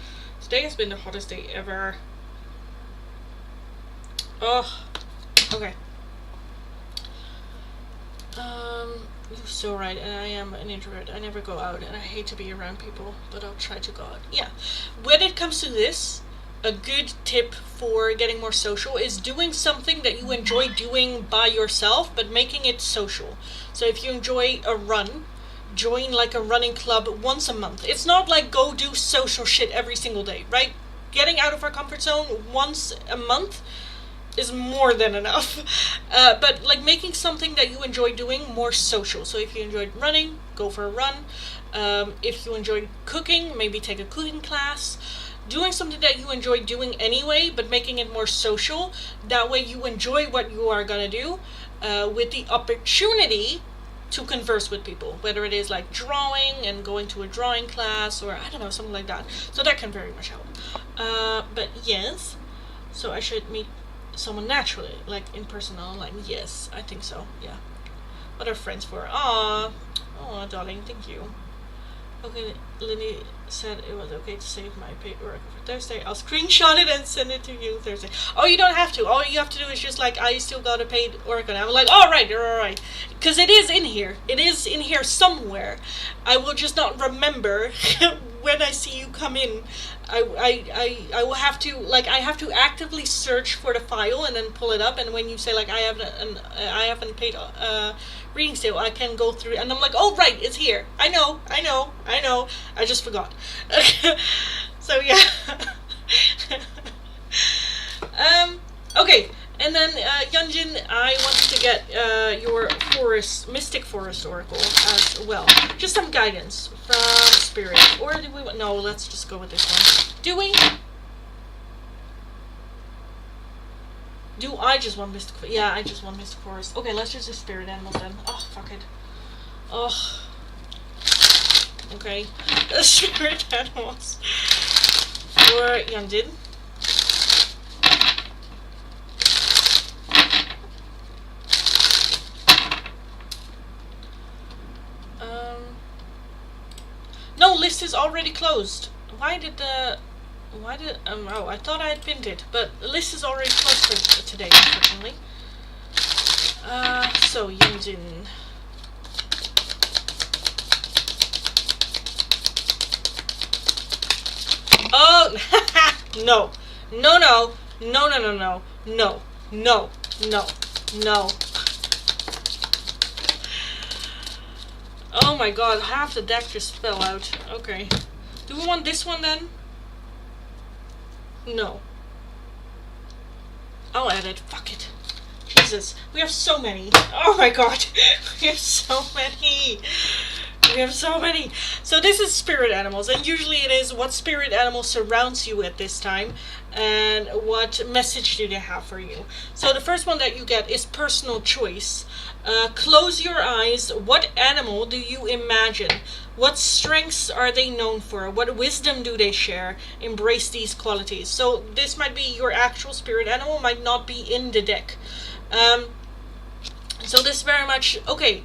Today has been the hottest day ever. Oh, okay. You're so right, and I am an introvert. I never go out, and I hate to be around people, but I'll try to go out. Yeah. When it comes to this, a good tip for getting more social is doing something that you enjoy doing by yourself, but making it social. So if you enjoy a run, join like a running club once a month. It's not like go do social shit every single day, right? Getting out of our comfort zone once a month is more than enough. But like making something that you enjoy doing more social. So if you enjoyed running, go for a run. If you enjoyed cooking, maybe take a cooking class. Doing something that you enjoy doing anyway, but making it more social. That way you enjoy what you are gonna do, with the opportunity to converse with people, whether it is like drawing and going to a drawing class, or I don't know, something like that. So that can very much help. But yes, so I should meet someone naturally, like in person, online. Yes, I think so. Yeah. What are friends for? Aw, darling, thank you. Okay, Lily said it was okay to save my paperwork for Thursday. I'll screenshot it and send it to you Thursday. Oh, you don't have to. All you have to do is just like, I still got a paid Oracle. I'm like, all right. Because it is in here. It is in here somewhere. I will just not remember when I see you come in. I will have to, like, I have to actively search for the file and then pull it up. And when you say like, I haven't paid reading sale, I can go through, and I'm like, oh right, it's here. I know. I just forgot. So yeah. Okay, and then Yunjin, I wanted to get your Mystic Forest Oracle as well. Just some guidance from Spirit. Or do we? No, let's just go with this one. Do I just want Mystic Forest? Yeah, I just want Mystic Forest. Okay, let's just do Spirit Animals then. Oh, fuck it. Oh. Okay. Spirit Animals. For Yunjin. list is already closed. Why did oh, I thought I had pinned it, but the list is already closed for today, unfortunately. So Yunjin. Oh, no. No, no. No, no, no, no. No. No. No. No. Oh my god, half the deck just fell out. Okay. Do we want this one then? No. I'll add it. Fuck it. Jesus. We have so many. Oh my god. We have so many. We have so many. So this is spirit animals, and usually it is what spirit animal surrounds you at this time and what message do they have for you. So the first one that you get is personal choice. Close your eyes. What animal do you imagine? What strengths are they known for? What wisdom do they share? Embrace these qualities. So this might be your actual spirit animal, might not be in the deck. So this very much, okay,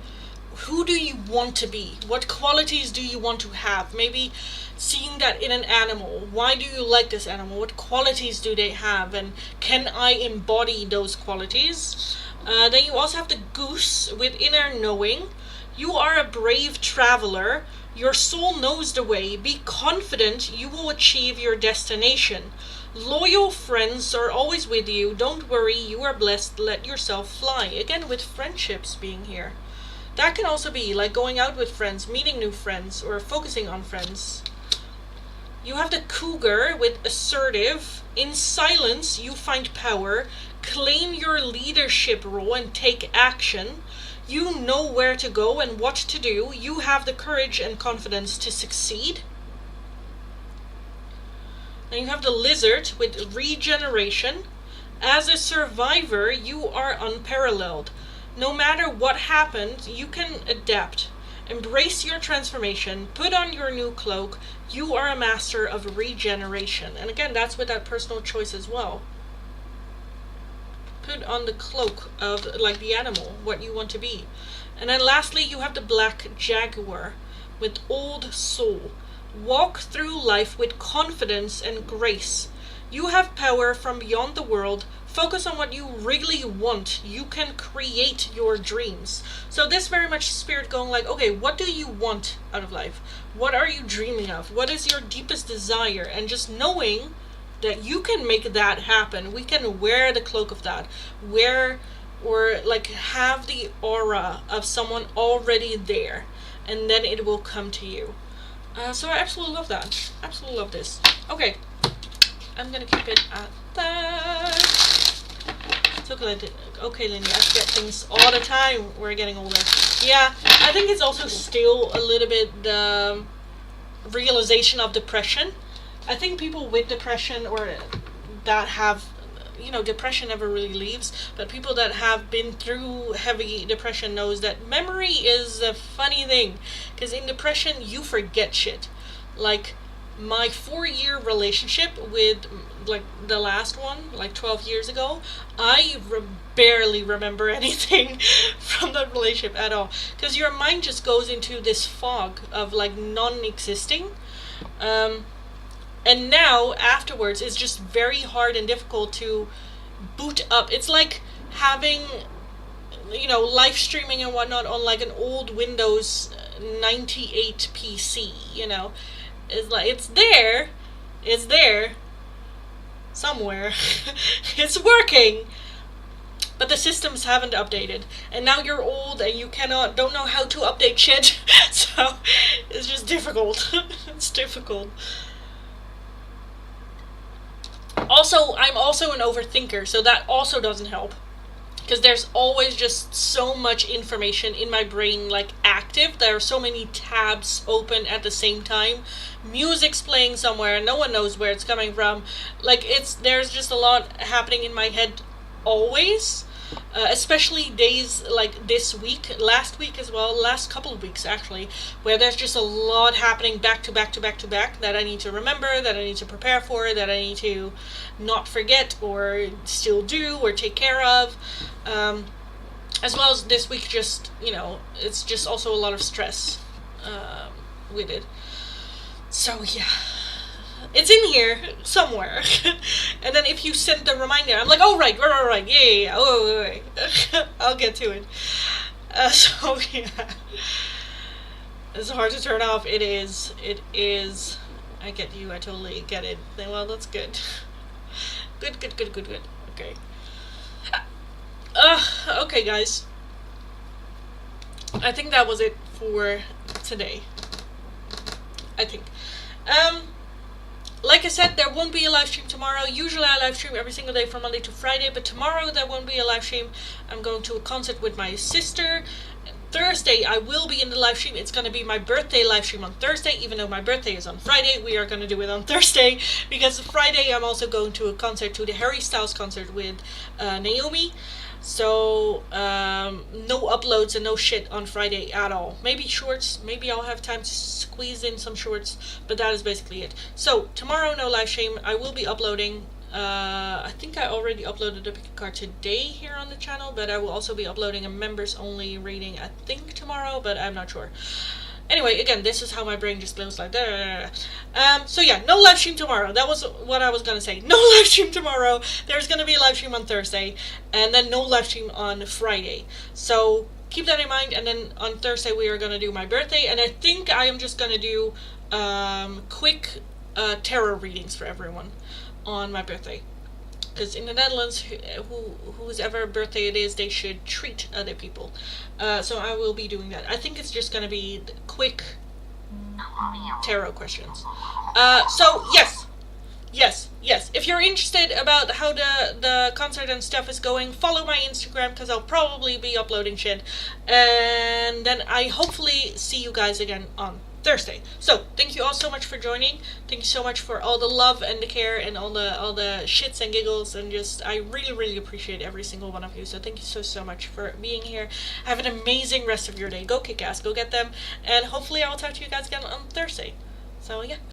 who do you want to be? What qualities do you want to have? Maybe seeing that in an animal. Why do you like this animal? What qualities do they have? And can I embody those qualities? Then you also have the goose with inner knowing. You are a brave traveler. Your soul knows the way. Be confident you will achieve your destination. Loyal friends are always with you. Don't worry, you are blessed. Let yourself fly. Again, with friendships being here. That can also be like going out with friends, meeting new friends, or focusing on friends. You have the cougar with assertive. In silence, you find power. Claim your leadership role and take action. You know where to go and what to do. You have the courage and confidence to succeed. Then you have the lizard with regeneration. As a survivor, you are unparalleled. No matter what happens, you can adapt. Embrace your transformation. Put on your new cloak. You are a master of regeneration. And again, that's with that personal choice as well. Put on the cloak of, like, the animal, what you want to be. And then lastly, you have the black jaguar with old soul. Walk through life with confidence and grace. You have power from beyond the world. Focus on what you really want. You can create your dreams. So this very much spirit going like, okay, what do you want out of life? What are you dreaming of? What is your deepest desire? And just knowing that you can make that happen. We can wear the cloak of that. Wear, or like have the aura of someone already there. And then it will come to you. So I absolutely love that. Absolutely love this. Okay. I'm gonna keep it at that. So good. Okay, Lindy, I forget things all the time. We're getting older. Yeah, I think it's also still a little bit the realization of depression. I think people with depression or that have, you know, depression never really leaves, but people that have been through heavy depression knows that memory is a funny thing. Because in depression, you forget shit. Like, my 4-year relationship with, like, the last one, like 12 years ago, I barely remember anything from that relationship at all. Because your mind just goes into this fog of, like, non-existing. And now, afterwards, it's just very hard and difficult to boot up. It's like having, you know, live streaming and whatnot on, like, an old Windows 98 PC, you know. It's like, it's there somewhere. It's working, but the systems haven't updated, and now you're old and you don't know how to update shit. So it's just difficult. It's difficult. Also, I'm also an overthinker, so that also doesn't help. Because there's always just so much information in my brain, like, active. There are so many tabs open at the same time. Music's playing somewhere, no one knows where it's coming from. Like, there's just a lot happening in my head always. Especially days like this week, last week as well, last couple of weeks actually, where there's just a lot happening back to back to back to back that I need to remember, that I need to prepare for, that I need to not forget or still do or take care of. As well as this week, just, you know, it's just also a lot of stress with it. So yeah, it's in here somewhere. And then if you send the reminder, I'm like, oh right, yeah. Oh wait. I'll get to it. So yeah, it's hard to turn off. It is. It is. I get you. I totally get it. Well, that's good. Good. Okay. Okay, guys. I think that was it for today. I think. Um, like I said, there won't be a live stream tomorrow. Usually I live stream every single day from Monday to Friday, but tomorrow there won't be a live stream. I'm going to a concert with my sister. Thursday I will be in the live stream. It's going to be my birthday live stream on Thursday, even though my birthday is on Friday. We are going to do it on Thursday because Friday I'm also going to a concert, to the Harry Styles concert with Naomi. So no uploads and no shit on Friday at all. Maybe shorts. Maybe I'll have time to squeeze in some shorts, but that is basically it. So tomorrow no live stream. I will be uploading. I think I already uploaded a pick card today here on the channel, but I will also be uploading a members only reading, I think, tomorrow, but I'm not sure. Anyway, again, this is how my brain just goes like that. So yeah, no live stream tomorrow. That was what I was gonna say. No live stream tomorrow. There's gonna be a live stream on Thursday, and then no live stream on Friday. So keep that in mind. And then on Thursday we are gonna do my birthday, and I think I am just gonna do quick tarot readings for everyone on my birthday. Because in the Netherlands, whose ever birthday it is, they should treat other people. So I will be doing that. I think it's just going to be quick tarot questions. So yes. If you're interested about how the concert and stuff is going, follow my Instagram, because I'll probably be uploading shit. And then I hopefully see you guys again on Thursday. So thank you all so much for joining. Thank you so much for all the love and the care and all the shits and giggles, and just I really appreciate every single one of you. So thank you so much for being here. Have an amazing rest of your day. Go kick ass, go get them, and hopefully I will talk to you guys again on Thursday. So yeah.